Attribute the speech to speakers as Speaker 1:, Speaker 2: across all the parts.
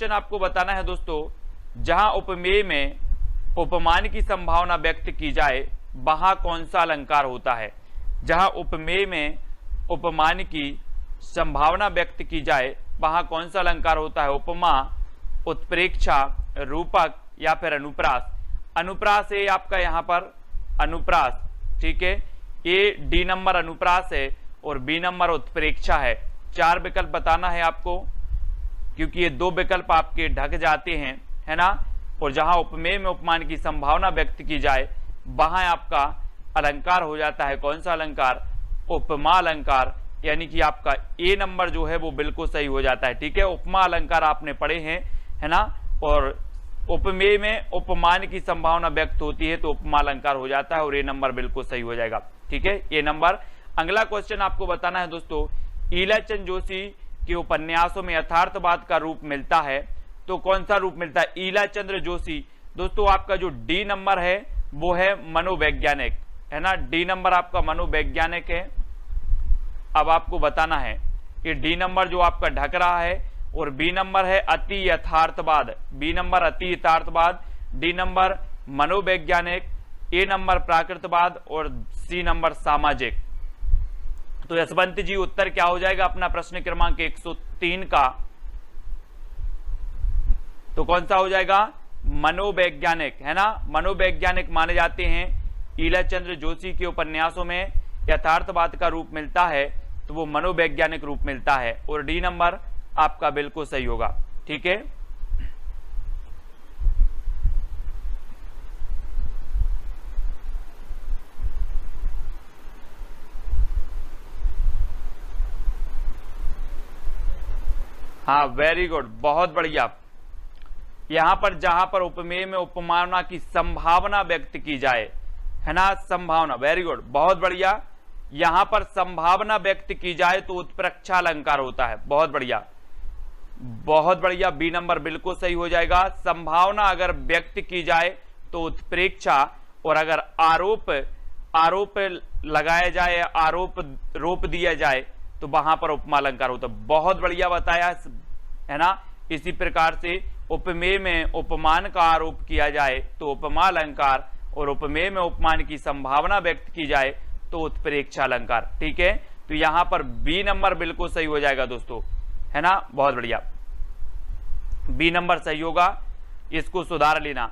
Speaker 1: Question आपको बताना है दोस्तों, जहां उपमेय में उपमान की संभावना व्यक्त की जाए वहां कौन सा अलंकार होता है। जहां उपमेय में उपमान की संभावना व्यक्त की जाए वहां कौन सा अलंकार होता है। उपमा, उत्प्रेक्षा, रूपक या फिर अनुप्रास। अनुप्रास है आपका यहाँ पर अनुप्रास, ठीक है। ए डी नंबर अनुप्रास है और बी नंबर उत्प्रेक्षा है। 4 विकल्प बताना है आपको, क्योंकि ये 2 विकल्प आपके ढक जाते हैं, है ना। और जहां उपमेय में उपमान की संभावना व्यक्त की जाए वहां आपका अलंकार हो जाता है कौन सा अलंकार, उपमा अलंकार, यानी कि आपका ए नंबर जो है वो बिल्कुल सही हो जाता है, ठीक है। उपमा अलंकार आपने पढ़े हैं, है ना। और उपमेय में उपमान की संभावना व्यक्त होती है तो उपमा अलंकार हो जाता है और ए नंबर बिल्कुल सही हो जाएगा, ठीक है, ए नंबर। अगला क्वेश्चन आपको बताना है दोस्तों, ईलाचंद जोशी के उपन्यासों में यथार्थवाद का रूप मिलता है तो कौन सा रूप मिलता है। ईलाचंद्र जोशी दोस्तों, आपका जो डी नंबर है वो है मनोवैज्ञानिक, है ना। डी नंबर आपका मनोवैज्ञानिक है। अब आपको बताना है कि डी नंबर जो आपका ढक रहा है और बी नंबर है अति यथार्थवाद। बी नंबर अति यथार्थवाद, डी नंबर मनोवैज्ञानिक, ए नंबर प्राकृतवाद और सी नंबर सामाजिक। तो यशवंत जी उत्तर क्या हो जाएगा अपना प्रश्न क्रमांक 103 का, तो कौन सा हो जाएगा, मनोवैज्ञानिक, है ना। मनोवैज्ञानिक माने जाते हैं। ईलाचंद्र जोशी के उपन्यासों में यथार्थवाद का रूप मिलता है तो वो मनोवैज्ञानिक रूप मिलता है और डी नंबर आपका बिल्कुल सही होगा, ठीक है। हाँ, वेरी गुड, बहुत बढ़िया। यहां पर जहां पर उपमेय में उपमाना की संभावना व्यक्त की जाए, है ना, संभावना, वेरी गुड, बहुत बढ़िया। यहां पर संभावना व्यक्त की जाए तो उत्प्रेक्षा अलंकार होता है, बहुत बढ़िया, बहुत बढ़िया। बी नंबर बिल्कुल सही हो जाएगा। संभावना अगर व्यक्त की जाए तो उत्प्रेक्षा, और अगर आरोप लगाया जाए, आरोप रोप दिया जाए तो वहां पर उपमा अलंकार होता है। बहुत बढ़िया बताया, है ना। इसी प्रकार से उपमेय में उपमान का आरोप किया जाए तो उपमा अलंकार, और उपमेय में उपमान की संभावना व्यक्त की जाए तो उत्प्रेक्षा अलंकार, ठीक है। तो यहां पर बी नंबर बिल्कुल सही हो जाएगा दोस्तों, है ना, बहुत बढ़िया, बी नंबर सही होगा। इसको सुधार लेना।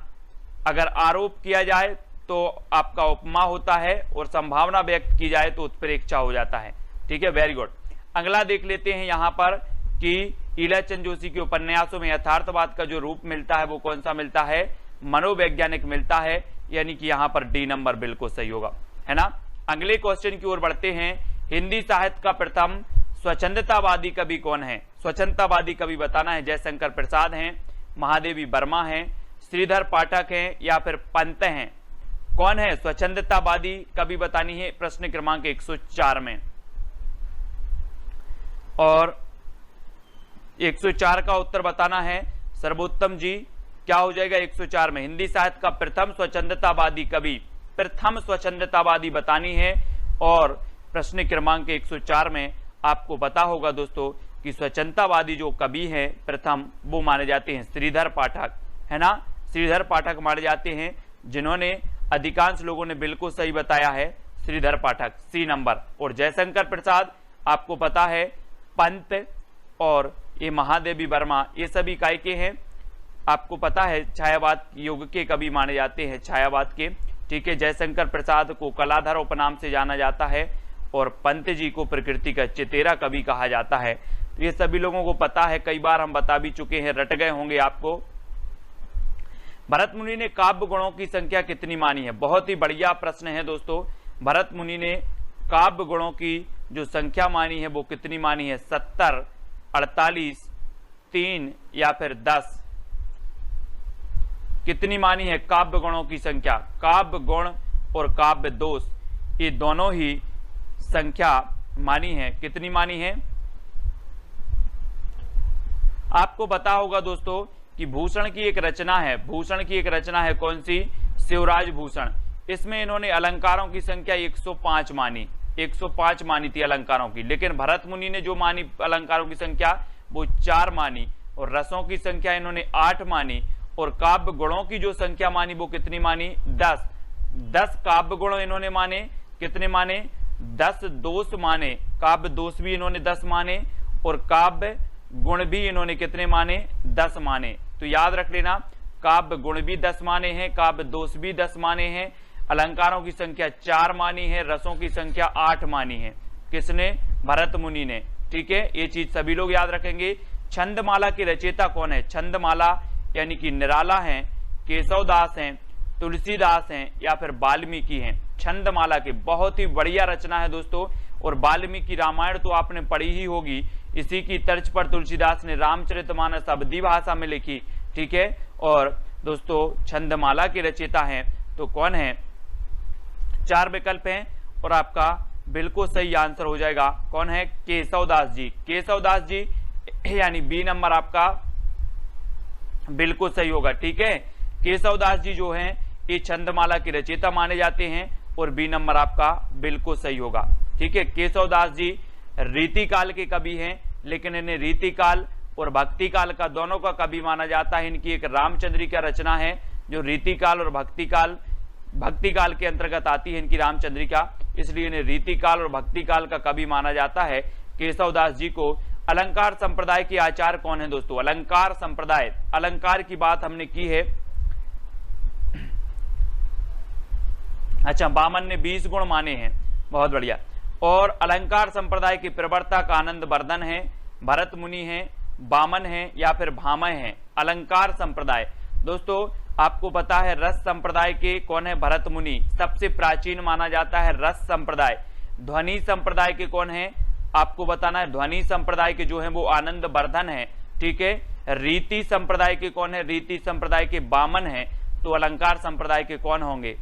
Speaker 1: अगर आरोप किया जाए तो आपका उपमा होता है और संभावना व्यक्त की जाए तो उत्प्रेक्षा हो जाता है, ठीक है, वेरी गुड। अगला देख लेते हैं यहां पर कि ईलाचंद जोशी के उपन्यासों में यथार्थवाद का जो रूप मिलता है वो कौन सा मिलता है, मनोवैज्ञानिक मिलता है, यानी कि यहां पर डी नंबर बिल्कुल सही होगा, है ना। अगले क्वेश्चन की ओर बढ़ते हैं। हिंदी साहित्य का प्रथम स्वच्छंदतावादी कवि कौन है। स्वच्छंदतावादी कवि बताना है। जयशंकर प्रसाद हैं, महादेवी वर्मा हैं, श्रीधर पाठक हैं या फिर पंत हैं। कौन है स्वच्छंदतावादी कवि बतानी है प्रश्न क्रमांक 104 में। और 104 का उत्तर बताना है सर्वोत्तम जी, क्या हो जाएगा 104 में। हिंदी साहित्य का प्रथम स्वच्छंदतावादी कवि, प्रथम स्वच्छंदतावादी बतानी है। और प्रश्न क्रमांक 104 में आपको पता होगा दोस्तों कि स्वच्छंदतावादी जो कवि हैं प्रथम वो माने जाते हैं श्रीधर पाठक, है ना। श्रीधर पाठक माने जाते हैं, जिन्होंने अधिकांश लोगों ने बिल्कुल सही बताया है श्रीधर पाठक, सी नंबर। और जयशंकर प्रसाद आपको पता है, पंत और ये महादेवी वर्मा, ये सभी काय के हैं, आपको पता है छायावाद युग के कवि माने जाते हैं, छायावाद के, ठीक है। जयशंकर प्रसाद को कलाधर उपनाम से जाना जाता है और पंत जी को प्रकृति का चेतेरा कवि कहा जाता है। तो ये सभी लोगों को पता है, कई बार हम बता भी चुके हैं, रट गए होंगे आपको। भरत मुनि ने काव्य गुणों की संख्या कितनी मानी है। बहुत ही बढ़िया प्रश्न है दोस्तों। भरत मुनि ने काव्य गुणों की जो संख्या मानी है वो कितनी मानी है, 70, 48, 3 या फिर 10, कितनी मानी है काव्य गुणों की संख्या। काव्य गुण और काव्य दोष ये दोनों ही संख्या मानी है, कितनी मानी है। आपको पता होगा दोस्तों कि भूषण की एक रचना है, भूषण की एक रचना है कौन सी, शिवराज भूषण। इसमें इन्होंने अलंकारों की संख्या 105 मानी, 105 मानी थी अलंकारों की। लेकिन भरत मुनि ने जो मानी अलंकारों की संख्या वो 4 मानी। और रसों की संख्या इन्होंने 8 मानी, और काव्य गुणों की जो संख्या मानी वो कितनी मानी? 10। 10 काव्य गुण इन्होंने माने, कितने माने? 10 दोष माने, काव्य दोष भी इन्होंने 10 माने, और काव्य गुण भी इन्होंने कितने माने? 10 माने। तो याद रख लेना, काव्य गुण भी 10 माने हैं, काव्य दोष भी 10 माने हैं, अलंकारों की संख्या 4 मानी है, रसों की संख्या 8 मानी है। किसने? भरत मुनि ने। ठीक है, ये चीज सभी लोग याद रखेंगे। छंदमाला के रचयिता कौन है? छंदमाला यानी कि निराला हैं, केशवदास हैं, तुलसीदास हैं, या फिर वाल्मीकि हैं। छंदमाला की बहुत ही बढ़िया रचना है दोस्तों, और वाल्मीकि रामायण तो आपने पढ़ी ही होगी। इसी की तर्ज पर तुलसीदास ने रामचरितमानस अवधी भाषा में लिखी। ठीक है, और दोस्तों छंदमाला के रचयिता हैं तो कौन है? 4 विकल्प हैं, और आपका बिल्कुल सही आंसर हो जाएगा कौन है? केशवदास जी। केशवदास जी यानी बी नंबर आपका बिल्कुल सही होगा। ठीक है, केशवदास जी जो हैं ये छंदमाला के रचयिता माने जाते हैं, और बी नंबर आपका बिल्कुल सही होगा। ठीक है, केशवदास जी रीति काल के कवि हैं, लेकिन इन्हें रीति काल और भक्ति काल का दोनों का कवि माना जाता है। इनकी एक रामचंद्रिका रचना है जो रीति काल और भक्ति काल के अंतर्गत आती है, इनकी रामचंद्रिका, इसलिए इन्हें रीति काल और भक्ति काल का कवि माना जाता है केशवदास जी को। अलंकार संप्रदाय के आचार्य कौन है दोस्तों? अलंकार संप्रदाय, अलंकार की बात हमने की है। अच्छा, वामन ने 20 गुण माने हैं, बहुत बढ़िया। और अलंकार संप्रदाय के प्रवर्तक आनंद वर्धन है, भरत मुनि है, वामन है, या फिर भामह है। अलंकार संप्रदाय दोस्तों आपको पता है रस संप्रदाय के कौन है? भरत मुनि, सबसे प्राचीन माना जाता है रस संप्रदाय। ध्वनि संप्रदाय के कौन है? आपको बताना है, ध्वनि संप्रदाय के जो है वो आनंद वर्धन है। ठीक है, रीति संप्रदाय के कौन है? रीति संप्रदाय के वामन है। तो अलंकार संप्रदाय के कौन होंगे?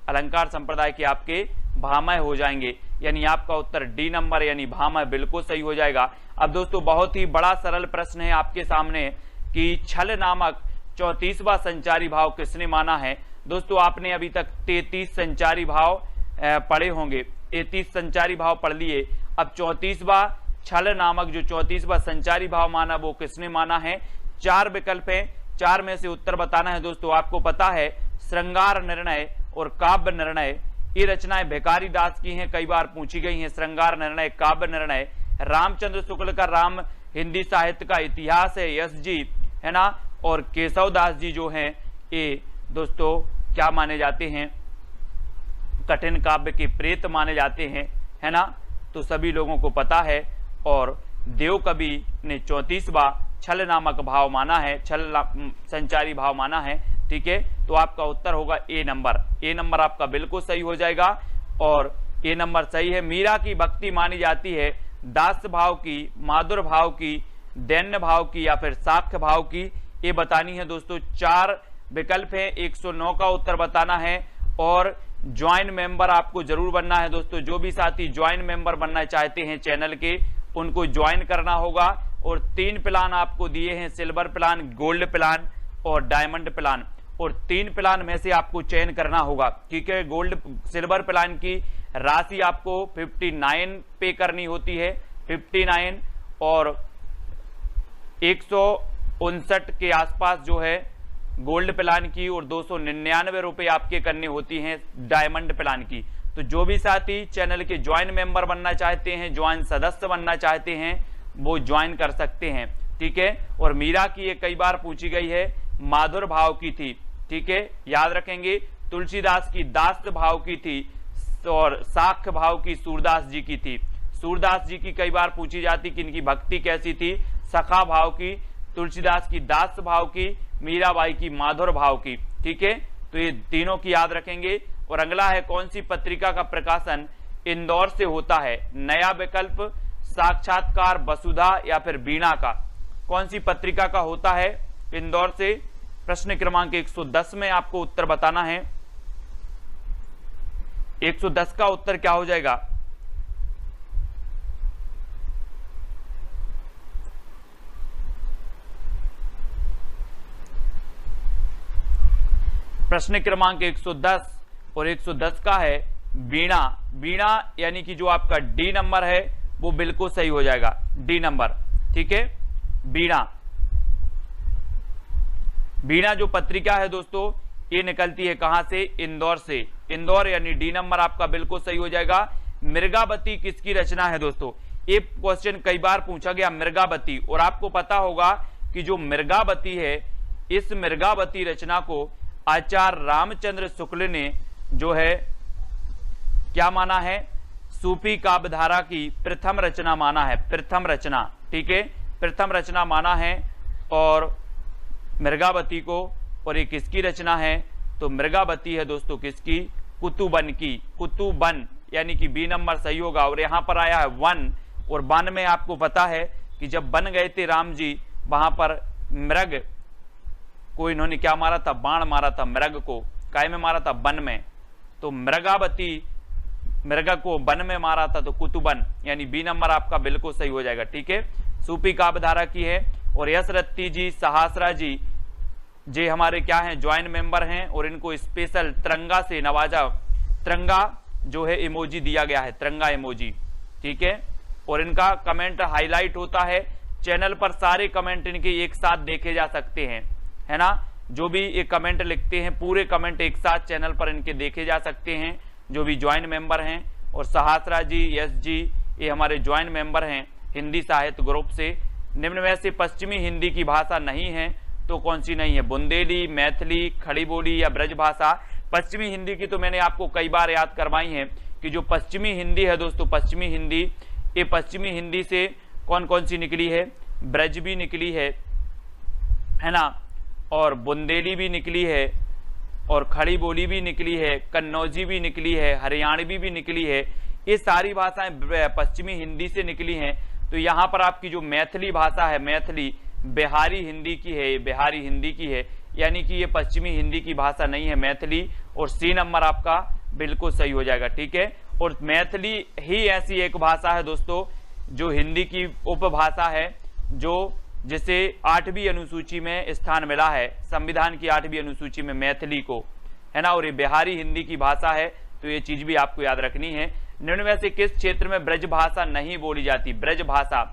Speaker 1: अलंकार संप्रदाय के आपके भामह हो जाएंगे, यानी आपका उत्तर डी नंबर यानी भामह बिल्कुल सही हो जाएगा। अब दोस्तों बहुत ही बड़ा सरल प्रश्न है आपके सामने कि छल नामक 34वां संचारी भाव किसने माना है? दोस्तों आपने अभी तक 33 संचारी भाव पढ़े होंगे, 33 संचारी भाव पढ़ लिए। अब 34वां छल नामक जो 34वां संचारी भाव माना वो किसने माना है? 4 विकल्प हैं, 4 में से उत्तर बताना है दोस्तों। आपको पता है श्रृंगार निर्णय और काव्य निर्णय, ये रचनाएं भिखारी दास की हैं, कई बार पूछी गई हैं। श्रृंगार निर्णय, काव्य निर्णय, रामचंद्र शुक्ल का राम हिंदी साहित्य का इतिहास है, यश जी है ना, और केशवदास जी जो हैं ये दोस्तों क्या माने जाते हैं? कठिन काव्य के प्रेत माने जाते हैं, है ना। तो सभी लोगों को पता है। और देव कवि ने 34वां छल नामक भाव माना है, छल संचारी भाव माना है। ठीक है, तो आपका उत्तर होगा ए नंबर। ए नंबर आपका बिल्कुल सही हो जाएगा, और ए नंबर सही है। मीरा की भक्ति मानी जाती है दास भाव की, माधुर भाव की, दैन्य भाव की, या फिर साक्ष्य भाव की, ये बतानी है दोस्तों। 4 विकल्प है, 109 का उत्तर बताना है। और ज्वाइन मेंबर आपको जरूर बनना है दोस्तों। जो भी साथी ज्वाइन मेंबर बनना चाहते हैं चैनल के, उनको ज्वाइन करना होगा। और 3 प्लान आपको दिए हैं, सिल्वर प्लान, गोल्ड प्लान और डायमंड प्लान, और 3 प्लान में से आपको चयन करना होगा। ठीक है, गोल्ड सिल्वर प्लान की राशि आपको 59 पे करनी होती है, 59, और 159 के आसपास जो है गोल्ड प्लान की, और 299 रुपए आपके करनी होती हैं डायमंड प्लान की। तो जो भी साथी चैनल के ज्वाइन मेंबर बनना चाहते हैं, ज्वाइन सदस्य बनना चाहते हैं, वो ज्वाइन कर सकते हैं। ठीक है, और मीरा की ये कई बार पूछी गई है, माधुर भाव की थी। ठीक है, याद रखेंगे। तुलसीदास की दास भाव की थी, और साक्ष्य भाव की सूरदास जी की थी। सूरदास जी की कई बार पूछी जाती कि इनकी भक्ति कैसी थी, सखा भाव की, तुलसीदास की दास भाव की, मीराबाई की माधुर भाव की। ठीक है, तो ये तीनों की याद रखेंगे। और अगला है कौन सी पत्रिका का प्रकाशन इंदौर से होता है? नया विकल्प, साक्षात्कार, वसुधा, या फिर वीणा का। कौन सी पत्रिका का होता है इंदौर से? प्रश्न क्रमांक 110 में आपको उत्तर बताना है। 110 का उत्तर क्या हो जाएगा? प्रश्न क्रमांक 110 और 110 का है वीणा। वीणा यानी कि जो आपका डी नंबर है वो बिल्कुल सही हो जाएगा, डी नंबर। ठीक है, वीणा। वीणा जो पत्रिका है दोस्तों ये निकलती है कहां से, इंदौर से। इंदौर यानी डी नंबर आपका बिल्कुल सही हो जाएगा। मृगावती किसकी रचना है दोस्तों, ये क्वेश्चन कई बार पूछा गया मृगावती, और आपको पता होगा कि जो मृगावती है इस मृगावती रचना को आचार्य रामचंद्र शुक्ल ने जो है क्या माना है, सूफी काव्यधारा की प्रथम रचना माना है, प्रथम रचना, ठीक है, प्रथम रचना माना है और मृगावती को। और ये किसकी रचना है, तो मृगावती है दोस्तों किसकी, कुतुबन की, कुतुबन यानी कि बी नंबर सही होगा। और यहां पर आया है वन, और वन में आपको पता है कि जब बन गए थे राम जी वहां पर मृग को इन्होंने क्या मारा था, बाण मारा था मृग को, काय में मारा था, वन में, तो मृगावती मृग को वन में मारा था, तो कुतुबन यानी बी नंबर आपका बिल्कुल सही हो जाएगा, ठीक है। सूफी काव्यधारा की है। और यश रत्ती जी, सहासरा जी जे हमारे क्या हैं, ज्वाइंट मेंबर हैं, और इनको स्पेशल तिरंगा से नवाजा, तिरंगा जो है इमोजी दिया गया है, तिरंगा इमोजी, ठीक है। और इनका कमेंट हाईलाइट होता है चैनल पर, सारे कमेंट इनके एक साथ देखे जा सकते हैं, है ना। जो भी ये कमेंट लिखते हैं पूरे कमेंट एक साथ चैनल पर इनके देखे जा सकते हैं, जो भी ज्वाइंट मेंबर हैं। और सहासरा जी, यश जी, ये हमारे ज्वाइंट मेंबर हैं हिंदी साहित्य ग्रुप से। निम्न में से पश्चिमी हिंदी की भाषा नहीं है तो कौन सी नहीं है, बुंदेली, मैथिली, खड़ी बोली या ब्रज भाषा। पश्चिमी हिंदी की तो मैंने आपको कई बार याद करवाई है कि जो पश्चिमी हिंदी है दोस्तों, पश्चिमी हिंदी, ये पश्चिमी हिंदी से कौन कौन सी निकली है, ब्रज भी निकली है ना, और बुंदेली भी निकली है, और खड़ी बोली भी निकली है, कन्नौजी भी निकली है, हरियाणवी भी निकली है। ये सारी भाषाएं पश्चिमी हिंदी से निकली हैं। तो यहाँ पर आपकी जो मैथिली भाषा है, मैथिली बिहारी हिंदी की है, बिहारी हिंदी की है, यानी कि ये पश्चिमी हिंदी की भाषा नहीं है मैथिली। और सी नंबर आपका बिल्कुल सही हो जाएगा, ठीक है। और मैथिली ही ऐसी एक भाषा है दोस्तों जो हिंदी की उपभाषा है, जो जिसे 8वीं अनुसूची में स्थान मिला है, संविधान की 8वीं अनुसूची में मैथिली को, है ना। और ये बिहारी हिंदी की भाषा है, तो ये चीज भी आपको याद रखनी है। निम्न में से किस क्षेत्र में ब्रज भाषा नहीं बोली जाती, ब्रज भाषा,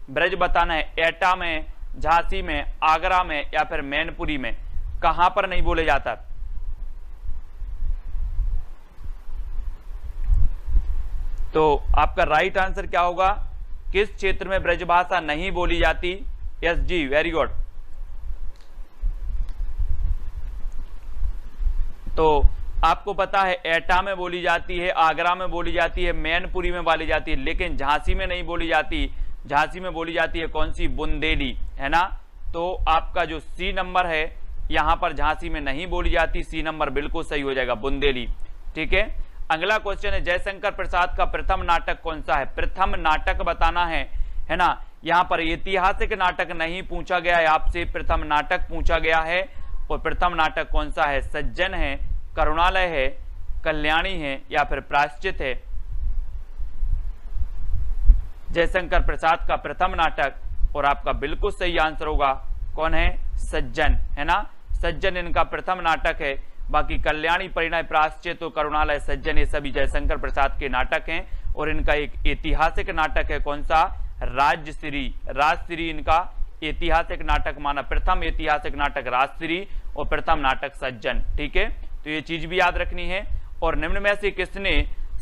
Speaker 1: ब्रज बताना है, एटा में, झांसी में, आगरा में या फिर मैनपुरी में, कहां पर नहीं बोले जाता। तो आपका राइट आंसर क्या होगा, किस क्षेत्र में ब्रज भाषा नहीं बोली जाती। यस जी, वेरी गुड। तो आपको पता है एटा में बोली जाती है, आगरा में बोली जाती है, मैनपुरी में बोली जाती है, लेकिन झांसी में नहीं बोली जाती। झांसी में बोली जाती है कौन सी, बुंदेली, है ना। तो आपका जो सी नंबर है यहां पर झांसी में नहीं बोली जाती, सी नंबर बिल्कुल सही हो जाएगा, बुंदेली, ठीक है। अगला क्वेश्चन है जयशंकर प्रसाद का प्रथम नाटक कौन सा है, प्रथम नाटक बताना है ना। यहां पर ऐतिहासिक नाटक नहीं पूछा गया है आपसे, प्रथम नाटक पूछा गया है। और प्रथम नाटक कौन सा है, सज्जन है, करुणालय है, कल्याणी है या फिर प्रायश्चित है। जयशंकर प्रसाद का प्रथम नाटक, और आपका बिल्कुल सही आंसर होगा कौन है, सज्जन, है ना। सज्जन इनका प्रथम नाटक है। बाकी कल्याणी, परिणय, प्रायश्चित, करुणालय, सज्जन ये सभी जयशंकर प्रसाद के नाटक हैं। और इनका एक ऐतिहासिक नाटक है कौन सा, राजश्री, राजश्री इनका ऐतिहासिक नाटक माना, प्रथम ऐतिहासिक नाटक राजश्री और प्रथम नाटक सज्जन, ठीक है। तो ये चीज भी याद रखनी है। और निम्न में से किसने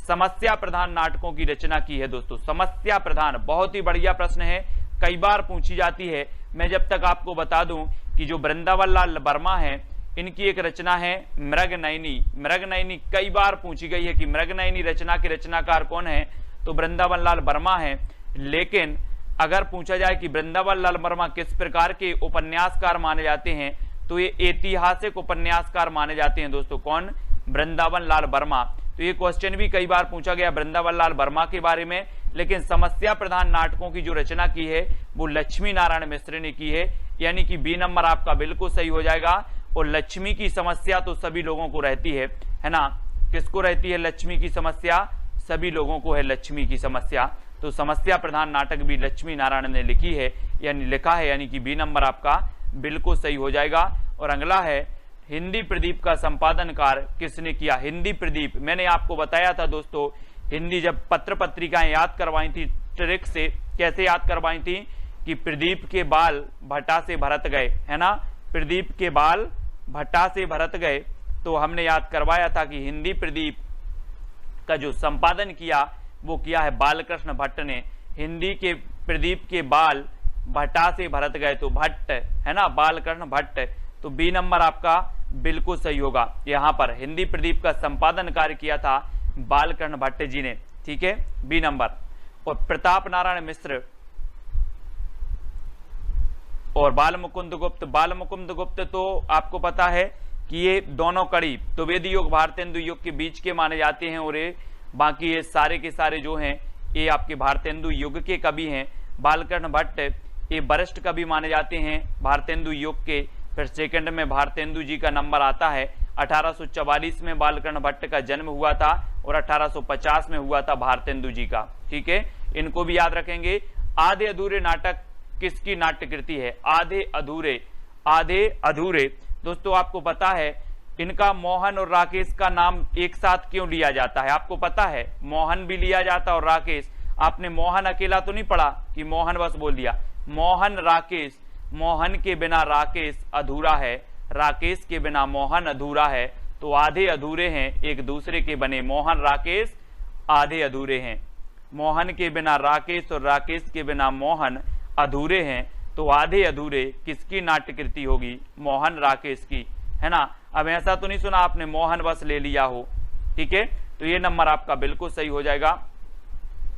Speaker 1: समस्या प्रधान नाटकों की रचना की है दोस्तों, समस्या प्रधान, बहुत ही बढ़िया प्रश्न है, कई बार पूछी जाती है। मैं जब तक आपको बता दूं कि जो वृंदावन लाल वर्मा है इनकी एक रचना है मृगनयनी, मृगनयनी कई बार पूछी गई है कि मृगनयनी रचना के रचनाकार कौन है, तो वृंदावन लाल वर्मा है। लेकिन अगर पूछा जाए कि वृंदावन लाल वर्मा किस प्रकार के उपन्यासकार माने जाते हैं, तो ये ऐतिहासिक उपन्यासकार माने जाते हैं दोस्तों, कौन, वृंदावन लाल वर्मा। तो ये क्वेश्चन भी कई बार पूछा गया वृंदावन लाल वर्मा के बारे में। लेकिन समस्या प्रधान नाटकों की जो रचना की है वो लक्ष्मी नारायण मिश्र ने की है, यानी कि बी नंबर आपका बिल्कुल सही हो जाएगा। और लक्ष्मी की समस्या तो सभी लोगों को रहती है ना। किसको रहती है लक्ष्मी की समस्या, सभी लोगों को है लक्ष्मी की समस्या। तो समस्या प्रधान नाटक भी लक्ष्मी नारायण ने लिखी है, यानी लिखा है, यानी कि बी नंबर आपका बिल्कुल सही हो जाएगा। और अगला है हिंदी प्रदीप का संपादन कार्य किसने किया, हिंदी प्रदीप, मैंने आपको बताया था दोस्तों, हिंदी जब पत्र पत्रिकाएं याद करवाई थी ट्रिक से, कैसे याद करवाई थी कि प्रदीप के बाल भट्टा से भरत गए, है ना, प्रदीप के बाल भट्टा से भरत गए, तो हमने याद करवाया था कि हिंदी प्रदीप का जो संपादन किया वो किया है बालकृष्ण भट्ट ने। हिंदी के प्रदीप के बाल भट्टा से भरत गए, तो भट्ट है ना, बालकृष्ण भट्ट, तो बी नंबर आपका बिल्कुल सही होगा। यहाँ पर हिंदी प्रदीप का संपादन कार्य किया था बालकृष्ण भट्ट जी ने, ठीक है, बी नंबर। और प्रताप नारायण मिश्र और बालमुकुंद गुप्त, बालमुकुंद गुप्त तो आपको पता है कि ये दोनों कड़ी द्विवेदी युग भारतेंदु युग के बीच के माने जाते हैं, और ये बाकी ये सारे के सारे जो हैं ये आपके भारतेंदु युग के कवि हैं। बालकृष्ण भट्ट ये वरिष्ठ कवि माने जाते हैं भारतेंदु युग के। फिर सेकंड में भारतेंदु जी का नंबर आता है। 1844 में बालकृष्ण भट्ट का जन्म हुआ था और 1850 में हुआ था भारतेंदु जी का, ठीक है, इनको भी याद रखेंगे। आधे अधूरे नाटक किसकी नाट्य कृति है? आधे अधूरे, आधे अधूरे दोस्तों आपको पता है इनका मोहन और राकेश का नाम एक साथ क्यों लिया जाता है? आपको पता है मोहन भी लिया जाता और राकेश। आपने मोहन अकेला तो नहीं पढ़ा कि मोहन बस बोल दिया, मोहन राकेश, मोहन के बिना राकेश अधूरा है, राकेश के बिना मोहन अधूरा है, तो आधे अधूरे हैं एक दूसरे के बने। मोहन राकेश आधे अधूरे हैं, मोहन के बिना राकेश और राकेश के बिना मोहन अधूरे हैं, तो आधे अधूरे किसकी नाट्यकृति होगी? मोहन राकेश की, है ना। अब ऐसा तो नहीं सुना आपने मोहन बस ले लिया हो, ठीक है, तो ये नंबर आपका बिल्कुल सही हो जाएगा।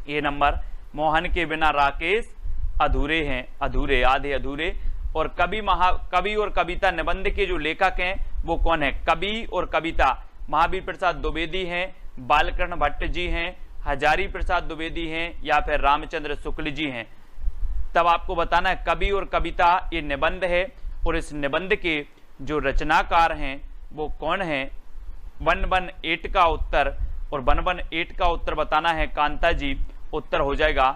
Speaker 1: ये नंबर मोहन के बिना राकेश अधूरे हैं, अधूरे, आधे अधूरे। और कवि और कविता निबंध के जो लेखक हैं वो कौन है? कवि और कविता महावीर प्रसाद द्विवेदी हैं, बालकृष्ण भट्ट जी हैं, हजारी प्रसाद द्विवेदी हैं, या फिर रामचंद्र शुक्ल जी हैं। तब आपको बताना है कवि और कविता ये निबंध है, और इस निबंध के जो रचनाकार हैं वो कौन है? 118 का उत्तर, और 118 का उत्तर बताना है कांता जी। उत्तर हो जाएगा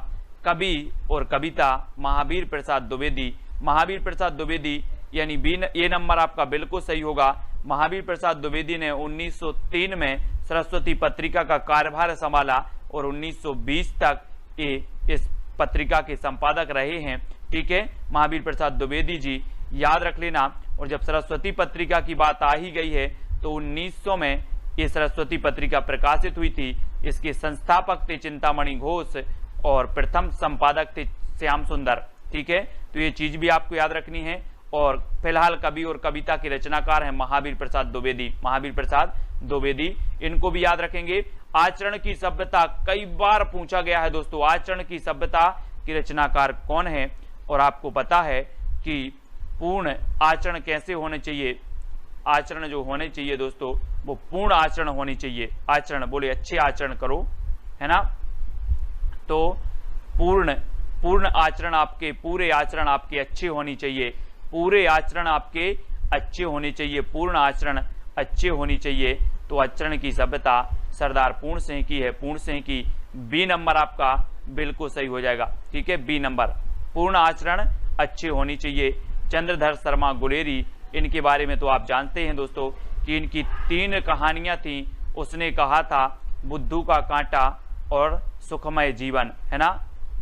Speaker 1: कवि और कविता महावीर प्रसाद द्विवेदी। महावीर प्रसाद द्विवेदी यानी बी, ये नंबर आपका बिल्कुल सही होगा। महावीर प्रसाद द्विवेदी ने 1903 में सरस्वती पत्रिका का कार्यभार संभाला और 1920 तक ये इस पत्रिका के संपादक रहे हैं, ठीक है, महावीर प्रसाद द्विवेदी जी, याद रख लेना। और जब सरस्वती पत्रिका की बात आ ही गई है तो 1900 में ये सरस्वती पत्रिका प्रकाशित हुई थी। इसके संस्थापक थे चिंतामणि घोष और प्रथम संपादक थे श्याम सुंदर, ठीक है, तो ये चीज भी आपको याद रखनी है। और फिलहाल कवि और कविता के रचनाकार हैं महावीर प्रसाद द्विवेदी, महावीर प्रसाद द्विवेदी, इनको भी याद रखेंगे। आचरण की सभ्यता कई बार पूछा गया है दोस्तों, आचरण की सभ्यता की रचनाकार कौन है? और आपको पता है कि पूर्ण आचरण कैसे होने चाहिए? आचरण जो होने चाहिए दोस्तों वो पूर्ण आचरण होनी चाहिए। आचरण बोले अच्छे आचरण करो, है ना, तो पूर्ण आचरण आपके, पूरे आचरण आपके अच्छे होनी चाहिए, पूरे आचरण आपके अच्छे होने चाहिए, पूर्ण आचरण अच्छे होनी चाहिए। तो आचरण की सभ्यता सरदार पूर्ण सिंह की है, पूर्ण सिंह की। बी नंबर आपका बिल्कुल सही हो जाएगा, ठीक है, बी नंबर, पूर्ण आचरण अच्छे होनी चाहिए। चंद्रधर शर्मा गुलेरी, इनके बारे में तो आप जानते हैं दोस्तों कि इनकी 3 कहानियां थी। उसने कहा था बुद्धू का कांटा और सुखमय जीवन, है ना,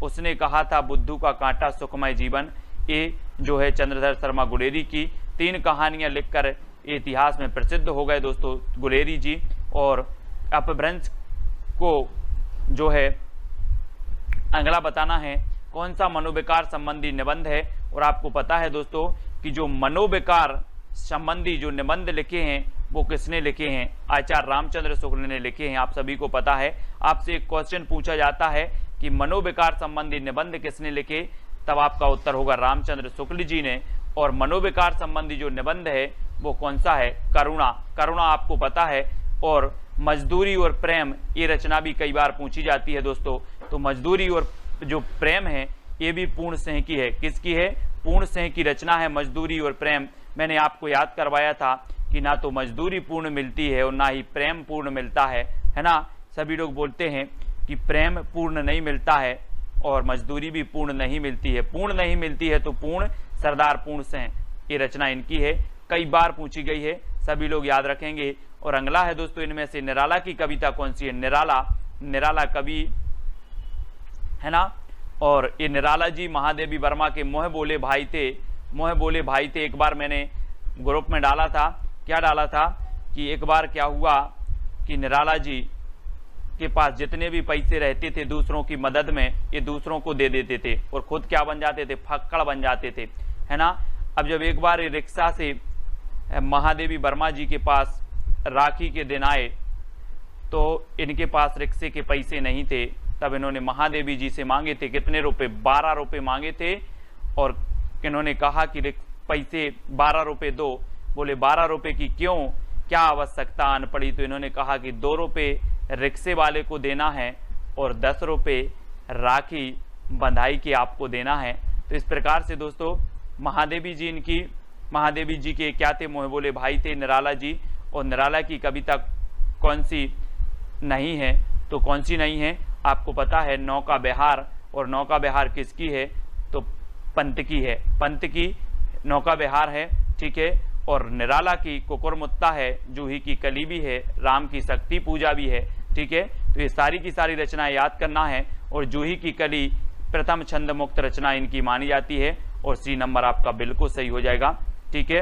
Speaker 1: उसने कहा था बुद्धू का कांटा सुखमय जीवन। ये जो है चंद्रधर शर्मा गुलेरी की 3 कहानियां लिखकर इतिहास में प्रसिद्ध हो गए दोस्तों गुलेरी जी। और अपभ्रंश को जो है अगला बताना है कौन सा मनोविकार संबंधी निबंध है। और आपको पता है दोस्तों कि जो मनोविकार संबंधी जो निबंध लिखे हैं वो किसने लिखे हैं? आचार्य रामचंद्र शुक्ल ने लिखे हैं, आप सभी को पता है। आपसे एक क्वेश्चन पूछा जाता है कि मनोविकार संबंधी निबंध किसने लिखे, तब आपका उत्तर होगा रामचंद्र शुक्ल जी ने। और मनोविकार संबंधी जो निबंध है वो कौन सा है? करुणा, करुणा आपको पता है। और मजदूरी और प्रेम, ये रचना भी कई बार पूछी जाती है दोस्तों, तो मजदूरी और जो प्रेम है ये भी पूर्ण सिंह की है। किसकी है? पूर्ण सिंह की रचना है मजदूरी और प्रेम। मैंने आपको याद करवाया था कि ना तो मजदूरी पूर्ण मिलती है और ना ही प्रेम पूर्ण मिलता है ना। सभी लोग बोलते हैं कि प्रेम पूर्ण नहीं मिलता है और मजदूरी भी पूर्ण नहीं मिलती है। पूर्ण नहीं मिलती है तो पूर्ण, सरदार पूर्ण सिंह, ये रचना इनकी है, कई बार पूछी गई है, सभी लोग याद रखेंगे। और अगला है दोस्तों इनमें से निराला की कविता कौन सी है? निराला, निराला कवि है ना। और ये निराला जी महादेवी वर्मा के मोह बोले भाई थे, मोह बोले भाई थे। एक बार मैंने ग्रुप में डाला था। क्या डाला था कि एक बार क्या हुआ कि निराला जी के पास जितने भी पैसे रहते थे दूसरों की मदद में, ये दूसरों को दे देते थे और खुद क्या बन जाते थे, फक्कड़ बन जाते थे, है ना। अब जब एक बार रिक्शा से महादेवी वर्मा जी के पास राखी के दिन आए तो इनके पास रिक्शे के पैसे नहीं थे, तब इन्होंने महादेवी जी से मांगे थे। कितने रुपए? 12 रुपए मांगे थे। और इन्होंने कहा कि पैसे 12 रुपए दो। बोले 12 रुपए की क्यों, क्या आवश्यकता आन पड़ी? तो इन्होंने कहा कि 2 रुपए रिक्शे वाले को देना है और 10 रुपए राखी बंधाई के आपको देना है। तो इस प्रकार से दोस्तों महादेवी जी के क्या थे, मोहे बोले भाई थे निराला जी। और निराला की कविता कौन सी नहीं है? तो कौन सी नहीं है आपको पता है? नौका बिहार। और नौका बिहार किसकी है? तो पंत की है। पंत की नौका बिहार है, ठीक है। और निराला की कुकुरमुत्ता है, जूही की कली भी है, राम की शक्ति पूजा भी है, ठीक है। तो ये सारी की सारी रचनाएं याद करना है। और जूही की कली प्रथम छंद मुक्त रचना इनकी मानी जाती है और सी नंबर आपका बिल्कुल सही हो जाएगा, ठीक है।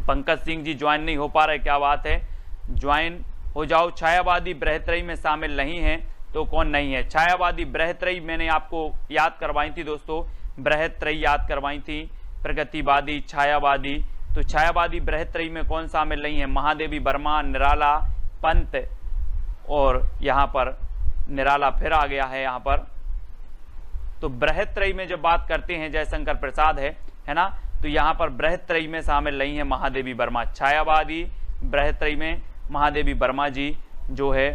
Speaker 1: पंकज सिंह जी ज्वाइन नहीं हो पा रहे, क्या बात है, ज्वाइन हो जाओ। छायावादी बृहत्रयी में शामिल नहीं है तो कौन नहीं है? छायावादी बृहत्रयी मैंने आपको याद करवाई थी दोस्तों, बृहत्रयी याद करवाई थी, प्रगतिवादी, छायावादी। तो छायावादी बृहत्रयी में कौन शामिल नहीं है? महादेवी वर्मा, निराला, पंत। और यहाँ पर निराला फिर आ गया है यहाँ पर। तो बृहत्रयी में जब बात करते हैं, जयशंकर प्रसाद है ना, तो यहाँ पर बृहत्रयी में शामिल नहीं है महादेवी वर्मा। छायावादी बृहत्रयी में महादेवी वर्मा जी जो है।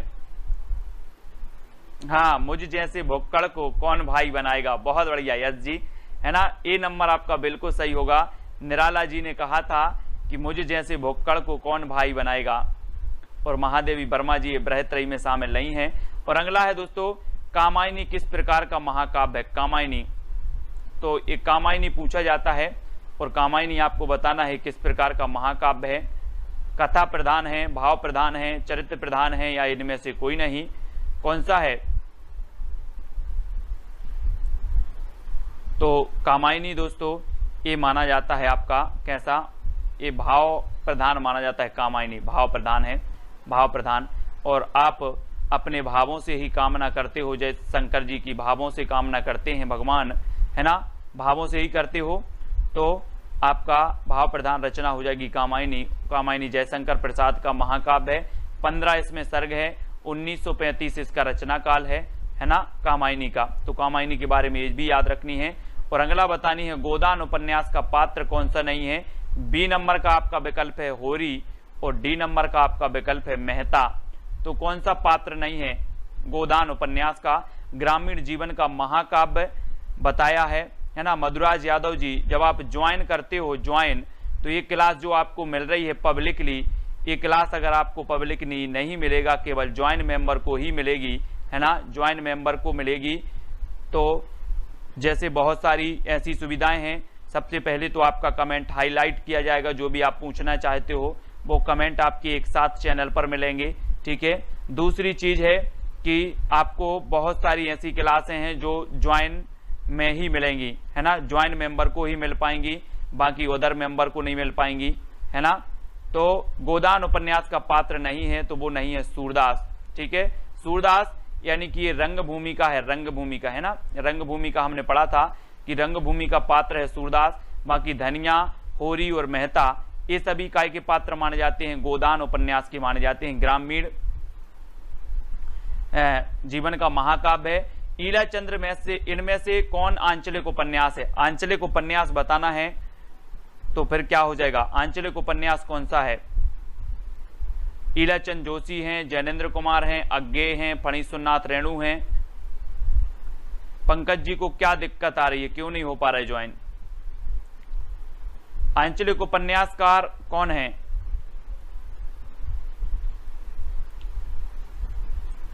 Speaker 1: हाँ, मुझ जैसे भुक्कड़ को कौन भाई बनाएगा? बहुत बढ़िया यस जी, है ना। ए नंबर आपका बिल्कुल सही होगा। निराला जी ने कहा था कि मुझ जैसे भुक्कड़ को कौन भाई बनाएगा, और महादेवी वर्मा जी बृहत्रयी में शामिल नहीं है। और अगला है दोस्तों, कामायनी किस प्रकार का महाकाव्य है? कामायनी, तो एक कामायनी पूछा जाता है और कामायनी आपको बताना है किस प्रकार का महाकाव्य है। कथा प्रधान है, भाव प्रधान है, चरित्र प्रधान है, या इनमें से कोई नहीं? कौन सा है? तो कामायनी दोस्तों ये माना जाता है आपका कैसा, ये भाव प्रधान माना जाता है। कामायनी भाव प्रधान है, भाव प्रधान। और आप अपने भावों से ही कामना करते हो, जैसे शंकर जी की भावों से कामना करते हैं भगवान, है ना, भावों से ही करते हो, तो आपका भाव प्रधान रचना हो जाएगी कामायनी। कामायनी जयशंकर प्रसाद का महाकाव्य है। 15 इसमें सर्ग है, 1935 इसका रचना काल है ना कामायनी का। तो कामायनी के बारे में ये भी याद रखनी है। और अगला बतानी है, गोदान उपन्यास का पात्र कौन सा नहीं है? बी नंबर का आपका विकल्प है होरी और डी नंबर का आपका विकल्प है मेहता। तो कौन सा पात्र नहीं है गोदान उपन्यास का? ग्रामीण जीवन का महाकाव्य बताया है ना। मधुराज यादव जी, जब आप ज्वाइन करते हो, ज्वाइन, तो ये क्लास जो आपको मिल रही है पब्लिकली, ये क्लास अगर आपको पब्लिकली नहीं मिलेगा, केवल ज्वाइन मेंबर को ही मिलेगी, है ना, ज्वाइन मेंबर को मिलेगी। तो जैसे बहुत सारी ऐसी सुविधाएं हैं, सबसे पहले तो आपका कमेंट हाईलाइट किया जाएगा, जो भी आप पूछना चाहते हो वो कमेंट आपके एक साथ चैनल पर मिलेंगे, ठीक है। दूसरी चीज है कि आपको बहुत सारी ऐसी क्लासें हैं जो ज्वाइन में ही मिलेंगी, है ना, ज्वाइन मेंबर को ही मिल पाएंगी, बाकी अदर मेंबर को नहीं मिल पाएंगी, है ना। तो गोदान उपन्यास का पात्र नहीं है तो वो नहीं है सूरदास, ठीक है। सूरदास यानी कि ये रंगभूमि का है, रंगभूमि का, है ना, रंगभूमि का हमने पढ़ा था कि रंगभूमि का पात्र है सूरदास। बाकी धनिया, होरी और मेहता ये सभी काय के पात्र माने जाते हैं, गोदान उपन्यास के माने जाते हैं। ग्रामीण जीवन का महाकाव्य है। ईला चंद्र में से इनमें से कौन आंचलिक उपन्यास है? आंचलिक उपन्यास बताना है तो फिर क्या हो जाएगा? आंचलिक उपन्यास कौन सा है? ईलाचंद जोशी हैं, जैनेन्द्र कुमार हैं, अज्ञे हैं, फणीसुरनाथ रेणु हैं। पंकज जी को क्या दिक्कत आ रही है, क्यों नहीं हो पा रहा है ज्वाइन? आंचलिक उपन्यासकार कौन है?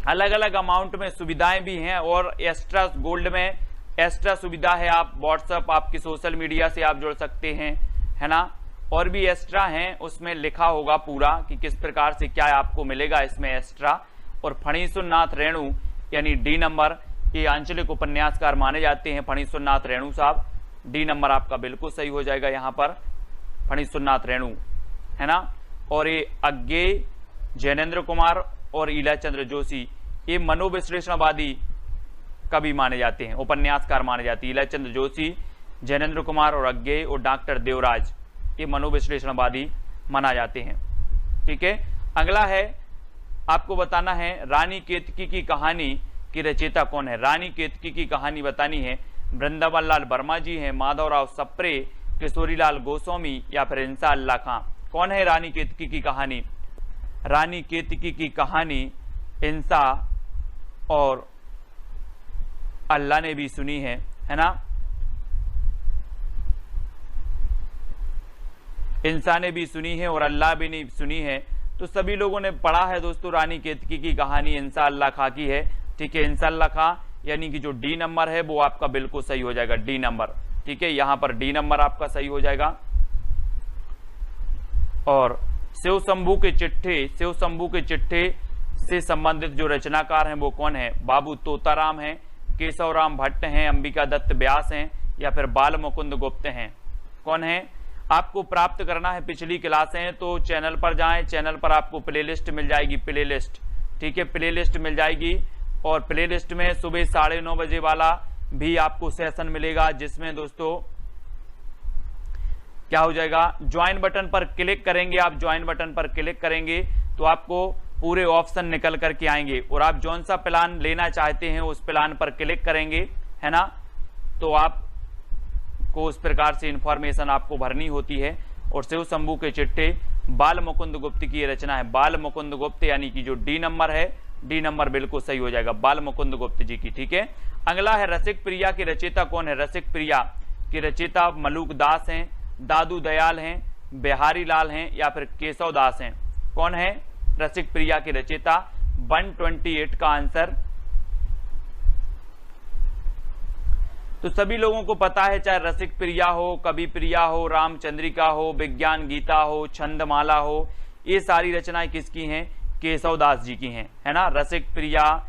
Speaker 1: अलग अलग अमाउंट में सुविधाएं भी हैं और एक्स्ट्रा गोल्ड में एक्स्ट्रा सुविधा है। आप व्हाट्सएप, आपकी सोशल मीडिया से आप जुड़ सकते हैं, है ना, और भी एक्स्ट्रा हैं, उसमें लिखा होगा पूरा कि किस प्रकार से क्या आपको मिलेगा इसमें एक्स्ट्रा। और फणीसुरनाथ रेणु यानी डी नंबर, ये आंचलिक उपन्यासकार माने जाते हैं फणीसुरनाथ रेणु साहब। डी नंबर आपका बिल्कुल सही हो जाएगा यहाँ पर। फणीसुरनाथ रेणु, है ना। और ये अज्ञेय, जैनेन्द्र कुमार और ईलाचंद्र जोशी ये मनोविश्लेषणवादी कवि माने जाते हैं, उपन्यासकार माने जाते हैं। ईलाचंद्र जोशी, जैनेन्द्र कुमार और अज्ञेय और डॉक्टर देवराज ये मनोविश्लेषणवादी माना जाते हैं। ठीक है, अगला है आपको बताना है रानी केतकी की कहानी की रचयिता कौन है। रानी केतकी की कहानी बतानी है। वृंदावन लाल वर्मा जी हैं, माधवराव सप्रे, किशोरीलाल गोस्वामी या फिर इंसा अल्लाह खां। कौन है रानी केतकी की कहानी? रानी केतकी की कहानी इंसा और अल्लाह ने भी सुनी है ना। इंसा ने भी सुनी है और अल्लाह भी ने सुनी है। तो सभी लोगों ने पढ़ा है दोस्तों, रानी केतकी की कहानी इंसा अल्लाह खां की है। ठीक है, इंसा अल्लाह खां यानी कि जो डी नंबर है वो आपका बिल्कुल सही हो जाएगा, डी नंबर। ठीक है, यहां पर डी नंबर आपका सही हो जाएगा। और शिव शंभू के चिट्ठे से संबंधित जो रचनाकार हैं वो कौन है? बाबू तोताराम हैं, केशवराम भट्ट हैं, अंबिका दत्त व्यास हैं या फिर बाल मुकुंद गुप्त हैं। कौन है? आपको प्राप्त करना है पिछली क्लासें, तो चैनल पर जाएं, चैनल पर आपको प्लेलिस्ट मिल जाएगी, प्लेलिस्ट। ठीक है, प्लेलिस्ट मिल जाएगी और प्लेलिस्ट में सुबह 9:30 बजे वाला भी आपको सेशन मिलेगा, जिसमें दोस्तों क्या हो जाएगा, ज्वाइन बटन पर क्लिक करेंगे आप, ज्वाइन बटन पर क्लिक करेंगे तो आपको पूरे ऑप्शन निकल करके आएंगे और आप जौन सा प्लान लेना चाहते हैं उस प्लान पर क्लिक करेंगे, है ना। तो आपको उस प्रकार से इंफॉर्मेशन आपको भरनी होती है। और शिव शंभू के चिट्ठे बाल मुकुंद गुप्त की रचना है, बाल मुकुंद गुप्त, यानी कि जो डी नंबर है, डी नंबर बिल्कुल सही हो जाएगा, बाल मुकुंद गुप्त जी की। ठीक है, अगला है रसिक प्रिया की रचयिता कौन है? रसिक प्रिया की रचयिता मलूक दास हैं, दादू दयाल हैं, बिहारी लाल हैं या फिर केशव दास हैं। कौन है रसिक प्रिया की रचयिता? 128 का आंसर। तो सभी लोगों को पता है, चाहे रसिक प्रिया हो, कवि प्रिया हो, रामचंद्रिका हो, विज्ञान गीता हो, छंदमाला हो, ये सारी रचनाएं किसकी हैं? केशव दास जी की हैं, है ना। रसिक प्रिया,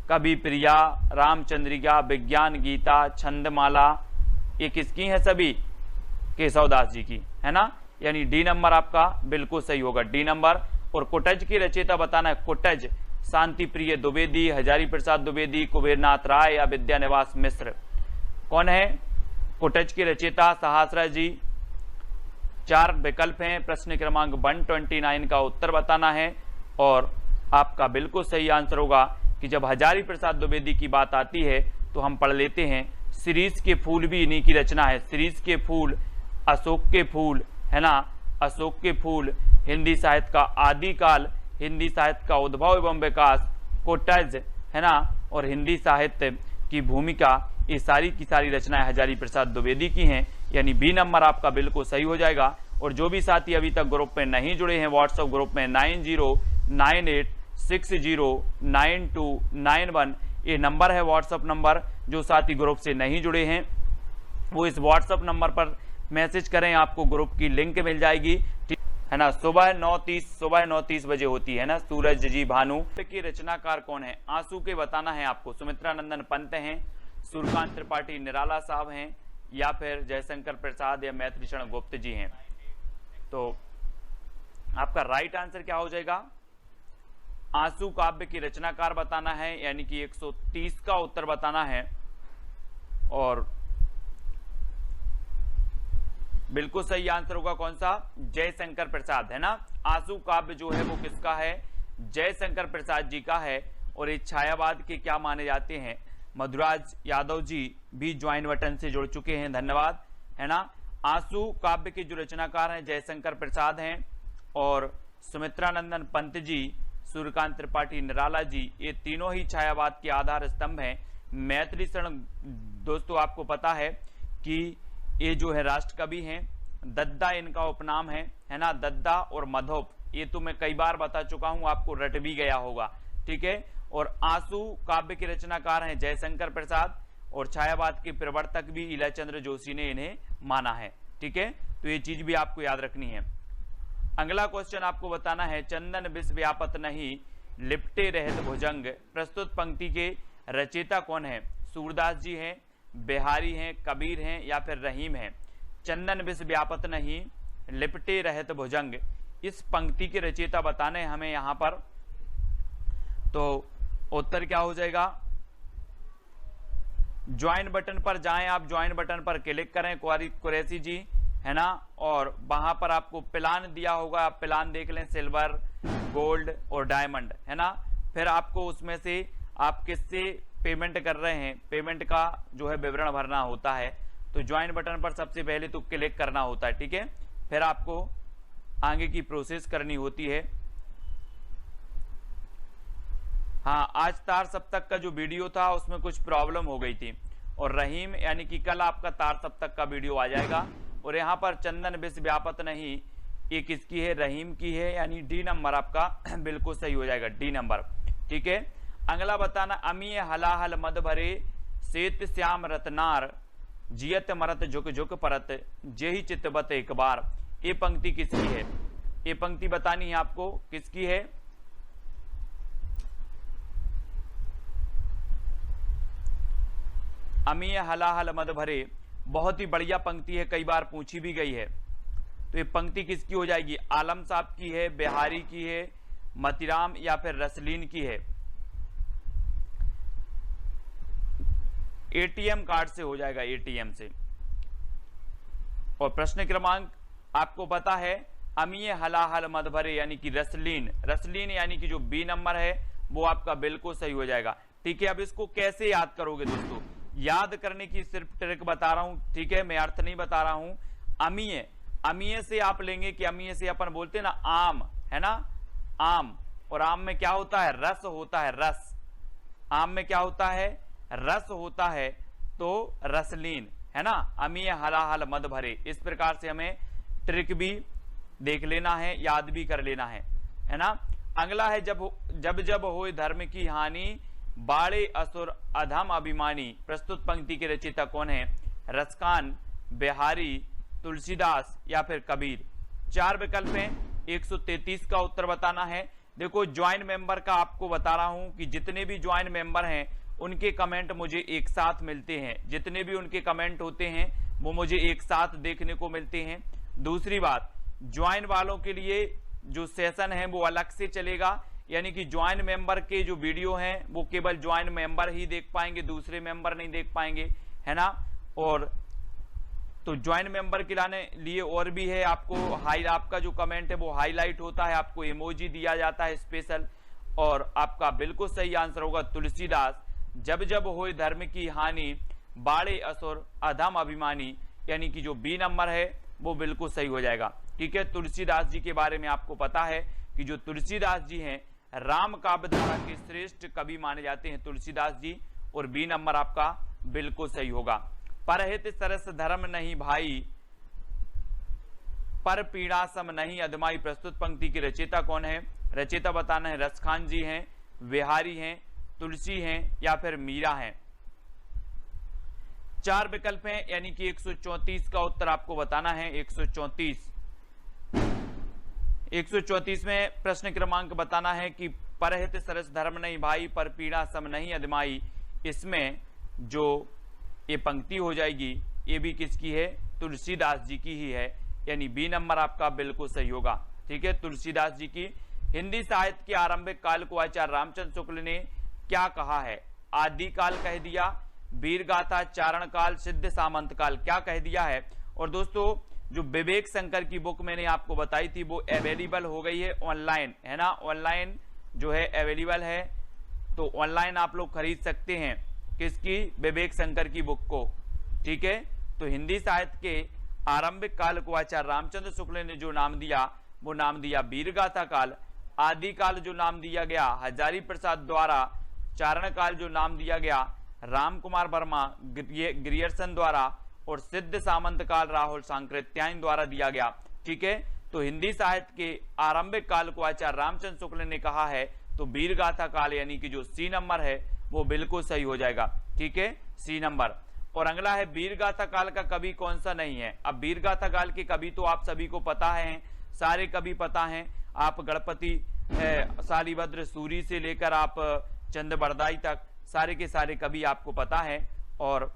Speaker 1: कवि प्रिया, रामचंद्रिका, विज्ञान गीता, छंदमाला, ये किसकी हैं? सभी केशव दास जी की, है ना। यानी डी नंबर आपका बिल्कुल सही होगा, डी नंबर। और कुटज की रचयिता बताना है। कुटज शांति प्रिय द्विवेदी, हजारी प्रसाद द्विवेदी, कुबेरनाथ राय या विद्यानिवास मिश्र। कौन है कुटज की रचयिता? सहासरा जी। 4 विकल्प हैं, प्रश्न क्रमांक 129 का उत्तर बताना है। और आपका बिल्कुल सही आंसर होगा कि जब हजारी प्रसाद द्विवेदी की बात आती है तो हम पढ़ लेते हैं, शिरीष के फूल भी इन्हीं की रचना है। शिरीष के फूल, अशोक के फूल, है ना, अशोक के फूल, हिंदी साहित्य का आदिकाल, हिंदी साहित्य का उद्भव एवं विकास, कुटज, है ना, और हिंदी साहित्य की भूमिका, ये सारी की सारी रचनाएं हजारी प्रसाद द्विवेदी की हैं। यानी बी नंबर आपका बिल्कुल सही हो जाएगा। और जो भी साथी अभी तक ग्रुप में नहीं जुड़े हैं, व्हाट्सएप ग्रुप में 9098609291 ये नंबर है, व्हाट्सएप नंबर। जो साथी ग्रुप से नहीं जुड़े हैं वो इस व्हाट्सएप नंबर पर मैसेज करें, आपको ग्रुप की लिंक मिल जाएगी, है ना। सुबह 9:30 बजे होती है ना। सूरज जी भानु की रचनाकार कौन है? आंसू के बताना है आपको। सुमित्रा नंदन पंत हैं, सूर्यकांत त्रिपाठी निराला साहब हैं या फिर जयशंकर प्रसाद या मैत्रीशरण गुप्त जी हैं। तो आपका राइट आंसर क्या हो जाएगा? आंसू काव्य की रचनाकार बताना है, यानी कि 130 का उत्तर बताना है। और बिल्कुल सही आंसर होगा कौन सा? जयशंकर प्रसाद, है ना। आंसू काव्य जो है वो किसका है? जयशंकर प्रसाद जी का है। और ये छायावाद के क्या माने जाते हैं? मधुराज यादव जी भी ज्वाइन बटन से जुड़ चुके हैं, धन्यवाद, है ना। आंसू काव्य के जो रचनाकार हैं जयशंकर प्रसाद हैं और सुमित्रानंदन पंत जी, सूर्यकांत त्रिपाठी निराला जी, ये तीनों ही छायावाद के आधार स्तंभ हैं। मैथिली शरण दोस्तों आपको पता है कि ये जो है राष्ट्र कवि हैं, दद्दा इनका उपनाम है ना। दद्दा और मधोप, ये तो मैं कई बार बता चुका हूं, आपको रट भी गया होगा, ठीक है। और आंसू काव्य के रचनाकार हैं जयशंकर प्रसाद और छायावाद के प्रवर्तक भी ईलाचंद्र जोशी ने इन्हें माना है, ठीक है। तो ये चीज भी आपको याद रखनी है। अगला क्वेश्चन आपको बताना है, चंदन विष व्यापत नहीं लिपटे रहत भुजंग, प्रस्तुत पंक्ति के रचयिता कौन है? सूरदास जी हैं, बिहारी हैं, कबीर हैं या फिर रहीम हैं। चंदन विष व्यापत नहीं लिपटे रहत भुजंग। इस पंक्ति के रचयिता बताने हमें यहां पर, तो उत्तर क्या हो जाएगा? ज्वाइन बटन पर जाएं, आप ज्वाइन बटन पर क्लिक करें कुरैशी जी, है ना, और वहां पर आपको प्लान दिया होगा, आप प्लान देख लें, सिल्वर, गोल्ड और डायमंड, है ना। फिर आपको उसमें से आप किससे पेमेंट कर रहे हैं, पेमेंट का जो है विवरण भरना होता है। तो ज्वाइन बटन पर सबसे पहले तो क्लिक करना होता है, ठीक है। फिर आपको आगे की प्रोसेस करनी होती है। हाँ, आज तार सप्तक का जो वीडियो था उसमें कुछ प्रॉब्लम हो गई थी, और रहीम यानी कि कल आपका तार सप्तक का वीडियो आ जाएगा। और यहाँ पर चंदन विष व्यापत नहीं, ये किसकी है? रहीम की है, यानी डी नंबर आपका बिल्कुल सही हो जाएगा, डी नंबर, ठीक है। अगला बताना, अमीय हलाहल मद भरे सेत श्याम रतनार जियत मरत झुक झुक परत जेहि चितबत एक बार। ये पंक्ति किसकी है? ये पंक्ति बतानी है आपको, किसकी है? अमीय हलाहल मद भरे, बहुत ही बढ़िया पंक्ति है, कई बार पूछी भी गई है। तो ये पंक्ति किसकी हो जाएगी? आलम साहब की है, बिहारी की है, मतीराम या फिर रसलीन की है? एटीएम कार्ड से हो जाएगा, एटीएम से। और प्रश्न क्रमांक आपको पता है, अमीय हलाहल मद भरे यानी कि रसलीन, रसलीन यानी कि जो बी नंबर है वो आपका बिल्कुल सही हो जाएगा, ठीक है। अब इसको कैसे याद करोगे दोस्तों? याद करने की सिर्फ ट्रिक बता रहा हूं, ठीक है, मैं अर्थ नहीं बता रहा हूं। अमीय, अमीय से आप लेंगे कि अमीय से अपन बोलते हैं ना आम, है ना, आम, और आम में क्या होता है? रस होता है, रस। आम में क्या होता है? रस होता है, तो रसलीन, है ना। अमीय हलाहल मद भरे, इस प्रकार से हमें ट्रिक भी देख लेना है, याद भी कर लेना है ना। अगला है, जब होए धर्म की हानि बाड़े असुर अधम अभिमानी। प्रस्तुत पंक्ति के रचयिता कौन है? रसखान, बिहारी, तुलसीदास या फिर कबीर। 4 विकल्प हैं, 133 का उत्तर बताना है। देखो, ज्वाइन मेंबर का आपको बता रहा हूं कि जितने भी ज्वाइन मेंबर हैं उनके कमेंट मुझे एक साथ मिलते हैं, जितने भी उनके कमेंट होते हैं वो मुझे एक साथ देखने को मिलते हैं। दूसरी बात, ज्वाइन वालों के लिए जो सेशन है वो अलग से चलेगा, यानी कि ज्वाइन मेंबर के जो वीडियो हैं वो केवल ज्वाइन मेंबर ही देख पाएंगे, दूसरे मेंबर नहीं देख पाएंगे, है ना। और तो ज्वाइन मेंबर के लिए और भी है, आपको आपका जो कमेंट है वो हाईलाइट होता है, आपको इमोजी दिया जाता है स्पेशल। और आपका बिल्कुल सही आंसर होगा तुलसीदास, जब होए धर्म की हानि बाड़े असुर अधम अभिमानी, यानी कि जो बी नंबर है वो बिल्कुल सही हो जाएगा, ठीक है। तुलसीदास जी के बारे में आपको पता है कि जो तुलसीदास जी हैं राम काव्य धारा के श्रेष्ठ कवि माने जाते हैं तुलसीदास जी, और बी नंबर आपका बिल्कुल सही होगा। परहित सरस धर्म नहीं भाई पर पीड़ा सम नहीं अधमाई। प्रस्तुत पंक्ति की रचयिता कौन है? रचयिता बताना है, रसखान जी हैं, बिहारी हैं, तुलसी हैं या फिर मीरा हैं। 4 विकल्प हैं, यानी कि 134 का उत्तर आपको बताना है। 134 में प्रश्न क्रमांक बताना है कि परहित सरस धर्म नहीं भाई पर पीड़ा सम नहीं अधमाई। इसमें जो ये पंक्ति हो जाएगी ये भी किसकी है? तुलसीदास जी की ही है, यानी बी नंबर आपका बिल्कुल सही होगा, ठीक है, तुलसीदास जी की। हिंदी साहित्य के आरंभिक काल को आचार्य रामचंद्र शुक्ल ने क्या कहा है? आदि काल कह दिया, वीर गाथा, चारण काल, सिद्ध सामंत काल, क्या कह दिया है? और दोस्तों, जो विवेक शंकर की बुक मैंने आपको बताई थी वो अवेलेबल हो गई है ऑनलाइन, है ना, ऑनलाइन जो है अवेलेबल है, तो ऑनलाइन आप लोग खरीद सकते हैं किसकी? विवेक शंकर की बुक को, ठीक है। तो हिंदी साहित्य के आरंभिक काल को आचार्य रामचंद्र शुक्ल ने जो नाम दिया वो नाम दिया वीरगाथा काल। आदि काल जो नाम दिया गया हजारी प्रसाद द्वारा, चारण काल जो नाम दिया गया राम कुमार वर्मा ग्रियर्सन द्वारा, और सिद्ध सामंत काल राहुल सांकृत्यायन द्वारा दिया गया, ठीक है। तो हिंदी साहित्य के आरंभिक काल को आचार्य रामचंद्र शुक्ल ने कहा है, तो वीरगाथा काल यानी कि जो सी नंबर है वो बिल्कुल सही हो जाएगा, ठीक है, सी नंबर। और अगला है वीरगाथा काल का कवि कौन सा नहीं है? अब वीरगाथा काल के कवि तो आप सभी को पता है, सारे कवि पता हैं, आप गणपति शालिभद्र सूरी से लेकर आप चंद्रबरदाई तक सारे के सारे कवि आपको पता है। और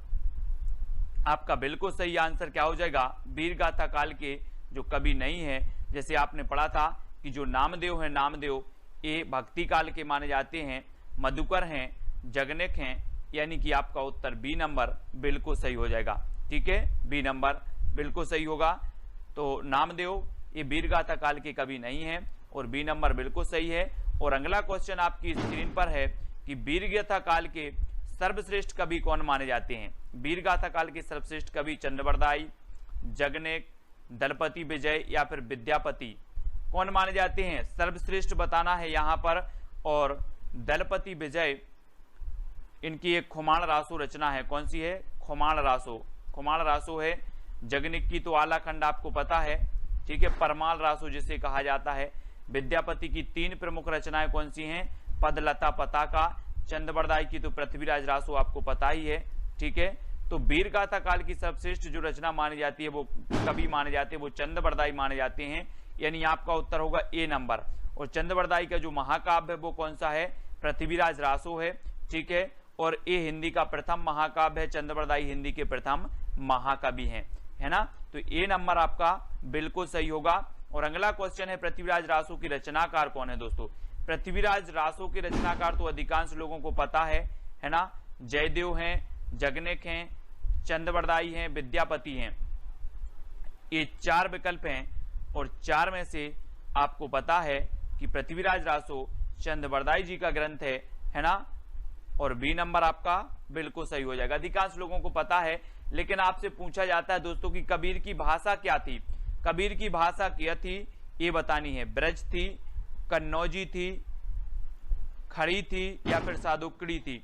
Speaker 1: आपका बिल्कुल सही आंसर क्या हो जाएगा? वीरगाथा काल के जो कवि नहीं है। जैसे आपने पढ़ा था कि जो नामदेव है, नामदेव ये भक्ति काल के माने जाते हैं, मधुकर हैं, जगनेक हैं, यानी कि आपका उत्तर बी नंबर बिल्कुल सही हो जाएगा। ठीक है, बी नंबर बिल्कुल सही होगा। तो नामदेव ये वीरगाथा काल के कवि नहीं है और बी नंबर बिल्कुल सही है। और अगला क्वेश्चन आपकी स्क्रीन पर है कि वीरगाथा काल के सर्वश्रेष्ठ कवि कौन माने जाते हैं। वीरगाथा काल के सर्वश्रेष्ठ कवि चंद्रबरदाई, जगनेक, दलपति विजय या फिर विद्यापति कौन माने जाते हैं। सर्वश्रेष्ठ बताना है यहाँ पर। और दलपति विजय इनकी एक खुमाण रासो रचना है। कौन सी है? खुमाण रासो। खुमाण रासो है। जगनेक की तो आलाखंड आपको पता है। ठीक है, परमाल रासो जिसे कहा जाता है। विद्यापति की 3 प्रमुख रचनाएं कौन सी हैं? पदलता पताका। चंद्रबरदाई की तो पृथ्वीराज रासो आपको पता ही है। ठीक है, तो वीरगाथा काल की सर्वश्रेष्ठ जो रचना मानी जाती है, वो कवि माने जाते हैं, वो चंद्रबरदाई माने जाते हैं। यानी आपका उत्तर होगा ए नंबर। और चंद्रबरदाई का जो महाकाव्य है वो कौन सा है? पृथ्वीराज रासो है। ठीक है, और ये हिंदी का प्रथम महाकाव्य है। चंद्रबरदाई हिंदी के प्रथम महाकवि हैं, है ना। तो ए नंबर आपका बिल्कुल सही होगा। और अगला क्वेश्चन है पृथ्वीराज रासो की रचनाकार कौन है दोस्तों। पृथ्वीराज रासो के रचनाकार तो अधिकांश लोगों को पता है ना। जयदेव हैं, जगनेक हैं, चंद्रबरदाई हैं, विद्यापति हैं। ये 4 विकल्प हैं और 4 में से आपको पता है कि पृथ्वीराज रासो चंद्रबरदाई जी का ग्रंथ है ना। और बी नंबर आपका बिल्कुल सही हो जाएगा। अधिकांश लोगों को पता है, लेकिन आपसे पूछा जाता है दोस्तों कि कबीर की भाषा क्या थी। कबीर की भाषा क्या थी ये बतानी है। ब्रज थी, कन्नौजी थी, खड़ी थी या फिर सादुक्कड़ी थी।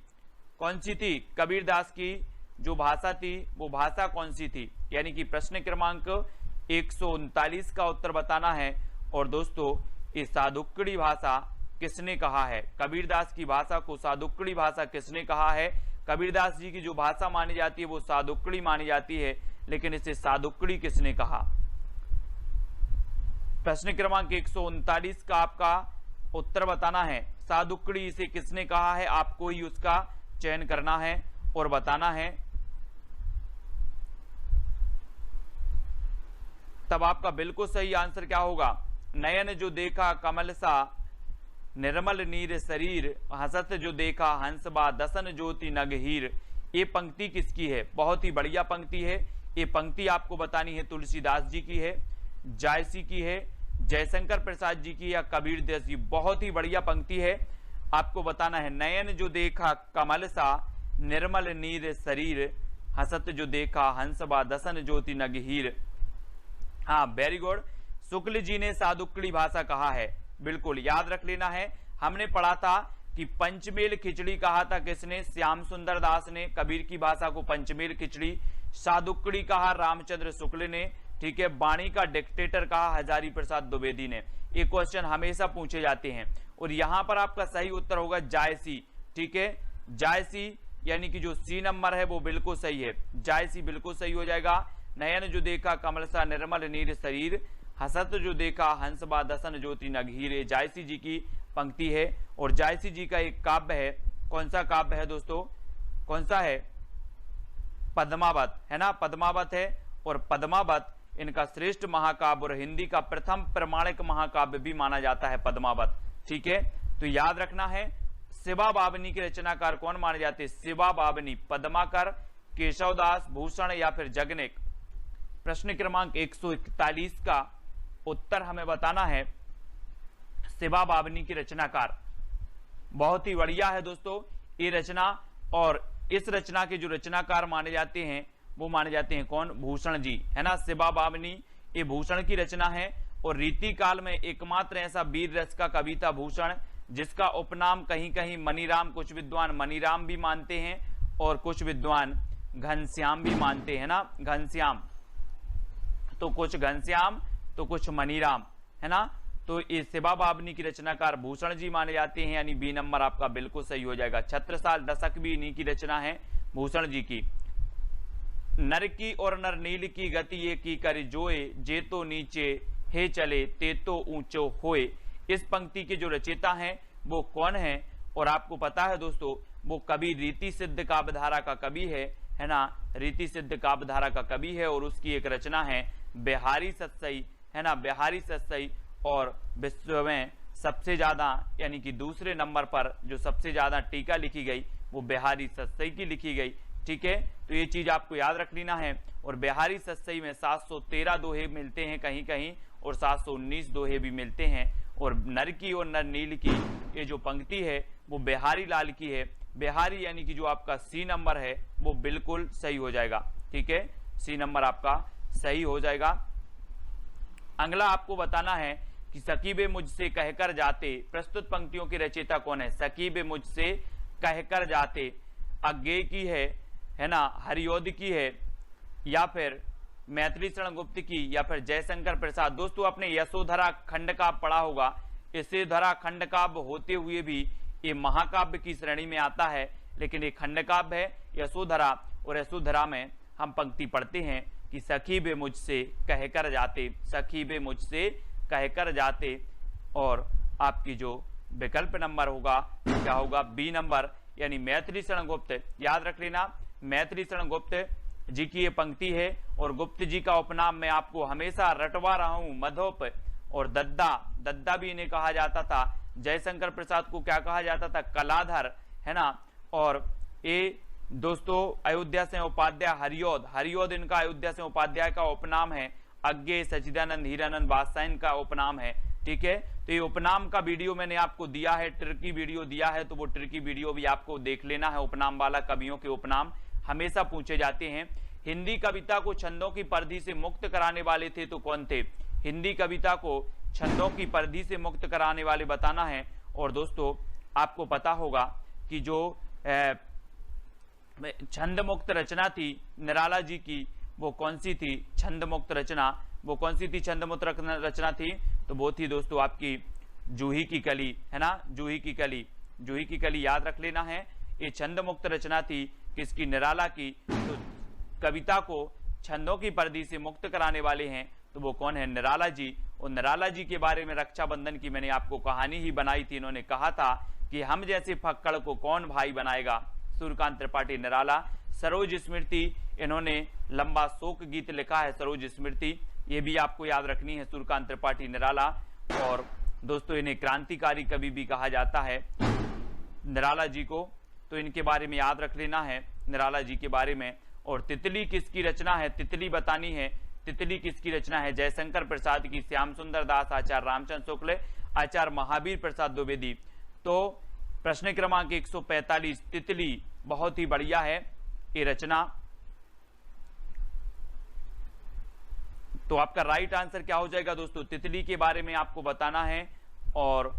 Speaker 1: कौन सी थी? कबीरदास की जो भाषा थी वो भाषा कौन सी थी? यानी कि प्रश्न क्रमांक 139 का उत्तर बताना है। और दोस्तों ये सादुक्कड़ी भाषा किसने कहा है? कबीरदास की भाषा को सादुक्कड़ी भाषा किसने कहा है? कबीरदास जी की जो भाषा मानी जाती है वो सादुक्कड़ी मानी जाती है, लेकिन इसे सादुक्कड़ी किसने कहा? प्रश्न क्रमांक 139 का आपका उत्तर बताना है। सादुक्कड़ी इसे किसने कहा है? आपको ही उसका चयन करना है और बताना है। तब आपका बिल्कुल सही आंसर क्या होगा? नयन जो देखा कमल सा, निर्मल नीर शरीर, हसत जो देखा हंसबा, दसन ज्योति नगहीर। ये पंक्ति किसकी है? बहुत ही बढ़िया पंक्ति है। ये पंक्ति आपको बतानी है तुलसीदास जी की है, जायसी की है, जयशंकर प्रसाद जी की या कबीरदास जी। बहुत ही बढ़िया पंक्ति है, आपको बताना है। नयन जो देखा कमल सा, निर्मल नीर शरीर, हसत जो देखा हंसबा, दसन ज्योति नगहीर। हाँ, वेरी गुड। शुक्ल जी ने सादुक्कड़ी भाषा कहा है। बिल्कुल याद रख लेना है। हमने पढ़ा था कि पंचमेल खिचड़ी कहा था किसने? श्याम सुंदर दास ने। कबीर की भाषा को पंचमेल खिचड़ी। सादुक्कड़ी कहा रामचंद्र शुक्ल ने। ठीक है, वाणी का डिक्टेटर कहा हजारी प्रसाद द्विवेदी ने। ये क्वेश्चन हमेशा पूछे जाते हैं। और यहां पर आपका सही उत्तर होगा जायसी। ठीक है, जायसी यानी कि जो सी नंबर है वो बिल्कुल सही है। जायसी बिल्कुल सही हो जाएगा। नयन जो देखा कमल सा, निर्मल नीर शरीर, हसत जो देखा हंसबा, दसन ज्योति नगहीर। जायसी जी की पंक्ति है। और जायसी जी का एक काव्य है। कौन सा काव्य है दोस्तों? कौन सा है? पद्मावत, है ना। पद्मावत है। और पद्मावत इनका श्रेष्ठ महाकाव्य और हिंदी का प्रथम प्रमाणिक महाकाव्य भी माना जाता है पद्मावत। ठीक है, तो याद रखना है। शिवा बावनी के रचनाकार कौन माने जाते हैं? शिवा बावनी, पद्माकर, केशवदास, भूषण या फिर जगनेक। प्रश्न क्रमांक 141 का उत्तर हमें बताना है। शिवा बावनी की रचनाकार बहुत ही बढ़िया है दोस्तों ये रचना। और इस रचना के जो रचनाकार माने जाते हैं वो माने जाते हैं कौन? भूषण जी, है ना। शिवा बावनी ये भूषण की रचना है। और रीति काल में एकमात्र ऐसा वीर रस का कवि था भूषण, जिसका उपनाम कहीं कहीं मनीराम, कुछ विद्वान मनीराम भी मानते हैं और कुछ विद्वान घनश्याम भी मानते हैं ना। घनश्याम तो कुछ घनश्याम तो कुछ मनीराम, है ना। तो ये शिवा बावनी की रचनाकार भूषण जी माने जाते हैं। यानी बी नंबर आपका बिल्कुल सही हो जाएगा। छत्रसाल दशक भी इन्हीं की रचना है, भूषण जी की। नर की और नर नील की गति ये की कर जोए, जे तो नीचे हे चले ते तो ऊंचो होए। इस पंक्ति के जो रचयिता हैं वो कौन है? और आपको पता है दोस्तों वो कवि रीति सिद्ध काव्यधारा का कवि है ना। रीति सिद्ध काव्यधारा का कवि है और उसकी एक रचना है बिहारी सतसई है ना, बिहारी सतसई, और विश्व में सबसे ज्यादा यानी कि दूसरे नंबर पर जो सबसे ज्यादा टीका लिखी गई वो बिहारी सतसई की लिखी गई। ठीक है, तो ये चीज आपको याद रख लेना है। और बिहारी सतसई में 713 दोहे मिलते हैं कहीं कहीं और 719 दोहे भी मिलते हैं। और नर की और नर नील की ये जो पंक्ति है वो बिहारी लाल की है। बिहारी यानी कि जो आपका सी नंबर है वो बिल्कुल सही हो जाएगा। ठीक है, सी नंबर आपका सही हो जाएगा। अगला आपको बताना है कि सकीबे मुझसे कहकर जाते, प्रस्तुत पंक्तियों के रचयिता कौन है? सकीबे मुझसे कहकर जाते अज्ञेय की है ना, हरियोध की है, या फिर मैथिली शरण गुप्त की, या फिर जयशंकर प्रसाद। दोस्तों आपने यशोधरा खंड काव्य पढ़ा होगा। यशोधरा खंड काव्य होते हुए भी ये महाकाव्य की श्रेणी में आता है, लेकिन ये खंड काव्य है यशोधरा। और यशोधरा में हम पंक्ति पढ़ते हैं कि सखी बे मुझसे कहकर जाते, सखी बे मुझसे कहकर जाते। और आपकी जो विकल्प नंबर होगा क्या होगा? बी नंबर, यानी मैथिली शरण गुप्त। याद रख लेना, मैथिली शरण गुप्त जी की ये पंक्ति है। और गुप्त जी का उपनाम मैं आपको हमेशा रटवा रहा हूं, मधोप और दद्दा, दद्दा भी इन्हें कहा जाता था। जयशंकर प्रसाद को क्या कहा जाता था? कलाधर, है ना। और ये दोस्तों अयोध्या से उपाध्याय हरियोध, हरियोध इनका अयोध्या से उपाध्याय का उपनाम है। अज्ञेय, सचिदानंद, हीरानंद बादशाह का उपनाम है। ठीक है, तो ये उपनाम का वीडियो मैंने आपको दिया है, ट्रिकी वीडियो दिया है, तो वो ट्रिकी वीडियो भी आपको देख लेना है। उपनाम वाला, कवियों के उपनाम हमेशा पूछे जाते हैं। हिंदी कविता को छंदों की परिधि से मुक्त कराने वाले थे तो कौन थे? हिंदी कविता को छंदों की परिधि से मुक्त कराने वाले बताना है। और दोस्तों आपको पता होगा कि जो छंद मुक्त रचना थी निराला जी की, वो कौन सी थी? छंद मुक्त रचना वो कौन सी थी? छंद मुक्त रचना थी तो वो थी दोस्तों आपकी जूही की कली, है ना, जूही की कली। जूही की कली याद रख लेना है। ये छंद मुक्त रचना थी किसकी? निराला की। तो कविता को छंदों की परिधि से मुक्त कराने वाले हैं तो वो कौन है? निराला जी। और निराला जी के बारे में रक्षाबंधन की मैंने आपको कहानी ही बनाई थी। इन्होंने कहा था कि हम जैसे फक्कड़ को कौन भाई बनाएगा? सूर्यकांत त्रिपाठी निराला। सरोज स्मृति, इन्होंने लंबा शोक गीत लिखा है, सरोज स्मृति, ये भी आपको याद रखनी है, सूर्यकांत त्रिपाठी निराला। और दोस्तों इन्हें क्रांतिकारी कवि भी कहा जाता है निराला जी को, तो इनके बारे में याद रख लेना है निराला जी के बारे में। और तितली किसकी रचना है? तितली बतानी है। तितली किसकी रचना है? जयशंकर प्रसाद की, श्याम सुंदर दास, आचार्य रामचंद्र शुक्ल, आचार्य महावीर प्रसाद द्विवेदी। तो प्रश्न क्रमांक 145 तितली, बहुत ही बढ़िया है ये रचना। तो आपका राइट आंसर क्या हो जाएगा दोस्तों? तितली के बारे में आपको बताना है। और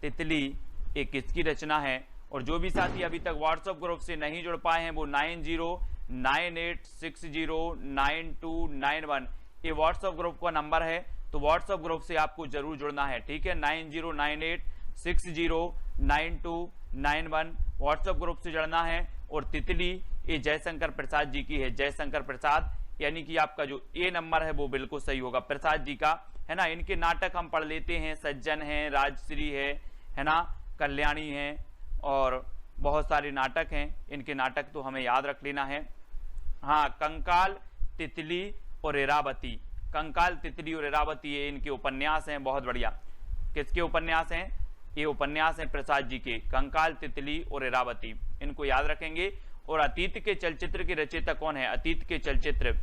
Speaker 1: तितली एक किसकी रचना है? और जो भी साथी अभी तक व्हाट्सएप ग्रुप से नहीं जुड़ पाए हैं वो 9098609291 ये व्हाट्सएप ग्रुप का नंबर है। तो व्हाट्सएप ग्रुप से आपको जरूर जुड़ना है। ठीक है, 9098609291 व्हाट्सएप ग्रुप से जुड़ना है। और तितली ये जयशंकर प्रसाद जी की है, जयशंकर प्रसाद, यानी कि आपका जो ए नंबर है वो बिल्कुल सही होगा, प्रसाद जी का, है ना। इनके नाटक हम पढ़ लेते हैं, सज्जन है, राजश्री है ना, कल्याणी है, और बहुत सारे नाटक हैं। इनके नाटक तो हमें याद रख लेना है। हाँ, कंकाल, तितली और इरावती, कंकाल, तितली और इरावती ये इनके उपन्यास हैं। बहुत बढ़िया। किसके उपन्यास हैं? ये उपन्यास हैं प्रसाद जी के, कंकाल, तितली और इरावती, इनको याद रखेंगे। और अतीत के चलचित्र के रचयिता कौन है? अतीत के चलचित्र,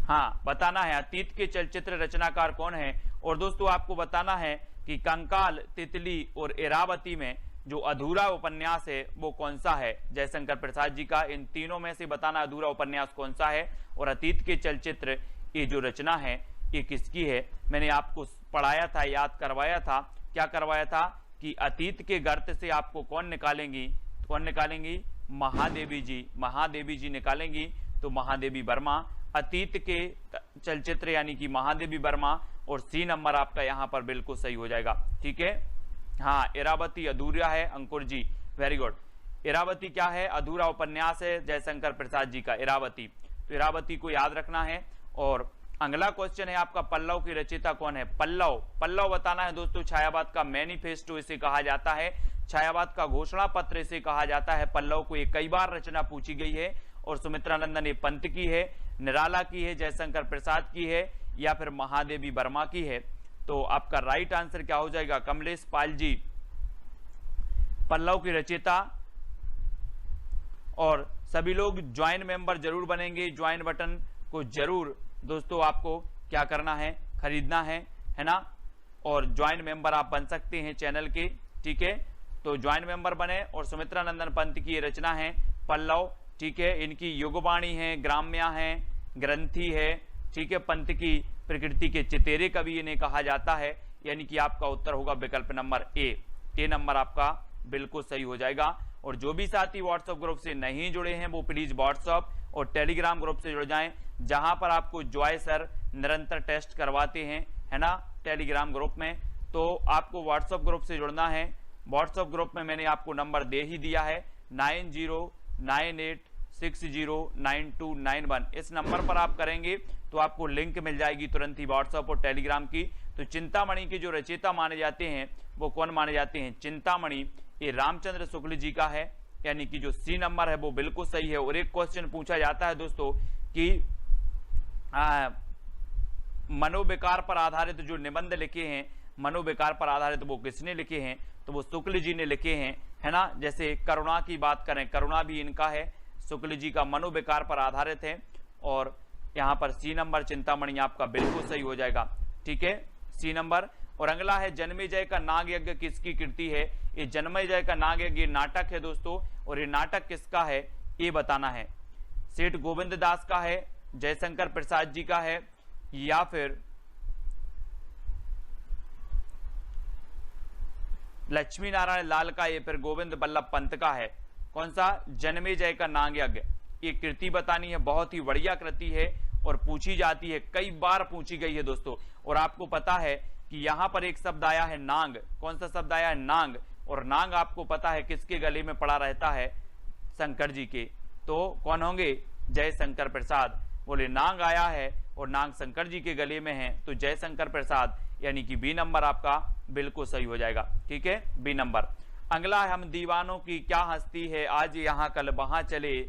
Speaker 1: हाँ बताना है, अतीत के चलचित्र रचनाकार कौन है? और दोस्तों आपको बताना है कि कंकाल, तितली और इरावती में जो अधूरा उपन्यास है वो कौन सा है? जयशंकर प्रसाद जी का। इन तीनों में से बताना अधूरा उपन्यास कौन सा है। और अतीत के चलचित्र ये जो रचना है ये किसकी है? मैंने आपको पढ़ाया था, याद करवाया था। क्या करवाया था कि अतीत के गर्त से आपको कौन निकालेंगी? कौन निकालेंगी? महादेवी जी, महादेवी जी निकालेंगी। तो महादेवी वर्मा अतीत के चलचित्र यानी कि महादेवी वर्मा। और सी नंबर आपका यहाँ पर बिल्कुल सही हो जाएगा। ठीक है, हाँ, इरावती अधूरा है, अंकुर जी, वेरी गुड। इरावती क्या है? अधूरा उपन्यास है जयशंकर प्रसाद जी का, इरावती। तो इरावती को याद रखना है। और अगला क्वेश्चन है आपका, पल्लव की रचयिता कौन है? पल्लव, पल्लव बताना है दोस्तों। छायावाद का मैनिफेस्टो इसे कहा जाता है, छायावाद का घोषणा पत्र इसे कहा जाता है। पल्लव को ये कई बार रचना पूछी गई है। और सुमित्रानंदन ये पंत की है, निराला की है, जयशंकर प्रसाद की है या फिर महादेवी वर्मा की है। तो आपका राइट आंसर क्या हो जाएगा? कमलेश पाल जी पल्लव की रचयिता। और सभी लोग ज्वाइन मेंबर जरूर बनेंगे, ज्वाइन बटन को जरूर दोस्तों आपको क्या करना है, खरीदना है ना। और ज्वाइन मेंबर आप बन सकते हैं चैनल के, ठीक है। तो ज्वाइन मेंबर बने। और सुमित्रा नंदन पंत की ये रचना है पल्लव, ठीक है। इनकी युगवाणी है, ग्राम्या है, ग्रंथि है, ठीक है। पंत की प्रकृति के चितेरे कवि इन्हें कहा जाता है। यानी कि आपका उत्तर होगा विकल्प नंबर ए नंबर आपका बिल्कुल सही हो जाएगा। और जो भी साथी व्हाट्सएप ग्रुप से नहीं जुड़े हैं वो प्लीज व्हाट्सएप और टेलीग्राम ग्रुप से जुड़ जाएं, जहां पर आपको जॉय सर निरंतर टेस्ट करवाते हैं, है ना, टेलीग्राम ग्रुप में। तो आपको व्हाट्सएप ग्रुप से जुड़ना है। व्हाट्सएप ग्रुप में मैंने आपको नंबर दे ही दिया है 9098609291। इस नंबर पर आप करेंगे तो आपको लिंक मिल जाएगी तुरंत ही व्हाट्सएप और टेलीग्राम की। तो चिंतामणि के जो रचयिता माने जाते हैं वो कौन माने जाते हैं? चिंतामणि ये रामचंद्र शुक्ल जी का है, यानी कि जो सी नंबर है वो बिल्कुल सही है। और एक क्वेश्चन पूछा जाता है दोस्तों कि मनोविकार पर आधारित जो निबंध लिखे हैं, मनोविकार पर आधारित वो किसने लिखे हैं? तो वो शुक्ल जी ने लिखे हैं, है ना। जैसे करुणा की बात करें, करुणा भी इनका है, शुक्ल जी का मनोविकार पर आधारित है। और यहाँ पर सी नंबर चिंतामणि आपका बिल्कुल सही हो जाएगा, ठीक है, सी नंबर। और अगला है जन्मेजय का नाग यज्ञ किसकी कृति है? ये जन्मेजय का नाग यज्ञ नाटक है दोस्तों। और ये नाटक किसका है ये बताना है। सेठ गोविंद दास का है, जयशंकर प्रसाद जी का है, या फिर लक्ष्मी नारायण लाल का, या फिर गोविंद बल्लभ पंत का है? कौन सा? जन्मेजय का नाग यज्ञ। ये कृति बतानी है, बहुत ही बढ़िया कृति है और पूछी जाती है, कई बार पूछी गई है दोस्तों। और आपको पता है कि यहां पर एक शब्द आया है नांग। कौन सा शब्द आया है? नांग। और नांग आपको पता है किसके गले में पड़ा रहता है? शंकर जी के। तो कौन होंगे? जयशंकर प्रसाद। बोले नांग आया है और नांग शंकर जी के गले में है, तो जयशंकर प्रसाद, यानी कि बी नंबर आपका बिल्कुल सही हो जाएगा, ठीक है, बी नंबर। अगला है हम दीवानों की क्या हस्ती है, आज यहाँ कल वहां चले,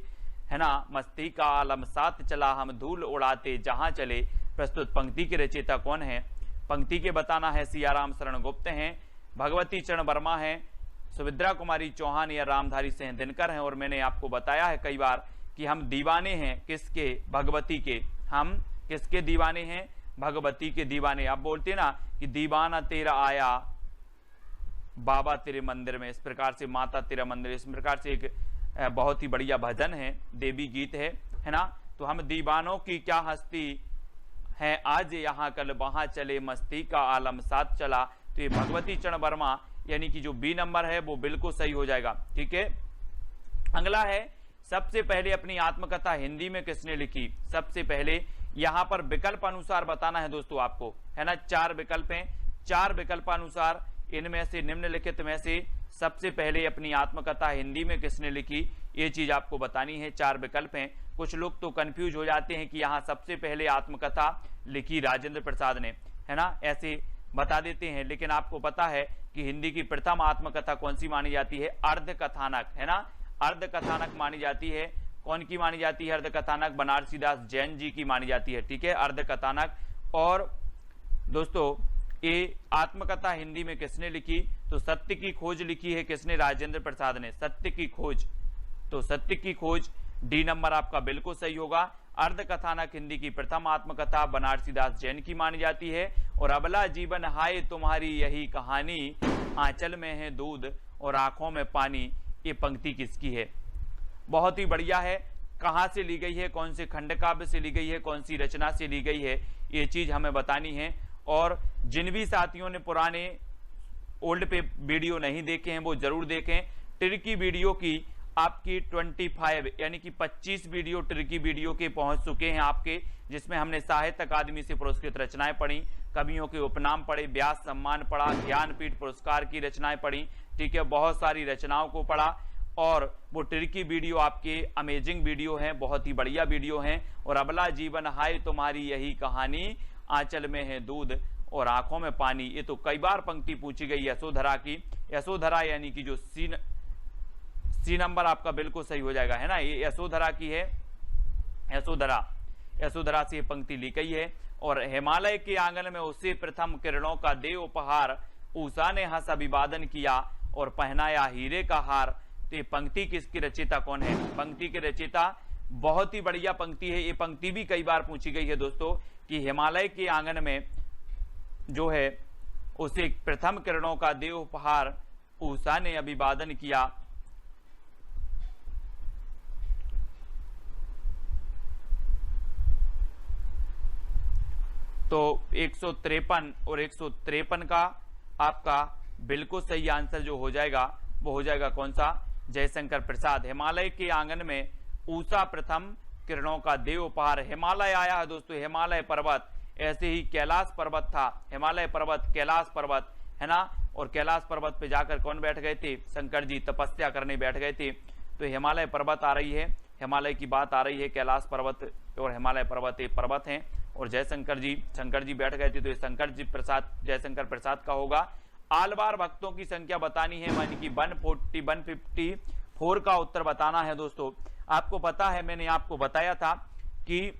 Speaker 1: है ना, मस्ती का आलम साथ चला, हम धूल उड़ाते जहां चले। प्रस्तुत पंक्ति के रचयिता कौन है? पंक्ति के बताना है सियाराम शरण गुप्त हैं, भगवती चरण वर्मा हैं, सुभद्रा कुमारी चौहान या रामधारी सिंह दिनकर हैं। और मैंने आपको बताया है कई बार कि हम दीवाने हैं किसके? भगवती के। हम किसके दीवाने हैं? भगवती के दीवाने। आप बोलते ना कि दीवाना तेरा आया बाबा तेरे मंदिर में, इस प्रकार से माता तेरा मंदिर, इस प्रकार से एक बहुत ही बढ़िया भजन है, देवी गीत है ना। तो हम दीवानों की क्या हस्ती है, आज यहाँ कल वहां चले, मस्ती का आलम साथ चला। तो ये भगवती चरण वर्मा, यानी कि जो बी नंबर है वो बिल्कुल सही हो जाएगा, ठीक है। अगला है सबसे पहले अपनी आत्मकथा हिंदी में किसने लिखी? सबसे पहले यहां पर विकल्प अनुसार बताना है दोस्तों आपको, है ना। 4 विकल्प हैं, 4 विकल्पानुसार इनमें से निम्नलिखित में से सबसे पहले अपनी आत्मकथा हिंदी में किसने लिखी, ये चीज आपको बतानी है। 4 विकल्प हैं। कुछ लोग तो कंफ्यूज हो जाते हैं कि यहाँ सबसे पहले आत्मकथा लिखी राजेंद्र प्रसाद ने, है ना, ऐसे बता देते हैं। लेकिन आपको पता है कि हिंदी की प्रथम आत्मकथा कौन सी मानी जाती है? अर्ध कथानक, है ना, अर्ध कथानक मानी जाती है। कौन की मानी जाती है अर्ध कथानक? बनारसी दास जैन जी की मानी जाती है, ठीक है, अर्ध कथानक। और दोस्तों ये आत्मकथा हिंदी में किसने लिखी? तो सत्य की खोज लिखी है किसने? राजेंद्र प्रसाद ने, सत्य की खोज। तो सत्य की खोज डी नंबर आपका बिल्कुल सही होगा। अर्ध कथानक हिंदी की प्रथम आत्मकथा बनारसी दास जैन की मानी जाती है। और अबला जीवन हाय तुम्हारी यही कहानी, आंचल में है दूध और आंखों में पानी, ये पंक्ति किसकी है? बहुत ही बढ़िया है। कहां से ली गई है, कौन से खंड काव्य से ली गई है, कौन सी रचना से ली गई है, ये चीज हमें बतानी है। और जिन भी साथियों ने पुराने ओल्ड पे वीडियो नहीं देखे हैं वो जरूर देखें। ट्रिकी वीडियो की आपकी 25 यानी कि 25 वीडियो ट्रिकी वीडियो के पहुंच चुके हैं आपके, जिसमें हमने साहित्य अकादमी से पुरस्कृत रचनाएं पढ़ी, कवियों के उपनाम पढ़े, व्यास सम्मान पढ़ा, ज्ञानपीठ पुरस्कार की रचनाएं पढ़ी, ठीक है, बहुत सारी रचनाओं को पढ़ा। और वो ट्रिकी वीडियो आपके अमेजिंग वीडियो हैं, बहुत ही बढ़िया वीडियो हैं। और अबला जीवन हाय तुम्हारी यही कहानी, आंचल में है दूध और आंखों में पानी, ये तो कई बार पंक्ति पूछी गई यशोधरा की। यशोधरा यानी कि जो सी नंबर आपका बिल्कुल सही हो जाएगा, है ना, ये यशोधरा की है। यशोधरा, यशोधरा से ये पंक्ति ली गई है। और हिमालय के आंगन में उसे प्रथम किरणों का दे उपहार, उषा ने हंस अभिवादन किया और पहनाया हीरे का हार। तो ये पंक्ति किसकी रचयिता कौन है? पंक्ति के रचयिता बहुत ही बढ़िया पंक्ति है। ये पंक्ति भी कई बार पूछी गई है दोस्तों कि हिमालय के आंगन में जो है उसे प्रथम किरणों का दे उपहार, उषा ने अभिवादन किया। तो 153 और 153 का आपका बिल्कुल सही आंसर जो हो जाएगा वो हो जाएगा कौन सा? जयशंकर प्रसाद। हिमालय के आंगन में उषा प्रथम किरणों का दे उपहार। हिमालय आया है दोस्तों, हिमालय पर्वत, ऐसे ही कैलाश पर्वत था, हिमालय पर्वत, कैलाश पर्वत है ना। और कैलाश पर्वत पे जाकर कौन बैठ गए थे? शंकर जी तपस्या करने बैठ गए थे। तो हिमालय पर्वत आ रही है, हिमालय की बात आ रही है, कैलाश पर्वत और हिमालय पर्वत ये पर्वत हैं। और जयशंकर जी, शंकर जी बैठ गए थे, तो ये शंकर जी प्रसाद, जयशंकर प्रसाद का होगा। आलवार भक्तों की संख्या बतानी है, यानी कि 154 का उत्तर बताना है दोस्तों। आपको पता है, मैंने आपको बताया था कि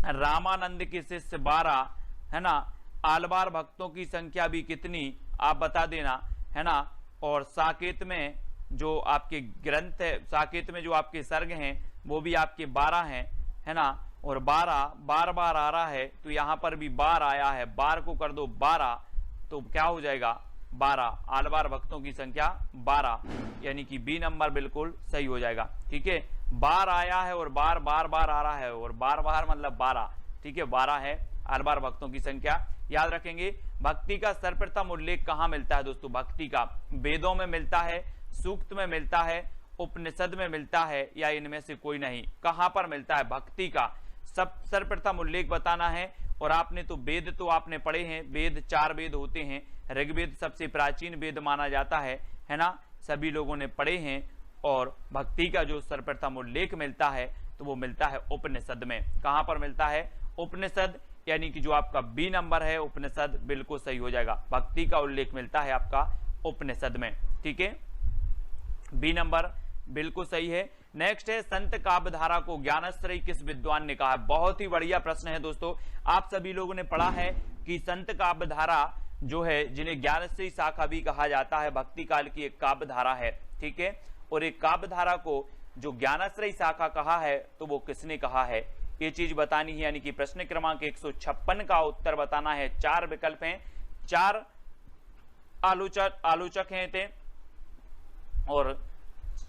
Speaker 1: रामानंद के शिष्य 12 है ना, आलवार भक्तों की संख्या भी कितनी आप बता देना है ना। और साकेत में जो आपके ग्रंथ है, साकेत में जो आपके सर्ग हैं वो भी आपके 12 हैं है ना। और 12 बार बार आ रहा है, तो यहां पर भी बार आया है, बार को कर दो 12 तो क्या हो जाएगा? 12। आलवार भक्तों की संख्या 12, यानी कि बी नंबर बिल्कुल सही हो जाएगा। ठीक है, बार आया है और बार बार बार आ रहा है, और बार बार मतलब 12। ठीक है, 12 है आलवार भक्तों की संख्या। याद रखेंगे। भक्ति का सर्वप्रथम उल्लेख कहां मिलता है दोस्तों? भक्ति का वेदों में मिलता है, सूक्त में मिलता है, उपनिषद में मिलता है, या इनमें से कोई नहीं? कहां पर मिलता है भक्ति का सर्वप्रथम उल्लेख बताना है। और आपने तो वेद तो आपने पढ़े हैं, वेद 4 वेद होते हैं, ऋग्वेद सबसे प्राचीन वेद माना जाता है ना, सभी लोगों ने पढ़े हैं। और भक्ति का जो सर्वप्रथम उल्लेख मिलता है तो वो मिलता है उपनिषद में। कहां पर मिलता है? उपनिषद, यानी कि जो आपका बी नंबर है उपनिषद बिल्कुल सही हो जाएगा। भक्ति का उल्लेख मिलता है आपका उपनिषद में। ठीक है, बी नंबर बिल्कुल सही है। नेक्स्ट है, संत काव्यधारा को ज्ञानाश्रयी किस विद्वान ने कहा? बहुत ही बढ़िया प्रश्न है दोस्तों। आप सभी लोगों ने पढ़ा है कि संत काव्यधारा जो है, जिन्हें ज्ञानाश्रयी शाखा भी कहा जाता है, भक्ति काल की एक काव्यधारा है। ठीक है, और एक काव्यधारा को जो ज्ञानाश्रयी शाखा कहा है तो वो किसने कहा है? ये चीज बतानी है, यानी कि प्रश्न क्रमांक 156 का उत्तर बताना है। 4 विकल्प हैं, 4 आलोचक हैं थे, और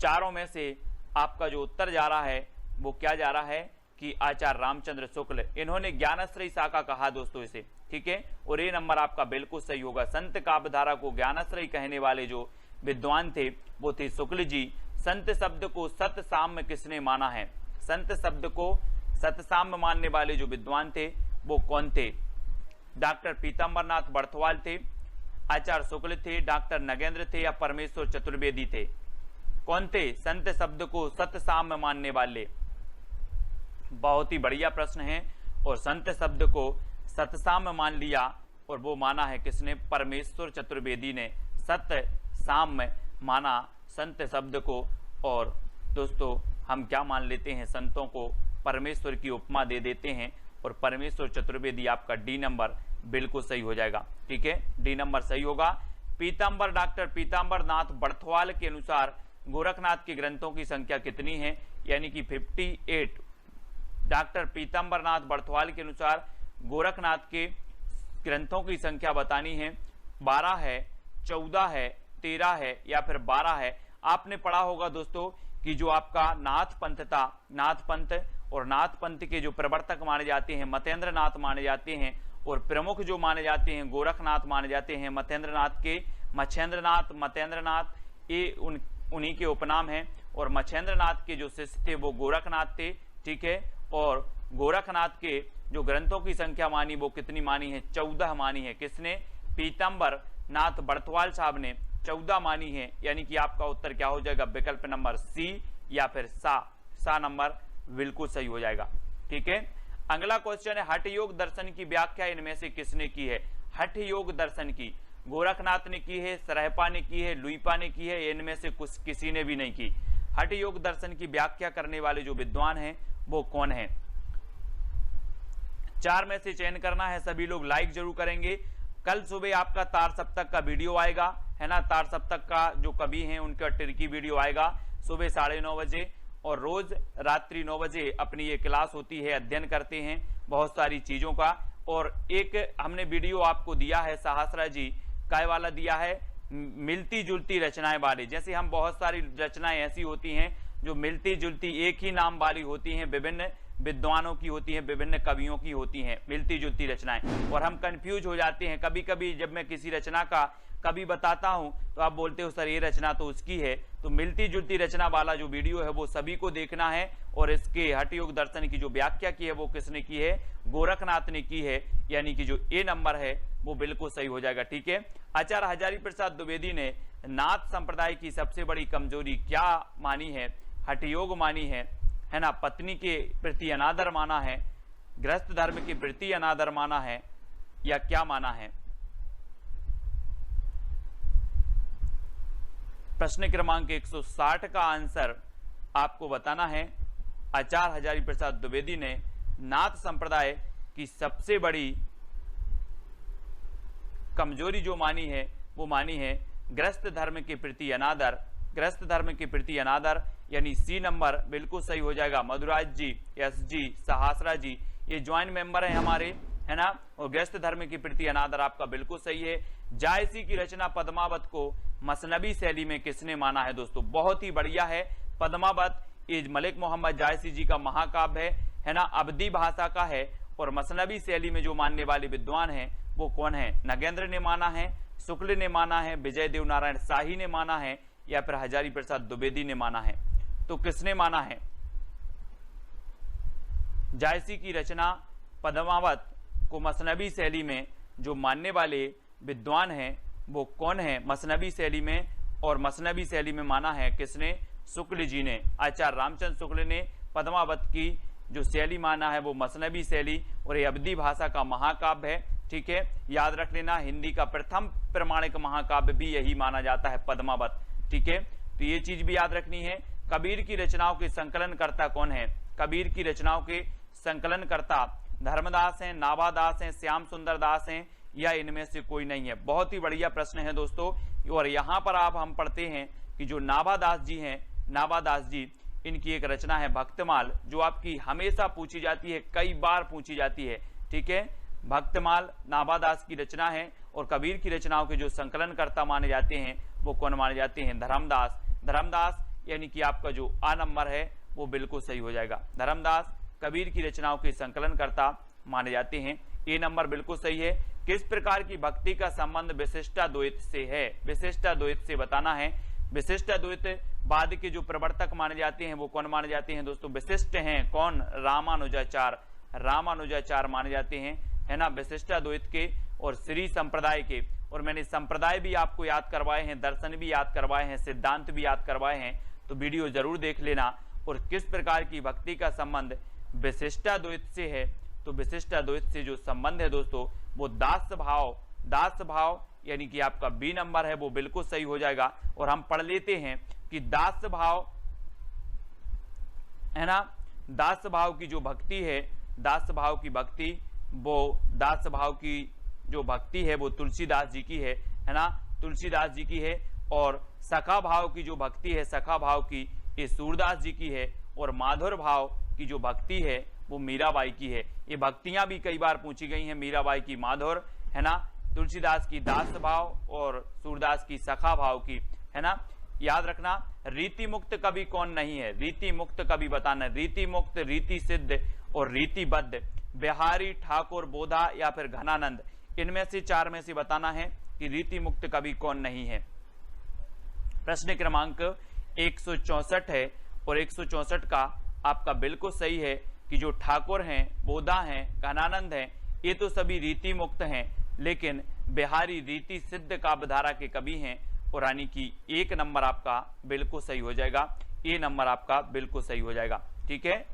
Speaker 1: चारों में से आपका जो उत्तर जा रहा है वो क्या जा रहा है कि आचार्य रामचंद्र शुक्ल, इन्होंने ज्ञानाश्रयी शाखा कहा दोस्तों इसे। ठीक है, और ये नंबर आपका बिल्कुल सही होगा। संत काव्यधारा को ज्ञानाश्रयी कहने वाले जो विद्वान थे वो थे शुक्ल जी। संत शब्द को सतसाम्य किसने माना है? संत शब्द को सतसाम्य मानने वाले जो विद्वान थे वो कौन थे? डॉक्टर पीताम्बरनाथ बर्थवाल थे, आचार्य शुक्ल थे, डॉक्टर नगेंद्र थे, या परमेश्वर चतुर्वेदी थे? कौन थे संत शब्द को सतसाम्य मानने वाले? बहुत ही बढ़िया प्रश्न है। और संत शब्द को सतसाम्य मान लिया, और वो माना है किसने? परमेश्वर चतुर्वेदी ने सतसाम्य माना संत शब्द को। और दोस्तों हम क्या मान लेते हैं? संतों को परमेश्वर की उपमा दे देते हैं, और परमेश्वर चतुर्वेदी आपका डी नंबर बिल्कुल सही हो जाएगा। ठीक है, डी नंबर सही होगा। पीताम्बर, डॉक्टर पीताम्बरनाथ बर्थवाल के अनुसार गोरखनाथ के ग्रंथों की संख्या कितनी है? यानी कि 58। डॉक्टर पीताम्बरनाथ बर्थवाल के अनुसार गोरखनाथ के ग्रंथों की संख्या बतानी है। 12 है, 14 है, 13 है, या फिर 12 है? आपने पढ़ा होगा दोस्तों कि जो आपका नाथ पंथ था, नाथ पंथ, और नाथ पंथ के जो प्रवर्तक माने जाते हैं मतेंद्र नाथ माने जाते हैं, और प्रमुख जो माने जाते हैं गोरखनाथ माने जाते हैं मतेंद्र नाथ के। मच्छेंद्र नाथ, मतेंद्र नाथ ये उन्हीं के उपनाम हैं। और मच्छेंद्र नाथ के जो शिष्य थे वो गोरखनाथ थे। ठीक है, और गोरखनाथ के जो ग्रंथों की संख्या मानी वो कितनी मानी है? 14 मानी है। किसने? पीताम्बर नाथ बर्थवाल साहब ने 14 मानी है। यानी कि आपका उत्तर क्या हो जाएगा? विकल्प नंबर सी या फिर सा नंबर बिल्कुल सही हो जाएगा। ठीक है, अगला क्वेश्चन है, हठ योग दर्शन की व्याख्या इनमें से किसने की है? हठ योग दर्शन की गोरखनाथ ने की है, सरहपा ने की है, लुईपा ने की है, इनमें से कुछ किसी ने भी नहीं की। हठ योग दर्शन की व्याख्या करने वाले जो विद्वान हैं वो कौन है? 4 में से चयन करना है। सभी लोग लाइक जरूर करेंगे। कल सुबह आपका तार सप्तक का वीडियो आएगा, है ना। तार सप्तक का जो कवि हैं उनका टिर्की वीडियो आएगा सुबह 9:30 बजे, और रोज रात्रि 9 बजे अपनी ये क्लास होती है, अध्ययन करते हैं बहुत सारी चीजों का। और एक हमने वीडियो आपको दिया है, सहस्रा जी काय वाला दिया है, मिलती जुलती रचनाएं वाले। जैसे हम बहुत सारी रचनाएं ऐसी होती हैं जो मिलती जुलती एक ही नाम वाली होती हैं, विभिन्न विद्वानों की होती हैं, विभिन्न कवियों की होती हैं मिलती जुलती रचनाएं, और हम कंफ्यूज हो जाते हैं। कभी कभी जब मैं किसी रचना का कभी बताता हूं तो आप बोलते हो सर ये रचना तो उसकी है। तो मिलती जुलती रचना वाला जो वीडियो है वो सभी को देखना है। और इसके हठ योग दर्शन की जो व्याख्या की है वो किसने की है, गोरखनाथ ने की है, यानी कि जो ए नंबर है वो बिल्कुल सही हो जाएगा। ठीक है। आचार्य हजारी प्रसाद द्विवेदी ने नाथ संप्रदाय की सबसे बड़ी कमजोरी क्या मानी है? हठ योग मानी है ना। पत्नी के प्रति अनादर माना है, गृहस्थ धर्म के प्रति अनादर माना है, या क्या माना है? प्रश्न क्रमांक 160 का आंसर आपको बताना है। आचार्य हजारी प्रसाद द्विवेदी ने नाथ संप्रदाय की सबसे बड़ी कमजोरी जो मानी है वो मानी है गृहस्थ धर्म के प्रति अनादर। गृहस्थ धर्म के प्रति अनादर यानी सी नंबर बिल्कुल सही हो जाएगा। मधुराज जी, एस जी, सहस्रा जी ये ज्वाइंट मेंबर है हमारे, है ना। और गृहस्थ धर्म के प्रति अनादर आपका बिल्कुल सही है। जायसी की रचना पद्मावत को मसनबी शैली में किसने माना है? दोस्तों बहुत ही बढ़िया है। पद्मावत ये मलिक मोहम्मद जायसी जी का महाकाव्य है ना, अवधी भाषा का है। और मसनबी शैली में जो मानने वाले विद्वान हैं वो कौन है? नगेंद्र ने माना है, शुक्ल ने माना है, विजय देव नारायण शाही ने माना है, या फिर हजारी प्रसाद द्विवेदी ने माना है? तो किसने माना है? जायसी की रचना पद्मावत को मसनबी शैली में जो मानने वाले विद्वान हैं वो कौन है? मसनबी शैली में, और मसनबी शैली में माना है किसने? शुक्ल जी ने। आचार्य रामचंद्र शुक्ल ने पद्मावत की जो शैली माना है वो मसनबी शैली, और ये अवधी भाषा का महाकाव्य है। ठीक है, याद रख लेना। हिंदी का प्रथम प्रमाणिक महाकाव्य भी यही माना जाता है, पद्मावत। ठीक है, तो ये चीज भी याद रखनी है। कबीर की रचनाओं के संकलनकर्ता कौन है? कबीर की रचनाओं के संकलनकर्ता धर्मदास हैं, नाभादास हैं, श्याम सुंदर दास हैं, या इनमें से कोई नहीं है? बहुत ही बढ़िया प्रश्न है दोस्तों। और यहाँ पर हम पढ़ते हैं कि जो नाभादास जी हैं, नाभादास जी, इनकी एक रचना है भक्तमाल, जो आपकी हमेशा पूछी जाती है, कई बार पूछी जाती है। ठीक है, भक्तमाल नाभादास की रचना है। और कबीर की रचनाओं के जो संकलनकर्ता माने जाते हैं वो कौन माने जाते हैं? धर्मदास। धर्मदास यानी कि आपका जो आ नंबर है वो बिल्कुल सही हो जाएगा। धर्मदास कबीर की रचनाओं के संकलनकर्ता माने जाते हैं। ए नंबर बिल्कुल सही है। किस प्रकार की भक्ति का संबंध विशिष्टाद्वैत से है? विशिष्टाद्वैत से बताना है। विशिष्टाद्वैत बाद के जो प्रवर्तक माने जाते हैं वो कौन माने जाते हैं? दोस्तों विशिष्ट हैं कौन? रामानुजाचार्य। रामानुजाचार्य माने जाते हैं, है ना, विशिष्टाद्वैत के और श्री संप्रदाय के। और मैंने संप्रदाय भी आपको याद करवाए हैं, दर्शन भी याद करवाए हैं, सिद्धांत भी याद करवाए हैं, तो वीडियो जरूर देख लेना। और किस प्रकार की भक्ति का संबंध विशिष्टाद्वैत से है? तो विशिष्टाद्वैत से जो संबंध है दोस्तों वो दास भाव। दास भाव यानी कि आपका बी नंबर है वो बिल्कुल सही हो जाएगा। और हम पढ़ लेते हैं कि दास भाव, है ना, दास भाव की जो भक्ति है, दास भाव की भक्ति, वो दास भाव की जो भक्ति है वो तुलसीदास जी की है ना, तुलसीदास जी की है। और सखा भाव की जो भक्ति है, सखा भाव की, ये सूरदास जी की है। और माधुर भाव की जो भक्ति है वो मीराबाई की है। ये भक्तियां भी कई बार पूछी गई हैं, मीराबाई की माधुर, है ना, तुलसीदास की दास भाव और सूरदास की सखा भाव की, है ना। याद रखना, रीति मुक्त कवि कौन नहीं है? रीति मुक्त कवि बताना। रीति मुक्त, रीति सिद्ध और रीतिबद्ध, बिहारी, ठाकुर, बोधा या फिर घनानंद, इनमें से 4 में से बताना है कि रीति मुक्त कवि कौन नहीं है। प्रश्न क्रमांक 164 है और 164 का आपका बिल्कुल सही है कि जो ठाकुर हैं, बोधा हैं, घनानंद हैं, ये तो सभी रीति मुक्त हैं, लेकिन बिहारी रीति सिद्ध काव्यधारा के कवि हैं। और यानी कि 1 नंबर आपका बिल्कुल सही हो जाएगा। ए नंबर आपका बिल्कुल सही हो जाएगा। ठीक है,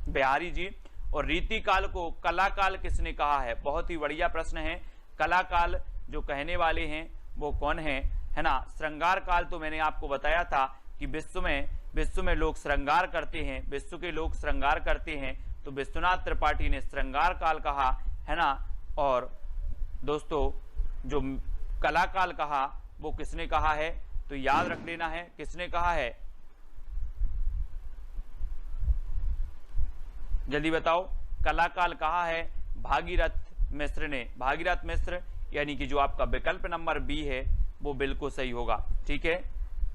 Speaker 1: बिहारी जी। और रीति काल को कलाकाल किसने कहा है? बहुत ही बढ़िया प्रश्न है। कलाकाल जो कहने वाले हैं वो कौन है? है ना, श्रृंगार काल तो मैंने आपको बताया था कि विश्व में लोग श्रृंगार करते हैं, विश्व के लोग श्रृंगार करते हैं, तो तो विश्वनाथ त्रिपाठी ने श्रृंगार काल कहा, है ना। और दोस्तों जो कला काल कहा वो किसने कहा है, तो याद रख लेना है किसने कहा है, जल्दी बताओ। कला काल कहा है भागीरथ मिश्र ने, भागीरथ मिश्र, यानी कि जो आपका विकल्प नंबर बी है वो बिल्कुल सही होगा, ठीक है।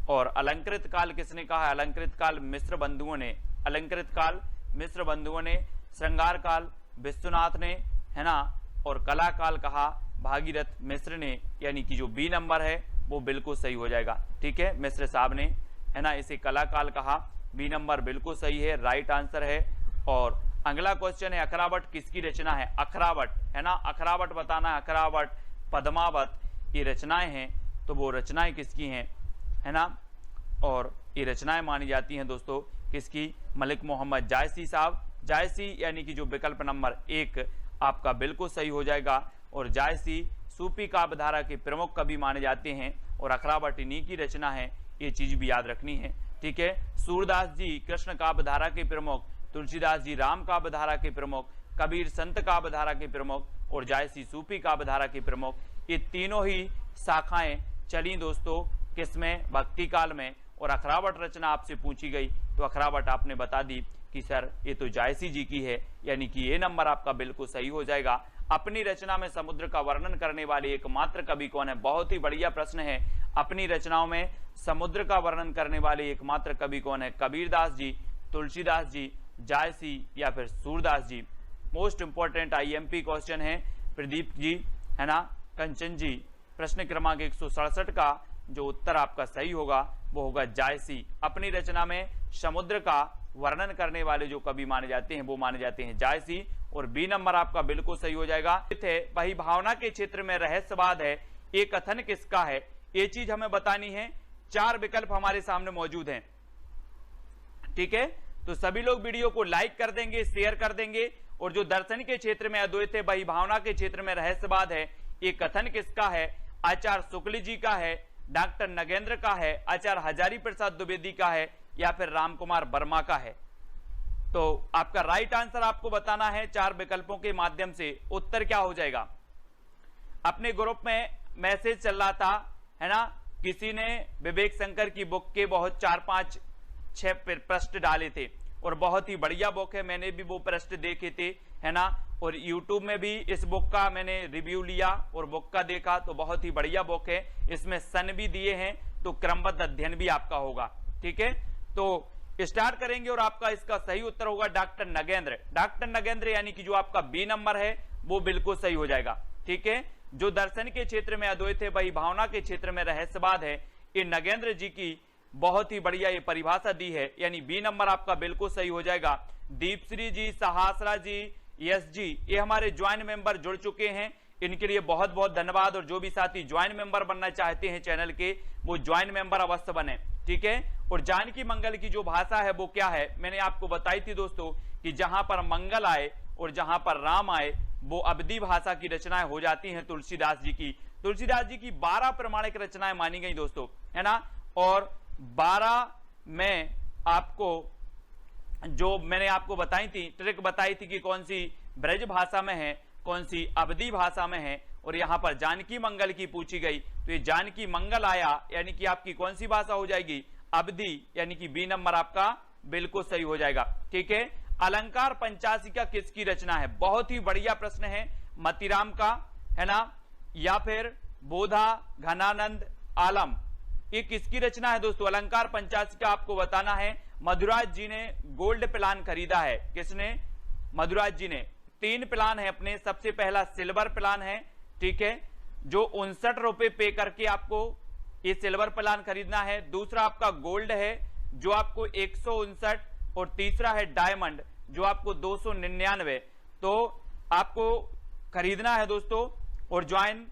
Speaker 1: और अलंकृत काल किसने कहा है, अलंकृत काल मिश्र बंधुओं ने, अलंकृत काल मिश्र बंधुओं ने, श्रृंगार काल विश्वनाथ ने, है ना। और कला काल कहा भागीरथ मिश्र ने, यानी कि जो बी नंबर है वो बिल्कुल सही हो जाएगा, ठीक है, मिश्र साहब ने, है ना, इसे कला काल कहा, बी नंबर बिल्कुल सही है, राइट आंसर है। और अगला क्वेश्चन है अखरावट किसकी रचना है, अखरावट, है ना, अखरावट बताना है, अखरावट, पद्मावत, ये रचनाएं हैं, तो वो रचनाएं किसकी हैं, है ना। और ये रचनाएं मानी जाती हैं दोस्तों किसकी, मलिक मोहम्मद जायसी साहब, जायसी यानी कि जो विकल्प नंबर 1 आपका बिल्कुल सही हो जाएगा। और जायसी सूफी काव्यधारा के प्रमुख कवि माने जाते हैं और अखरावट इन्हीं की रचना है, ये चीज भी याद रखनी है, ठीक है। सूरदास जी कृष्ण काव्यधारा के प्रमुख, तुलसीदास जी राम काव्यधारा के प्रमुख, कबीर संत काव्यधारा के प्रमुख और जायसी सूफी काव्यधारा के प्रमुख, ये तीनों ही शाखाएं चली दोस्तों किसमें, भक्ति काल में। और अखरावट रचना आपसे पूछी गई तो अखरावट आपने बता दी कि सर ये तो जायसी जी की है, यानी कि ये नंबर आपका बिल्कुल सही हो जाएगा। अपनी रचना में समुद्र का वर्णन करने वाले एकमात्र कवि कौन है, बहुत ही बढ़िया प्रश्न है। अपनी रचनाओं में समुद्र का वर्णन करने वाले एकमात्र कवि कौन है, कबीरदास जी, तुलसीदास जी, जायसी या फिर सूरदास जी। मोस्ट इंपॉर्टेंट आईएमपी क्वेश्चन है प्रदीप जी, है ना, कंचन जी। प्रश्न क्रमांक 167 का जो उत्तर आपका सही होगा वो होगा जायसी। अपनी रचना में समुद्र का वर्णन करने वाले जो कवि माने जाते हैं वो माने जाते हैं जायसी। और बी नंबर आपका बिल्कुल सही हो जाएगा। वही भावना के क्षेत्र में रहस्यवाद है, ये कथन किसका है, ये चीज हमें बतानी है। 4 विकल्प हमारे सामने मौजूद हैं, ठीक है। तो सभी लोग वीडियो को लाइक कर देंगे, शेयर कर देंगे। और जो दर्शन के क्षेत्र में अद्वैत है, वही भावना के क्षेत्र में रहस्यवाद है, ये कथन किसका है, आचार्य शुक्ल जी का है, डॉक्टर नगेंद्र का है, आचार्य हजारी प्रसाद द्विवेदी का है या फिर रामकुमार वर्मा का है। तो आपका राइट आंसर आपको बताना है 4 विकल्पों के माध्यम से। उत्तर क्या हो जाएगा, अपने ग्रुप में मैसेज चल रहा था, है ना, किसी ने विवेक शंकर की बुक के बहुत 4, 5, 6 प्रश्न डाले थे और बहुत ही बढ़िया बुक है, मैंने भी वो प्रश्न देखे थे, है ना। और YouTube में भी इस बुक का मैंने रिव्यू लिया और बुक का देखा, तो बहुत ही बढ़िया बुक है, इसमें सन भी दिए हैं, तो क्रमबद्ध अध्ययन भी आपका होगा, ठीक है। तो स्टार्ट करेंगे और आपका इसका सही उत्तर होगा डॉक्टर नगेंद्र। डॉक्टर नगेंद्र यानी कि जो आपका बी नंबर है वो बिल्कुल सही हो जाएगा, ठीक है। जो दर्शन के क्षेत्र में अद्वैत है, वही भावना के क्षेत्र में रहस्यवाद है, ये नगेंद्र जी की बहुत ही बढ़िया ये परिभाषा दी है, यानी बी नंबर आपका बिल्कुल सही हो जाएगा। दीपश्री जी, सहासरा जी, यस जी, ये हमारे ज्वाइंट मेंबर जुड़ चुके हैं, इनके लिए बहुत बहुत धन्यवाद। और जो भी साथी ज्वाइंट मेंबर बनना चाहते हैं चैनल के, वो ज्वाइंट मेंबर अवश्य बने, ठीक है। और जानकी मंगल की जो भाषा है वो क्या है, मैंने आपको बताई थी दोस्तों कि जहां पर मंगल आए और जहां पर राम आए वो अवधी भाषा की रचनाएं हो जाती हैं तुलसीदास जी की। तुलसीदास जी की 12 प्रमाणिक रचनाएं मानी गई दोस्तों, है ना। और 12 में आपको जो मैंने आपको बताई थी, ट्रिक बताई थी कि कौन सी ब्रज भाषा में है, कौन सी अवधी भाषा में है। और यहां पर जानकी मंगल की पूछी गई, तो ये जानकी मंगल आया यानी कि आपकी कौन सी भाषा हो जाएगी, अवधी, यानी कि बी नंबर आपका बिल्कुल सही हो जाएगा, ठीक है। अलंकार पंचाशिका किसकी रचना है, बहुत ही बढ़िया प्रश्न है, मतीराम का, है ना, या फिर बोधा घनानंद आलम, ये किसकी रचना है दोस्तों। अलंकार पंचाशिका आपको बताना है, मधुराज जी ने गोल्ड प्लान खरीदा है, किसने, मधुराज जी ने। 3 प्लान है अपने, सबसे पहला सिल्वर प्लान है, ठीक है, जो 59 रुपए पे करके आपको ये सिल्वर प्लान खरीदना है। दूसरा आपका गोल्ड है जो आपको 159 और तीसरा है डायमंड जो आपको 299। तो आपको खरीदना है दोस्तों और ज्वाइन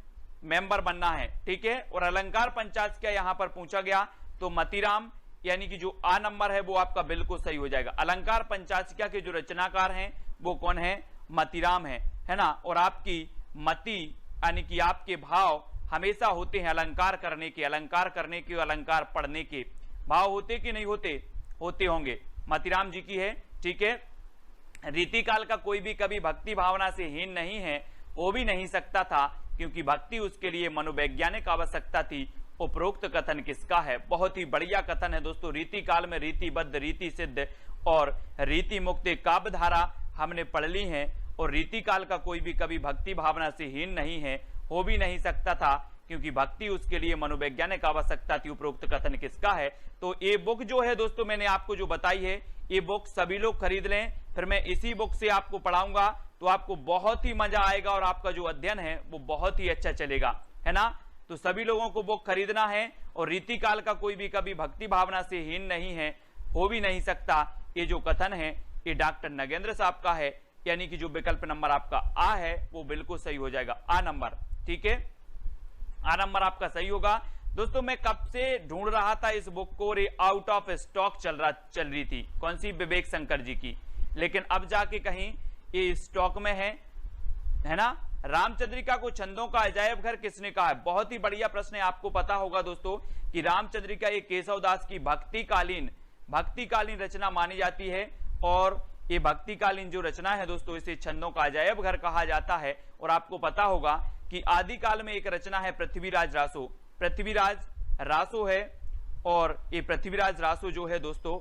Speaker 1: मेंबर बनना है, ठीक है। और अलंकार पंचाशिका यहां पर पूछा गया तो मतीराम यानी कि जो आ नंबर है वो आपका बिल्कुल सही हो जाएगा। अलंकार पंचाशिका के जो रचनाकार हैं वो कौन है, मतीराम है ना। और आपकी मति यानी कि आपके भाव हमेशा होते हैं अलंकार करने के, अलंकार करने के, अलंकार पढ़ने के भाव होते कि नहीं होते, होते होंगे, मतीराम जी की है, ठीक है। रीतिकाल का कोई भी कभी भक्ति भावना से हीन नहीं है, हो भी नहीं सकता था, क्योंकि भक्ति उसके लिए मनोवैज्ञानिक आवश्यकता थी। उपरोक्त कथन किसका है? बहुत ही बढ़िया कथन है दोस्तों। रीतिकाल में रीतिबद्ध, रीति सिद्ध और रीति मुक्त काव्य धारा हमने पढ़ ली है, और रीतिकाल का कोई भी कभी भक्ति भावना से हीन नहीं है, हो भी नहीं सकता था, क्योंकि भक्ति उसके लिए मनोवैज्ञानिक आवश्यकता थी। उपरोक्त कथन किसका है? तो ये बुक जो है दोस्तों मैंने आपको जो बताई है, ये बुक सभी लोग खरीद लें, फिर मैं इसी बुक से आपको पढ़ाऊंगा, तो आपको बहुत ही मजा आएगा और आपका जो अध्ययन है वो बहुत ही अच्छा चलेगा, है ना। तो सभी लोगों को बुक खरीदना है, और रीतिकाल का कोई भी कभी भक्ति भावना से हीन नहीं है, हो भी नहीं सकता, ये जो कथन है ये डॉक्टर नगेंद्र साहब का है, यानी कि जो विकल्प नंबर आपका आ है वो बिल्कुल सही हो जाएगा, आ नंबर। ठीक है, आ नंबर आपका सही होगा। दोस्तों मैं कब से ढूंढ रहा था इस बुक को, रे आउट ऑफ स्टॉक चल रही थी, कौन सी? विवेक शंकर जी की, लेकिन अब जाके कहीं ये स्टॉक में है ना। रामचंद्रिका को छंदों का अजायब घर किसने कहा है? बहुत ही बढ़िया प्रश्न है। आपको पता होगा दोस्तों कि रामचंद्रिका ये केशवदास की भक्तिकालीन रचना मानी जाती है, और ये भक्तिकालीन जो रचना है दोस्तों इसे छंदों का अजायब घर कहा जाता है। और आपको पता होगा कि आदिकाल में एक रचना है पृथ्वीराज रासो है, और ये पृथ्वीराज रासो जो है दोस्तों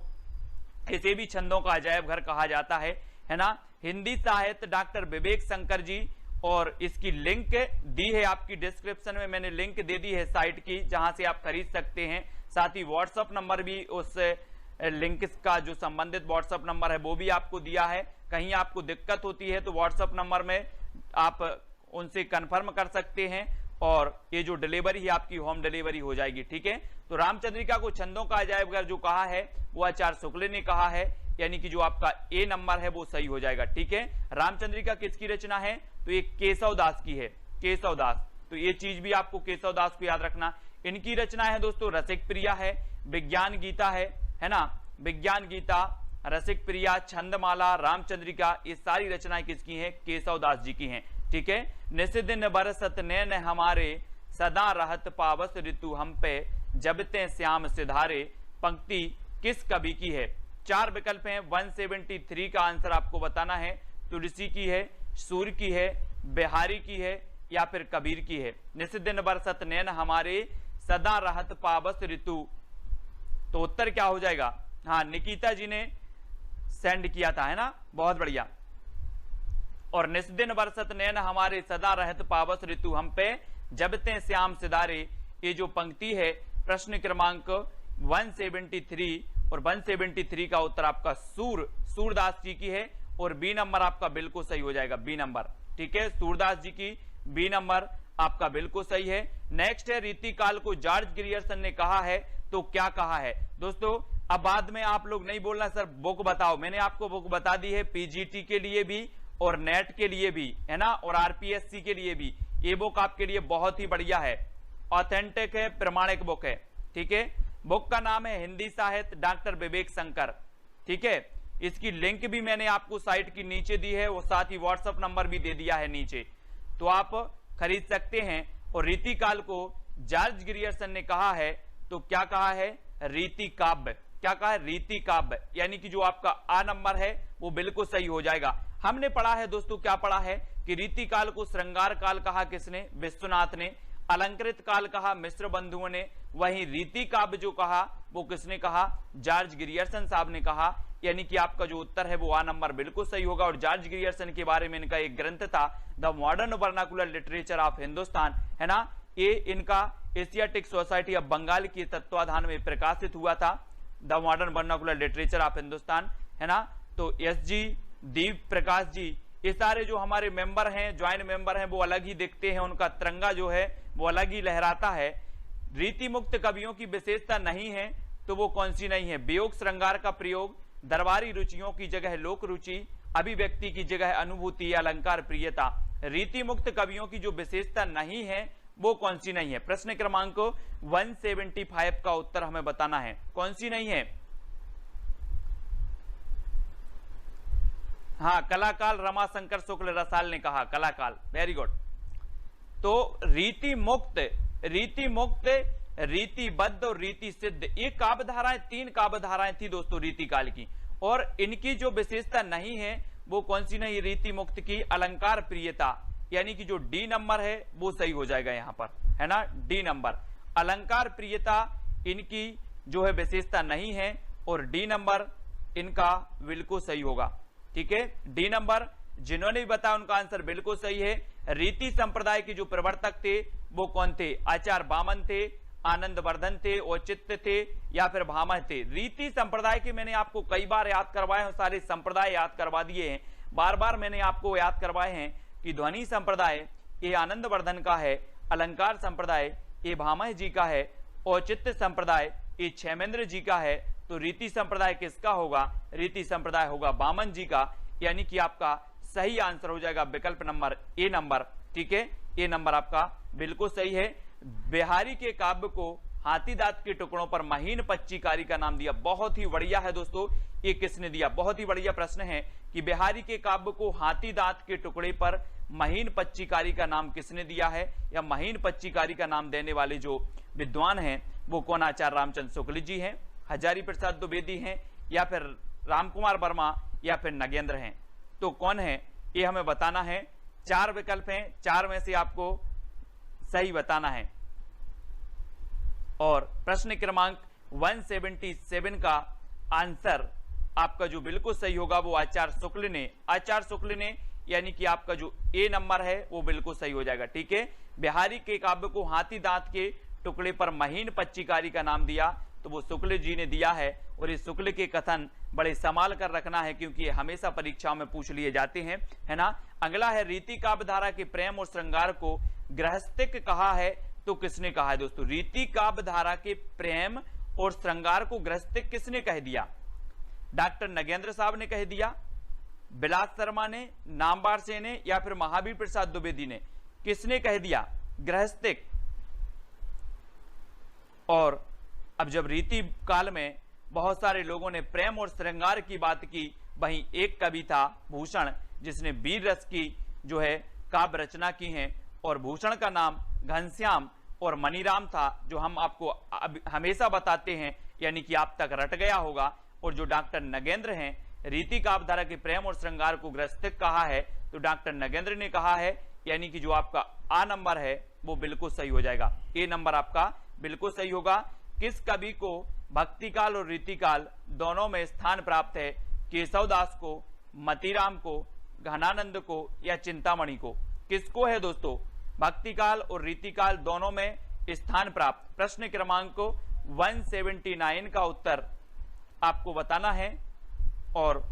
Speaker 1: इसे भी छंदों का अजायब घर कहा जाता है ना। हिंदी साहित्य डॉक्टर विवेक शंकर जी, और इसकी लिंक दी है आपकी डिस्क्रिप्शन में, मैंने लिंक दे दी है साइट की जहां से आप खरीद सकते हैं। साथ ही व्हाट्सएप नंबर भी, उस लिंक का जो संबंधित व्हाट्सएप नंबर है वो भी आपको दिया है। कहीं आपको दिक्कत होती है तो व्हाट्सएप नंबर में आप उनसे कंफर्म कर सकते हैं, और ये जो डिलीवरी है आपकी होम डिलीवरी हो जाएगी। ठीक है, तो रामचंद्रिका को छंदों का अजायब घर जो कहा है वो आचार्य शुक्ल ने कहा है, यानी कि जो आपका ए नंबर है वो सही हो जाएगा। ठीक है, रामचंद्रिका किसकी रचना है? तो ये केशवदास की है, केशवदास। तो ये चीज भी आपको केशवदास को याद रखना। इनकी रचना है दोस्तों रसिक प्रिया है, विज्ञान गीता है ना, विज्ञान गीता, रसिक प्रिया, छंदमाला, रामचंद्रिका, ये सारी रचनाएं किसकी हैं? केशवदास जी की हैं। ठीक है, निस्दिन बरसत नैन हमारे, सदा रहत पावस ऋतु हम पे, जब ते श्याम सिधारे, पंक्ति किस कवि की है? 4 विकल्प हैं, 173 का आंसर आपको बताना है। तुलसी की है, सूर्य की है, बिहारी की है, या फिर कबीर की है। निस्दिन बरसत नैन हमारे, सदा रहत पावस ऋतु, तो उत्तर क्या हो जाएगा? हाँ, निकिता जी ने सेंड किया था, है ना, बहुत बढ़िया। और निस्दिन बरसत नैन हमारे, सदा रहत पावस ऋतु हम पे, जब ते श्याम सिधारे, ये जो पंक्ति है प्रश्न क्रमांक 173, और 173 का उत्तर आपका सूरदास जी की है, और बी नंबर आपका बिल्कुल सही हो जाएगा, बी नंबर। ठीक है, सूरदास जी की बी नंबर आपका बिल्कुल सही है। नेक्स्ट है, रीतिकाल को जॉर्ज ग्रियर्सन ने कहा है, तो क्या कहा है? दोस्तों अब बाद में आप लोग नहीं बोलना सर बुक बताओ, मैंने आपको बुक बता दी है, पीजीटी के लिए भी और नेट के लिए भी, है ना, और आरपीएससी के लिए भी। ये बुक आपके लिए बहुत ही बढ़िया है, ऑथेंटिक है, प्रमाणिक बुक है। ठीक है, बुक का नाम है हिंदी साहित्य डॉक्टर विवेक शंकर। ठीक है, इसकी लिंक भी मैंने आपको साइट की नीचे दी है, और साथ ही व्हाट्सएप नंबर भी दे दिया है नीचे, तो आप खरीद सकते हैं। और रीतिकाल को जॉर्ज ग्रियर्सन ने कहा है, तो क्या कहा है? रीति काव्य। क्या कहा है? रीति काव्य, यानी कि जो आपका आ नंबर है वो बिल्कुल सही हो जाएगा। हमने पढ़ा है दोस्तों, क्या पढ़ा है कि रीतिकाल को श्रृंगार काल कहा किसने? विश्वनाथ ने। अलंकृत काल कहा मिश्र बंधुओं ने। वहीं रीति काव्य जो कहा वो किसने कहा? जॉर्ज ग्रियर्सन साहब ने कहा, यानी कि आपका जो उत्तर है वो आ नंबर बिल्कुल सही होगा। और जॉर्ज ग्रियर्सन के बारे में इनका एक ग्रंथ था, the modern vernacular literature of Hindustan, है ना, ये इनका एशियाटिक सोसाइटी ऑफ बंगाल के तत्वाधान में प्रकाशित हुआ था, the modern vernacular literature of Hindustan, है ना। तो एसजी, दीप प्रकाश जी, ये सारे जो हमारे मेंबर हैं, ज्वाइंट मेंबर हैं, वो अलग ही दिखते हैं, उनका तिरंगा जो है वो अलग ही लहराता है। रीति मुक्त कवियों की विशेषता नहीं है, तो वो कौन सी नहीं है? वियोग श्रृंगार का प्रयोग, दरबारी रुचियों की जगह लोक रुचि, अभिव्यक्ति की जगह अनुभूति, अलंकार प्रियता। रीति मुक्त कवियों की जो विशेषता नहीं है वो कौन सी नहीं है? प्रश्न क्रमांक 175 का उत्तर हमें बताना है, कौन सी नहीं है? हाँ, कलाकाल रमाशंकर शुक्ल रसाल ने कहा, कलाकाल, वेरी गुड। तो रीति मुक्त, रीतिबद्ध और रीति सिद्ध, ये काव्य धाराएं, 3 काव्य धाराएं थी दोस्तों रीति काल की, और इनकी जो विशेषता नहीं है वो कौन सी नहीं, रीति मुक्त की अलंकार प्रियता, यानी कि जो डी नंबर है वो सही हो जाएगा यहां पर, है ना, डी नंबर। अलंकार प्रियता इनकी जो है विशेषता नहीं है और डी नंबर इनका बिल्कुल सही होगा। ठीक है, डी नंबर जिन्होंने भी बताया उनका आंसर बिल्कुल सही है। रीति संप्रदाय के जो प्रवर्तक थे वो कौन थे, आचार्य वामन थे, आनंदवर्धन थे, औचित्य थे या फिर भामह थे। रीति संप्रदाय के मैंने आपको कई बार याद करवाए हैं, सारे संप्रदाय याद करवा दिए हैं, बार बार मैंने आपको याद करवाए हैं कि ध्वनि संप्रदाय ये आनंदवर्धन का है, अलंकार संप्रदाय ये भामह जी का है, औचित्य संप्रदाय ये क्षेमेंद्र जी का है। तो रीति संप्रदाय किसका होगा, रीति संप्रदाय होगा वामन जी का, यानी कि आपका सही आंसर हो जाएगा विकल्प नंबर ए नंबर। ठीक है, ए नंबर आपका बिल्कुल सही है। बिहारी के काव्य को हाथी दांत के टुकड़ों पर महीन पच्चीकारी का नाम दिया। बहुत ही बढ़िया है दोस्तों, ये किसने दिया, बहुत ही बढ़िया प्रश्न है कि बिहारी के काव्य को हाथी दांत के टुकड़े पर महीन पच्चीकारी का नाम किसने दिया है, या महीन पच्चीकारी का नाम देने वाले जो विद्वान हैं वो कौन, आचार्य रामचंद्र शुक्ल जी हैं, हजारी प्रसाद द्विवेदी हैं या फिर रामकुमार वर्मा या फिर नगेंद्र हैं। तो कौन है ये हमें बताना है। 4 विकल्प हैं, 4 में से आपको सही बताना है। और प्रश्न क्रमांक 177 का आंसर आपका जो बिल्कुल सही होगा वो आचार्य शुक्ल ने, यानी कि आपका जो ए नंबर है वो बिल्कुल सही हो जाएगा। ठीक है, बिहारी के काव्य को हाथी दांत के टुकड़े पर महीन पच्चीकारी का नाम दिया तो वो शुक्ल जी ने दिया है। और इस शुक्ल के कथन बड़े संभाल कर रखना है क्योंकि ये हमेशा परीक्षाओं में पूछ लिए जाते हैं, है ना। अगला है रीति काव्य धारा के प्रेम और श्रृंगार को गृहस्थिक कहा है तो किसने कहा है दोस्तों, रीति काव्य धारा के प्रेम और श्रृंगार को गृहस्थिक किसने कह दिया, डॉक्टर नगेंद्र साहब ने कह दिया, बिलास शर्मा ने, नामवर सेन ने या फिर महावीर प्रसाद द्विवेदी ने, किसने कह दिया गृहस्थिक। और अब जब रीति काल में बहुत सारे लोगों ने प्रेम और श्रृंगार की बात की, वहीं एक कवि था भूषण जिसने वीर रस की जो है काव्य रचना की है, और भूषण का नाम घनश्याम और मनीराम था जो हम आपको हमेशा बताते हैं, यानी कि आप तक रट गया होगा। और जो डॉक्टर नगेंद्र हैं, रीति काव्य धारा के प्रेम और श्रृंगार को गृहस्थिक कहा है तो डॉक्टर नगेंद्र ने कहा है, यानी कि जो आपका आ नंबर है वो बिल्कुल सही हो जाएगा, ए नंबर आपका बिल्कुल सही होगा। किस कवि को भक्तिकाल और रीतिकाल दोनों में स्थान प्राप्त है, केशवदास को, मतीराम को, घनानंद को या चिंतामणि को, किसको है दोस्तों भक्तिकाल और रीतिकाल दोनों में स्थान प्राप्त। प्रश्न क्रमांक 179 का उत्तर आपको बताना है और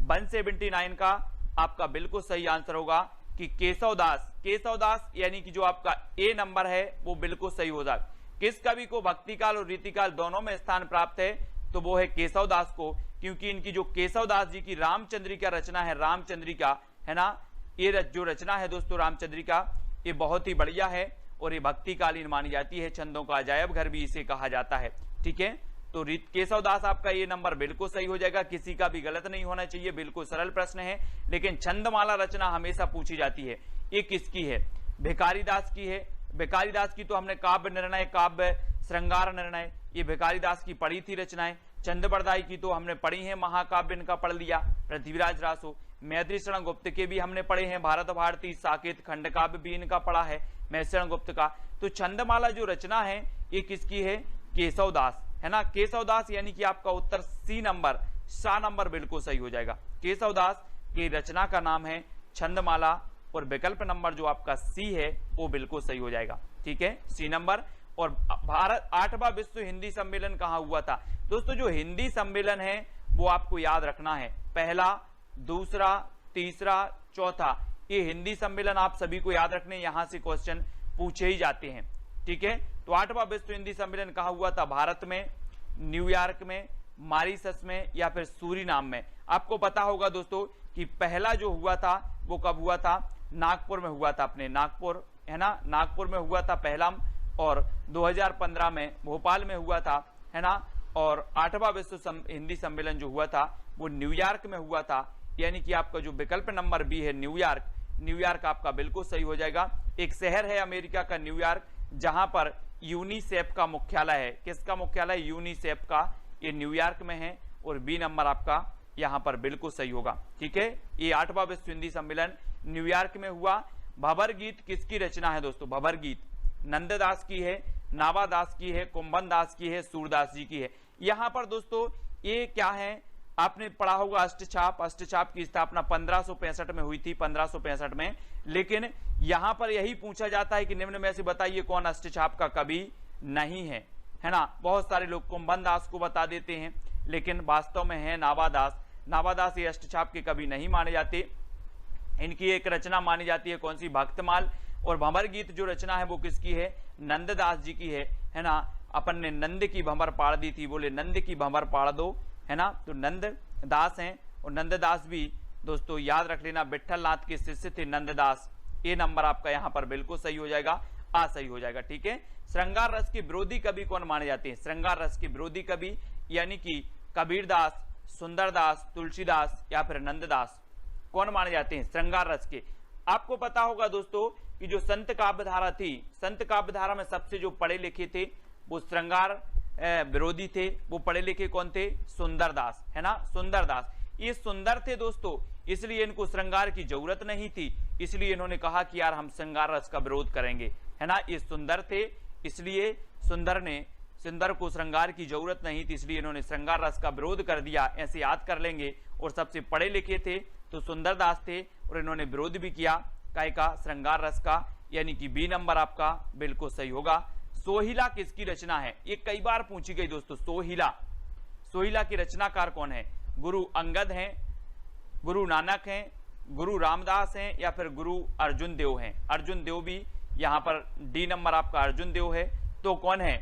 Speaker 1: 179 का आपका बिल्कुल सही आंसर होगा कि केशवदास, यानी कि जो आपका ए नंबर है वो बिल्कुल सही हो जाएगा। किस कवि को भक्तिकाल और रीतिकाल दोनों में स्थान प्राप्त है तो वो है केशवदास को, क्योंकि इनकी जो केशवदास जी की रामचंद्रिका रचना है, रामचंद्रिका है ना, ये जो रचना है दोस्तों रामचंद्रिका ये बहुत ही बढ़िया है और ये भक्तिकालीन मानी जाती है, छंदों का अजायब घर भी इसे कहा जाता है। ठीक है, तो केशवदास आपका ये नंबर बिल्कुल सही हो जाएगा, किसी का भी गलत नहीं होना चाहिए, बिल्कुल सरल प्रश्न है। लेकिन छंदमाला रचना हमेशा पूछी जाती है, ये किसकी है, भिखारीदास की है। भिखारीदास की तो हमने काव्य निर्णय, काव्य श्रृंगार निर्णय, ये भिखारीदास की पढ़ी थी रचनाएं। चंद्रबरदाई की तो हमने पढ़ी है, महाकाव्य इनका पढ़ लिया, पृथ्वीराज रासो। मैत्री शरण गुप्त के भी हमने पढ़े हैं, भारत भारती, साकेत, खंड काव्य भी इनका पढ़ा है मैत्री गुप्त का। तो छंदमाला जो रचना है ये किसकी है, केशवदास, है ना, केशवदास, यानी कि आपका उत्तर सी नंबर, सा नंबर बिल्कुल सही हो जाएगा। केशवदास की रचना का नाम है छंदमाला और विकल्प नंबर जो आपका सी है वो बिल्कुल सही हो जाएगा। ठीक है, सी नंबर। और भारत 8वां विश्व हिंदी सम्मेलन कहाँ हुआ था दोस्तों, जो हिंदी सम्मेलन है वो आपको याद रखना है, पहला, दूसरा, तीसरा, चौथा, ये हिंदी सम्मेलन आप सभी को याद रखने, यहां से क्वेश्चन पूछे ही जाते हैं। ठीक है, तो 8वां विश्व हिंदी सम्मेलन कहाँ हुआ था, भारत में, न्यूयॉर्क में, मॉरिशस में या फिर सूरीनाम में। आपको पता होगा दोस्तों कि पहला जो हुआ था वो कब हुआ था, नागपुर में हुआ था, अपने नागपुर, है ना, नागपुर में हुआ था पहला, और 2015 में भोपाल में हुआ था, है ना। और 8वां विश्व हिंदी सम्मेलन जो हुआ था वो न्यूयॉर्क में हुआ था, यानी कि आपका जो विकल्प नंबर बी है न्यूयॉर्क, न्यूयॉर्क आपका बिल्कुल सही हो जाएगा। एक शहर है अमेरिका का न्यूयॉर्क, जहां पर यूनिसेफ का मुख्यालय है। किसका मुख्यालय, यूनिसेफ का, ये न्यूयॉर्क में है। और बी नंबर आपका यहाँ पर बिल्कुल सही होगा। ठीक है, ये 8वां विश्व हिंदी सम्मेलन न्यूयॉर्क में हुआ। भंवर गीत किसकी रचना है दोस्तों? भंवर गीत नंददास की है, नावादास की है, कुंभन दास की है, सूरदास जी की है। यहाँ पर दोस्तों ये क्या है, आपने पढ़ा होगा अष्टछाप। अष्टछाप की स्थापना 1565 में हुई थी, 1565 में। लेकिन यहां पर यही पूछा जाता है कि निम्न में से बताइए कौन अष्टछाप का कवि नहीं है, है ना। बहुत सारे लोग कुंभन दास को बता देते हैं, लेकिन वास्तव में है नावादास। नावादास ये अष्टछाप के कवि नहीं माने जाते। इनकी एक रचना मानी जाती है, कौन सी? भक्तमाल। और भंवर गीत जो रचना है वो किसकी है? नंददास जी की है ना। अपन ने नंद की भंवर पाड़ दी थी, बोले नंद की भंवर पाड़ दो, है ना। तो नंददास हैं, और नंददास भी दोस्तों याद रख लेना विट्ठल नाथ के शिष्य थे नंददास। ये नंबर आपका यहाँ पर बिल्कुल सही हो जाएगा, आ सही हो जाएगा। ठीक है, श्रृंगार रस के विरोधी कवि कौन माने जाते हैं? श्रृंगार रस के विरोधी कवि यानी कि कबीरदास, सुंदरदास, तुलसीदास या फिर नंददास कौन माने जाते हैं श्रृंगार रस के? आपको पता होगा दोस्तों कि जो संत काव्यधारा थी, संत काव्यधारा में सबसे जो पढ़े लिखे थे वो श्रृंगार विरोधी थे। वो पढ़े लिखे कौन थे? सुंदरदास, है ना, सुंदरदास। ये सुंदर थे दोस्तों, इसलिए इनको श्रृंगार की जरूरत नहीं थी, इसलिए इन्होंने कहा कि यार हम श्रृंगार रस का विरोध करेंगे, है ना। ये सुंदर थे, इसलिए सुंदर को श्रृंगार की जरूरत नहीं थी, इसलिए इन्होंने श्रृंगार रस का विरोध कर दिया। ऐसे याद कर लेंगे। और सबसे पढ़े लिखे थे तो सुंदरदास थे, और इन्होंने विरोध भी किया काय का? श्रृंगार रस का, यानी कि बी नंबर आपका बिल्कुल सही होगा। सोहिला किसकी रचना है? ये कई बार पूछी गई दोस्तों। सोहिला की रचनाकार कौन है? गुरु अंगद हैं, गुरु नानक हैं, गुरु रामदास हैं या फिर गुरु अर्जुन देव हैं? अर्जुन देव भी यहां पर डी नंबर आपका अर्जुन देव है। तो कौन है?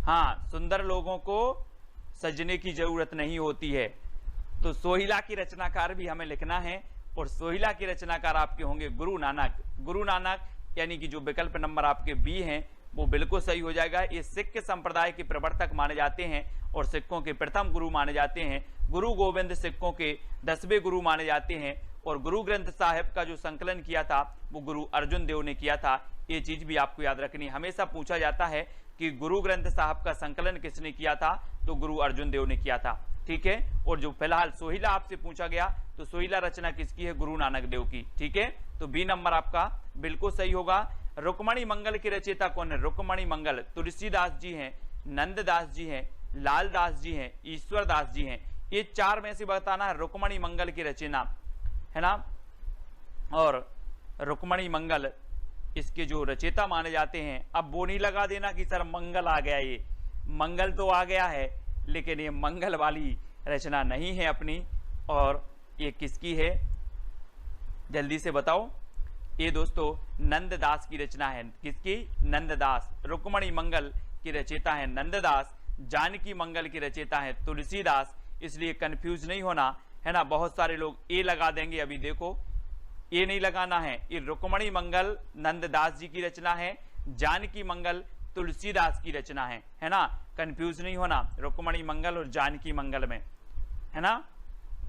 Speaker 1: हाँ, सुंदर लोगों को सजने की जरूरत नहीं होती है। तो सोहिला की रचनाकार भी हमें लिखना है, और सोहिला की रचनाकार आपके होंगे गुरु नानक। गुरु नानक यानी कि जो विकल्प नंबर आपके बी हैं वो बिल्कुल सही हो जाएगा। ये सिख संप्रदाय के प्रवर्तक माने जाते हैं और सिखों के प्रथम गुरु माने जाते हैं। गुरु गोविंद सिखों के 10वें गुरु माने जाते हैं, और गुरु ग्रंथ साहिब का जो संकलन किया था वो गुरु अर्जुन देव ने किया था। ये चीज भी आपको याद रखनी। हमेशा पूछा जाता है कि गुरु ग्रंथ साहिब का संकलन किसने किया था? तो गुरु अर्जुन देव ने किया था। ठीक है, और जो फिलहाल सोहिला आपसे पूछा गया तो सोहिला रचना किसकी है? गुरु नानक देव की। ठीक है, तो बी नंबर आपका बिल्कुल सही होगा। रुक्मणी मंगल के रचयिता कौन है? रुक्मणी मंगल तुलसीदास जी हैं, नंददास जी हैं, लालदास जी हैं, ईश्वरदास जी हैं। ये चार में से बताना है रुक्मणी मंगल की रचना, है ना। और रुक्मणी मंगल इसके जो रचयिता माने जाते हैं। अब वो नहीं लगा देना कि सर मंगल आ गया, ये मंगल तो आ गया है लेकिन ये मंगल वाली रचना नहीं है अपनी। और ये किसकी है? जल्दी से बताओ। ये दोस्तों नंददास की रचना है। किसकी? नंददास। रुक्मणी मंगल की रचयिता है नंददास, जानकी मंगल की रचयिता है तुलसीदास। इसलिए कंफ्यूज नहीं होना, है ना। बहुत सारे लोग ए लगा देंगे, अभी देखो ये नहीं लगाना है। ये रुक्मणी मंगल नंददास जी की रचना है, जानकी मंगल तुलसीदास की रचना है ना। कंफ्यूज नहीं होना रुक्मणी मंगल और जानकी मंगल में, है ना।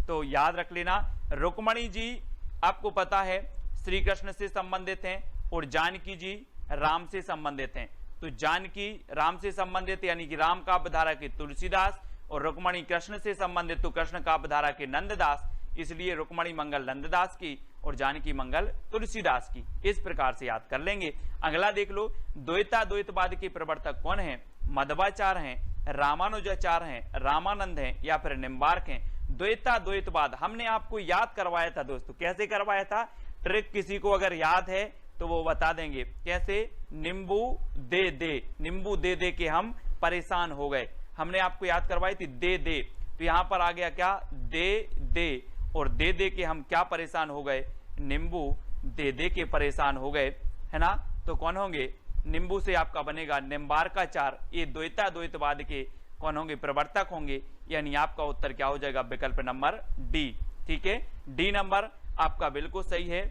Speaker 1: तो याद रख लेना, रुक्मणी जी आपको पता है श्री कृष्ण से संबंधित हैं, और जानकी जी राम से संबंधित हैं। तो जानकी राम से संबंधित यानी कि राम काव्यधारा के तुलसीदास, और रुक्मणी कृष्ण से संबंधित तो कृष्ण काव्यधारा के नंददास। इसलिए रुक्मणी मंगल नंददास की और जानकी मंगल तुलसीदास की। इस प्रकार से याद कर लेंगे। अगला देख लो, द्वैता द्वैतवाद के प्रवर्तक कौन है? मध्वाचार्य हैं, रामानुजाचार्य हैं, रामानंद हैं या फिर निम्बार्क हैं? द्वैता द्वैतवाद हमने आपको याद करवाया था दोस्तों। कैसे करवाया था? ट्रिक किसी को अगर याद है तो वो बता देंगे। कैसे? नींबू दे दे, नींबू दे दे के हम परेशान हो गए। हमने आपको याद करवाई थी दे दे। तो यहां पर आ गया क्या? दे दे, और दे दे के हम क्या परेशान हो गए? नींबू दे दे के परेशान हो गए, है ना। तो कौन होंगे? नींबू से आपका बनेगा निम्बार्काचार्य। ये द्वैता द्वैतवाद के कौन होंगे? प्रवर्तक होंगे। यानी आपका उत्तर क्या हो जाएगा? विकल्प नंबर डी। ठीक है, डी नंबर आपका बिल्कुल सही है।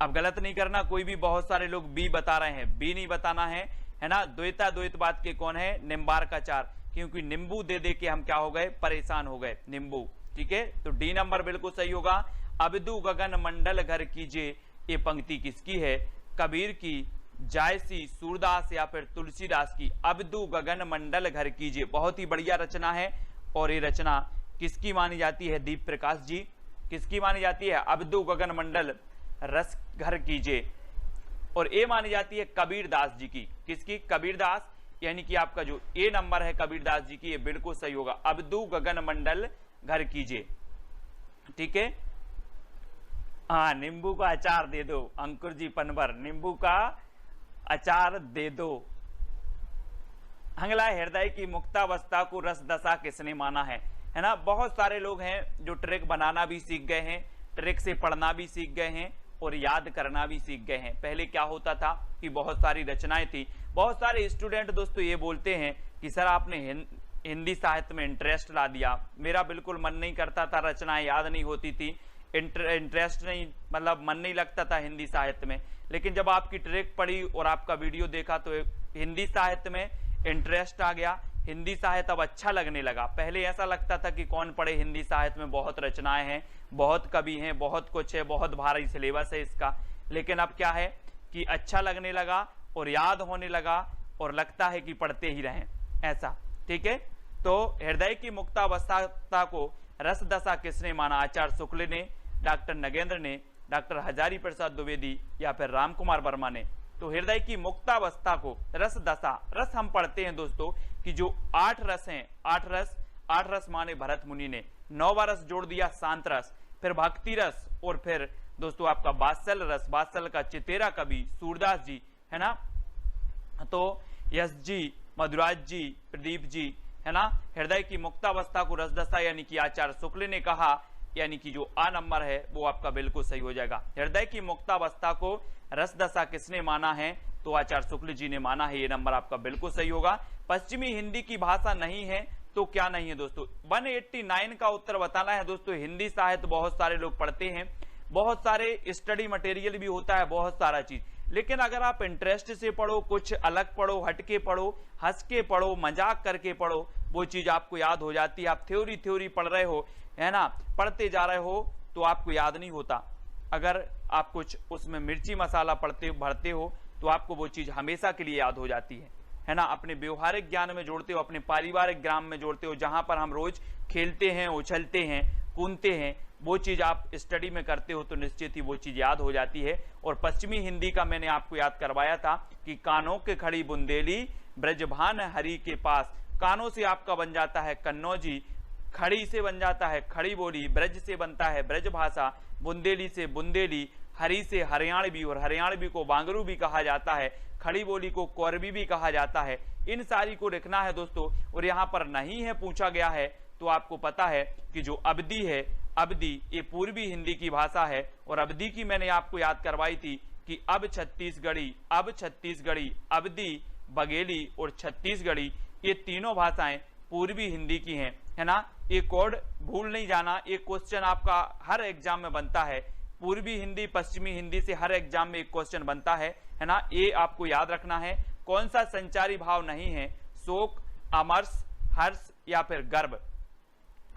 Speaker 1: अब गलत नहीं करना कोई भी। बहुत सारे लोग बी बता रहे हैं, बी नहीं बताना है ना। द्वैता द्वैतवाद के कौन है? निम्बार्काचार्य। क्योंकि नींबू दे दे के हम क्या हो गए? परेशान हो गए, नींबू। ठीक है, तो डी नंबर बिल्कुल सही होगा। अबदू गगन मंडल घर कीजिए, ये पंक्ति किसकी है? कबीर की, जायसी, सूरदास या फिर तुलसीदास की। अब्दु गगन मंडल घर कीजिए, बहुत ही बढ़िया रचना है। और ये रचना किसकी मानी जाती है? दीप प्रकाश जी। किसकी मानी जाती है? अब्दु गगन मंडल रस घर कीजिए। और ये मानी जाती है कबीरदास जी की। किसकी? कबीरदास, यानी कि आपका जो ए नंबर है कबीरदास जी की, ये बिल्कुल सही होगा। अब्दु गगन मंडल घर कीजिए, ठीक है। हाँ, नींबू का अचार दे दो, अंकुर जी पनवर, नींबू का अचार दे दो। हंगला हृदय की मुक्तावस्था को रस दशा किसने माना है ना। बहुत सारे लोग हैं जो ट्रिक बनाना भी सीख गए हैं, ट्रिक से पढ़ना भी सीख गए हैं और याद करना भी सीख गए हैं। पहले क्या होता था कि बहुत सारी रचनाएं थी। बहुत सारे स्टूडेंट दोस्तों ये बोलते हैं कि सर आपने हिंदी साहित्य में इंटरेस्ट ला दिया। मेरा बिल्कुल मन नहीं करता था, रचनाएं याद नहीं होती थी, इंटरेस्ट नहीं, मतलब मन नहीं लगता था हिंदी साहित्य में। लेकिन जब आपकी ट्रिक पढ़ी और आपका वीडियो देखा तो हिंदी साहित्य में इंटरेस्ट आ गया, हिंदी साहित्य अब अच्छा लगने लगा। पहले ऐसा लगता था कि कौन पढ़े हिंदी साहित्य में, बहुत रचनाएं हैं, बहुत कवि हैं, बहुत कुछ है, बहुत भारी सिलेबस है इसका। लेकिन अब क्या है कि अच्छा लगने लगा और याद होने लगा और लगता है कि पढ़ते ही रहें, ऐसा, ठीक है। तो हृदय की मुक्तावस्था को रस दशा किसने माना? आचार्य शुक्ल ने, डॉक्टर नगेंद्र ने, डॉक्टर हजारी प्रसाद द्विवेदी या फिर राम कुमार वर्मा ने। तो हृदय की मुक्तावस्था को रस दशा, रस हम पढ़ते हैं दोस्तों कि जो 8 रस हैं, 8 रस माने भरत मुनि ने, 9वां रस जोड़ दिया शांत रस, फिर भक्ति रस, और फिर दोस्तों आपका वात्सल रस, वात्सल का चितेरा कवि सूरदास जी, है ना। तो यश जी, मधुराज जी, प्रदीप जी, है ना। हृदय की मुक्तावस्था को रसदशा यानी कि आचार्य शुक्ल ने कहा, यानी कि जो आ नंबर है वो आपका बिल्कुल सही हो जाएगा। हृदय की मुक्तावस्था को रसदशा किसने माना है? तो आचार्य शुक्ल जी ने माना है, ये नंबर आपका बिल्कुल सही होगा। पश्चिमी हिंदी की भाषा नहीं है तो क्या नहीं है दोस्तों? 189 का उत्तर बताना है दोस्तों। हिंदी साहित्य बहुत सारे लोग पढ़ते हैं, बहुत सारे स्टडी मटेरियल भी होता है, बहुत सारा चीज, लेकिन अगर आप इंटरेस्ट से पढ़ो, कुछ अलग पढ़ो, हटके पढ़ो, हंस के पढ़ो, मजाक करके पढ़ो, वो चीज आपको याद हो जाती है। आप थ्योरी पढ़ रहे हो, है ना, पढ़ते जा रहे हो तो आपको याद नहीं होता। अगर आप कुछ उसमें मिर्ची मसाला भरते हो तो आपको वो चीज हमेशा के लिए याद हो जाती है ना। अपने व्यवहारिक ज्ञान में जोड़ते हो, अपने पारिवारिक ज्ञान में जोड़ते हो, जहां पर हम रोज खेलते हैं, उछलते हैं, कूदते हैं, वो चीज आप स्टडी में करते हो तो निश्चित ही वो चीज याद हो जाती है। और पश्चिमी हिंदी का मैंने आपको याद करवाया था कि कानों के खड़ी बुंदेली, ब्रजभान हरि के पास। कानों से आपका बन जाता है कन्नौजी, खड़ी से बन जाता है खड़ी बोली, ब्रज से बनता है ब्रज भाषा, बुंदेली से बुंदेली, हरि से हरियाणवी, और हरियाणवी को बांगरू भी कहा जाता है, खड़ी बोली को कोरबी भी कहा जाता है। इन सारी को लिखना है दोस्तों। और यहाँ पर नहीं है पूछा गया है तो आपको पता है कि जो अवधी है, अवधी ये पूर्वी हिंदी की भाषा है। और अवधी की मैंने आपको याद करवाई थी कि अब छत्तीसगढ़ी, अवधी, बघेली और छत्तीसगढ़ी, ये तीनों भाषाएं पूर्वी हिंदी की हैं, है ना। ये कोड भूल नहीं जाना, ये क्वेश्चन आपका हर एग्जाम में बनता है। पूर्वी हिंदी, पश्चिमी हिंदी से हर एग्जाम में एक क्वेश्चन बनता है ना। ये आपको याद रखना है। कौन सा संचारी भाव नहीं है? शोक, अमर्ष, हर्ष या फिर गर्व।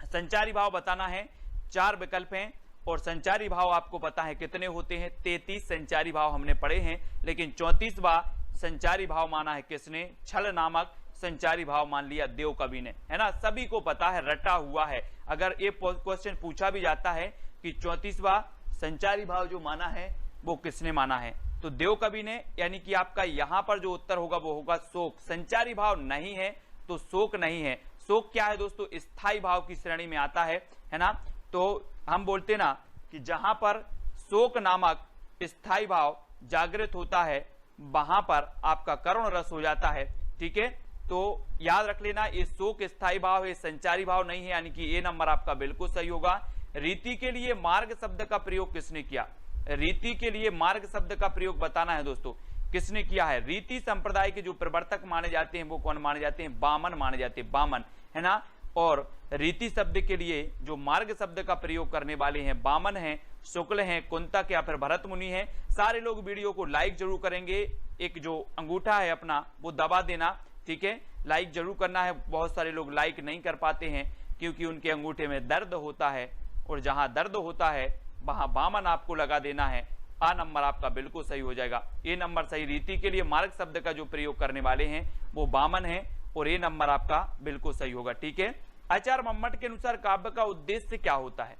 Speaker 1: संचारी भाव बताना है, 4 विकल्प हैं। और संचारी भाव आपको पता है कितने होते हैं? 33 संचारी भाव हमने पढ़े हैं, लेकिन 34वां संचारी भाव माना है किसने? छल नामक संचारी भाव मान लिया देव कवि ने, है ना। सभी को पता है, रटा हुआ है। अगर ये क्वेश्चन पूछा भी जाता है कि 34वां संचारी भाव जो माना है वो किसने माना है, तो देव कवि ने। यानी कि आपका यहां पर जो उत्तर होगा वो होगा शोक। संचारी भाव नहीं है तो शोक नहीं है। शोक क्या है दोस्तों? स्थायी भाव की श्रेणी में आता है ना। तो हम बोलते ना कि जहां पर शोक नामक स्थायी भाव जागृत होता है वहां पर आपका करुण रस हो जाता है, ठीक है। तो याद रख लेना, ये शोक स्थायी भाव है, संचारी भाव नहीं है, यानी कि ये नंबर आपका बिल्कुल सही होगा। रीति के लिए मार्ग शब्द का प्रयोग किसने किया? रीति के लिए मार्ग शब्द का प्रयोग बताना है दोस्तों, किसने किया है? रीति संप्रदाय के जो प्रवर्तक माने जाते हैं वो कौन माने जाते हैं? बामन माने जाते हैं, बामन, है ना। और रीति शब्द के लिए जो मार्ग शब्द का प्रयोग करने वाले हैं बामन हैं, शुक्ल हैं, कुंतक या फिर भरत मुनि हैं। सारे लोग वीडियो को लाइक जरूर करेंगे, एक जो अंगूठा है अपना वो दबा देना, ठीक है, लाइक जरूर करना है। बहुत सारे लोग लाइक नहीं कर पाते हैं क्योंकि उनके अंगूठे में दर्द होता है, और जहां दर्द होता है वहां बामन आपको लगा देना है, आ नंबर आपका बिल्कुल सही हो जाएगा। ए नंबर सही। रीति के लिए मार्ग शब्द का जो प्रयोग करने वाले हैं वो वामन है और ए नंबर आपका बिल्कुल सही होगा। ठीक है, आचार्य मम्मट के अनुसार काव्य का उद्देश्य क्या होता है?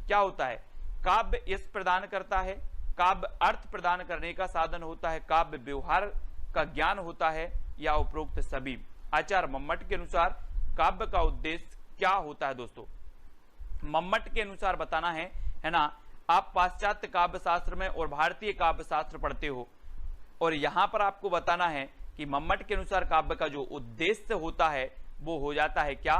Speaker 1: क्या होता है? काव्य यश प्रदान करता है, काव्य अर्थ प्रदान करने का साधन होता है, काव्य व्यवहार का ज्ञान होता है, या उपरोक्त सभी। आचार्य मम्मट के अनुसार काव्य का उद्देश्य क्या होता है? दोस्तों मम्मट के अनुसार बताना है ना। आप पाश्चात्य काव्य शास्त्र में और भारतीय काव्य शास्त्र पढ़ते हो और यहां पर आपको बताना है कि मम्मट के अनुसार काव्य का जो उद्देश्य होता है वो हो जाता है क्या?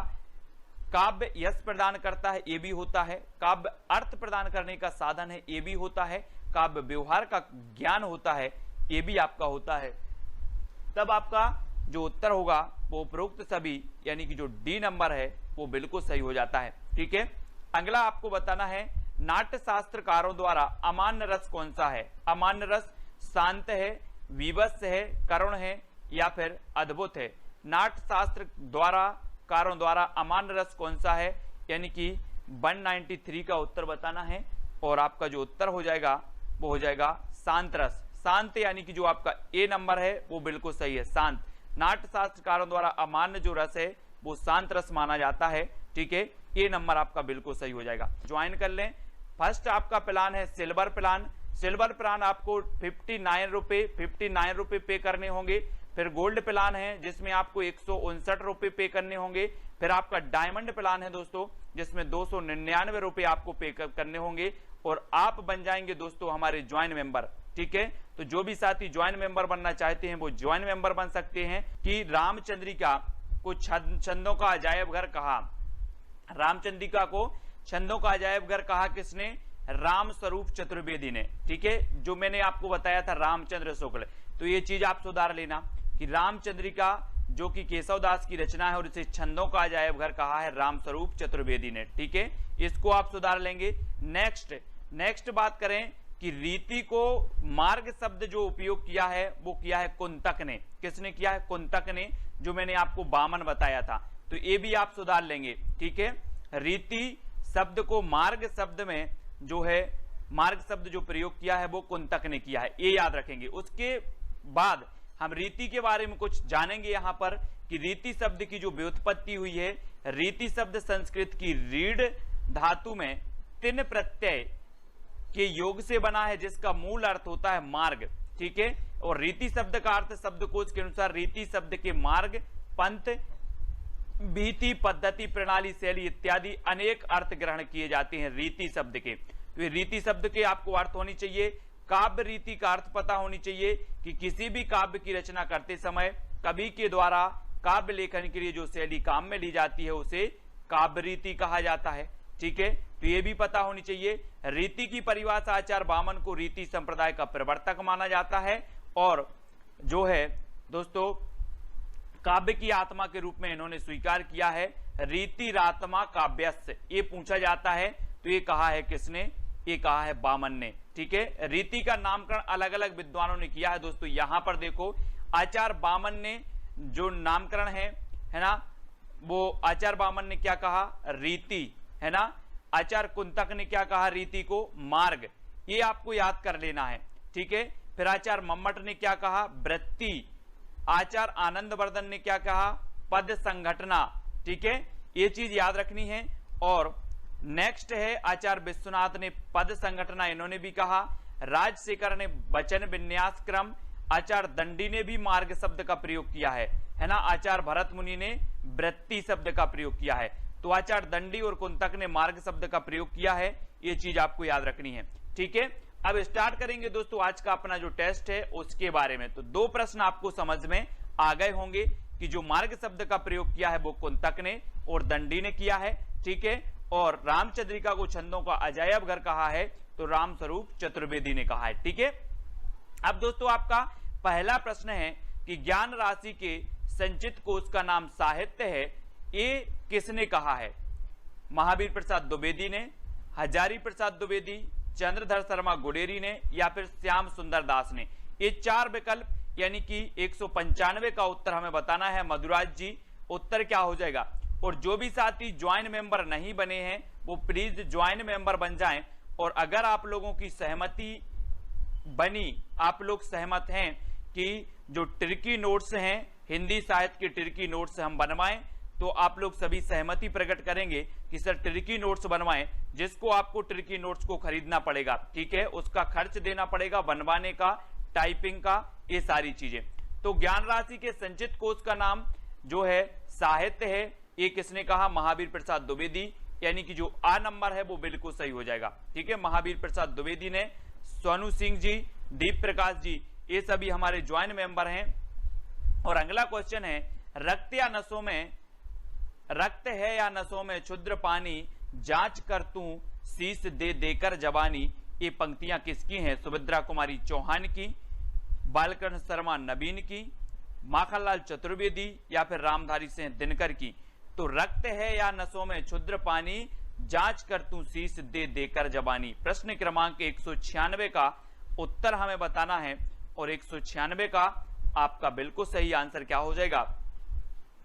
Speaker 1: काव्य यश प्रदान करता है, ये भी होता है, काव्य अर्थ प्रदान करने का साधन है, ये भी होता है, काव्य व्यवहार का ज्ञान होता है, ये भी आपका होता है। तब आपका जो उत्तर होगा वो उपरोक्त सभी यानी कि जो डी नंबर है वो बिल्कुल सही हो जाता है। ठीक है, अगला आपको बताना है नाट्य शास्त्रकारों द्वारा अमान्य रस कौन सा है? अमान्य रस शांत है, विवश है, करुण है, या फिर अद्भुत है। नाट्य शास्त्र द्वारा कारों द्वारा अमान्य रस कौन सा है? यानी कि 193 का उत्तर बताना है और आपका जो उत्तर हो जाएगा वो हो जाएगा शांत रस। शांत यानी कि जो आपका ए नंबर है वो बिल्कुल सही है, शांत। नाट्य शास्त्रकारों द्वारा अमान्य जो रस है वो शांत रस माना जाता है। ठीक है, ए नंबर आपका बिल्कुल सही हो जाएगा। ज्वाइन कर लें। फर्स्ट आपका प्लान है सिल्वर प्लान। सिल्वर प्लान आपको 59 रुपए पे करने होंगे। फिर गोल्ड प्लान है जिसमें आपको 159 रुपए पे करने होंगे। फिर आपका डायमंड प्लान है दोस्तों जिसमें 299 रुपए आपको पे करने होंगे और आप बन जाएंगे दोस्तों हमारे ज्वाइन मेंबर। ठीक है, तो जो भी साथी ज्वाइन मेंबर बनना चाहते हैं वो ज्वाइन मेंबर बन सकते हैं। कि रामचंद्रिका को छंदों का अजायब घर कहा। रामचंद्रिका को छंदों का अजायब घर कहा किसने? राम स्वरूप चतुर्वेदी ने। ठीक है, जो मैंने आपको बताया था रामचंद्र शुक्ल। तो ये चीज आप सुधार लेना कि रामचंद्रिका जो कि केशवदास की रचना है और इसे छंदों का अजायब घर कहा है राम स्वरूप चतुर्वेदी ने। ठीक है, इसको आप सुधार लेंगे। नेक्स्ट बात करें कि रीति को मार्ग शब्द जो उपयोग किया है वो किया है कुंतक ने। किसने किया है? कुंतक ने, जो मैंने आपको वामन बताया था। तो ये भी आप सुधार लेंगे। ठीक है, रीति शब्द को मार्ग शब्द में जो है मार्ग शब्द जो प्रयोग किया है वो कुंतक ने किया है, ये याद रखेंगे। उसके बाद हम रीति के बारे में कुछ जानेंगे यहां पर कि रीति शब्द की जो व्युत्पत्ति हुई है। रीति शब्द संस्कृत की रीढ़ धातु में 3 प्रत्यय के योग से बना है जिसका मूल अर्थ होता है मार्ग। ठीक है, और रीति शब्द का अर्थ शब्दकोश के अनुसार रीति शब्द के मार्ग, पंथ, भीति, पद्धति, प्रणाली, शैली इत्यादि अनेक अर्थ ग्रहण किए जाते हैं रीति शब्द के। तो ये रीति शब्द के आपको अर्थ होनी चाहिए। काव्य रीति का अर्थ पता होनी चाहिए कि किसी भी काव्य की रचना करते समय कवि के द्वारा काव्य लेखन के लिए जो शैली काम में ली जाती है उसे काव्य रीति कहा जाता है। ठीक है, तो ये भी पता होनी चाहिए। रीति की परिभाषा आचार्य वामन को रीति संप्रदाय का प्रवर्तक माना जाता है और जो है दोस्तों काव्य की आत्मा के रूप में इन्होंने स्वीकार किया है। रीतिरात्मा काव्यस्य ये पूछा जाता है तो ये कहा है किसने? ये कहा है वामन ने। ठीक है, रीति का नामकरण अलग अलग विद्वानों ने किया है दोस्तों। यहां पर देखो आचार्य वामन ने जो नामकरण है ना, वो आचार्य वामन ने क्या कहा? रीति, है ना। आचार्य कुंतक ने क्या कहा? रीति को मार्ग। ये आपको याद कर लेना है। ठीक है, फिर आचार्य मम्मट ने क्या कहा? वृत्ति। आचार्य आनंदवर्धन ने क्या कहा? पद संघटना। ठीक है, ये चीज याद रखनी है। और नेक्स्ट है आचार्य विश्वनाथ ने पद संघटना इन्होंने भी कहा। राजशेखर ने वचन विन्यास क्रम। आचार्य दंडी ने भी मार्ग शब्द का प्रयोग किया है ना। आचार्य भरत मुनि ने वृत्ति शब्द का प्रयोग किया है। तो आचार्य दंडी और कुंतक ने मार्ग शब्द का प्रयोग किया है, ये चीज आपको याद रखनी है। ठीक है, अब स्टार्ट करेंगे दोस्तों आज का अपना जो टेस्ट है उसके बारे में। तो 2 प्रश्न आपको समझ में आ गए होंगे कि जो मार्ग शब्द का प्रयोग किया है वो कुंतक ने और दंडी ने किया है। ठीक है, और रामचंद्रिका को छंदों का अजायब घर कहा है तो राम स्वरूप चतुर्वेदी ने कहा है। ठीक है, अब दोस्तों आपका पहला प्रश्न है कि ज्ञान राशि के संचित कोश का नाम साहित्य है, ये किसने कहा है? महावीर प्रसाद द्विवेदी ने, हजारी प्रसाद द्विवेदी, चंद्रधर शर्मा गुडेरी ने, या फिर श्याम सुंदर दास ने। ये 4 विकल्प यानी कि 195 का उत्तर हमें बताना है। मधुराज जी उत्तर क्या हो जाएगा? और जो भी साथी ज्वाइन मेंबर नहीं बने हैं वो प्लीज ज्वाइन मेंबर बन जाएं। और अगर आप लोगों की सहमति बनी। आप लोग सहमत हैं कि जो टिर्की नोट्स हैं, हिंदी साहित्य के टिर्की नोट्स हम बनवाएं? तो आप लोग सभी सहमति प्रकट करेंगे कि सर टिर्की नोट्स बनवाएं। जिसको आपको टिर्की नोट्स को खरीदना पड़ेगा, ठीक है, उसका खर्च देना पड़ेगा, बनवाने का, टाइपिंग का, ये सारी चीजें। तो ज्ञान राशि के संचित कोष का नाम जो है साहित्य है। ये किसने कहा? महावीर प्रसाद द्विवेदी, यानी कि जो आ नंबर है वो बिल्कुल सही हो जाएगा। ठीक है, महावीर प्रसाद द्विवेदी ने, सोनू सिंह जी, दीप प्रकाश जी, ये सभी हमारे ज्वाइंट मेंबर हैं। और अगला क्वेश्चन है, रक्त या नसों में, रक्त है या नसों में क्षुद्र पानी, जांच कर तू शीश दे देकर जवानी। ये पंक्तियां किसकी हैं? सुभद्रा कुमारी चौहान की, बालकृष्ण शर्मा नवीन की, माखनलाल चतुर्वेदी या फिर रामधारी सिंह दिनकर की। तो रक्त है या नसों में क्षुद्र पानी, जांच कर तू शीश दे देकर जवानी। प्रश्न क्रमांक 196 का उत्तर हमें बताना है और 196 का आपका बिल्कुल सही आंसर क्या हो जाएगा?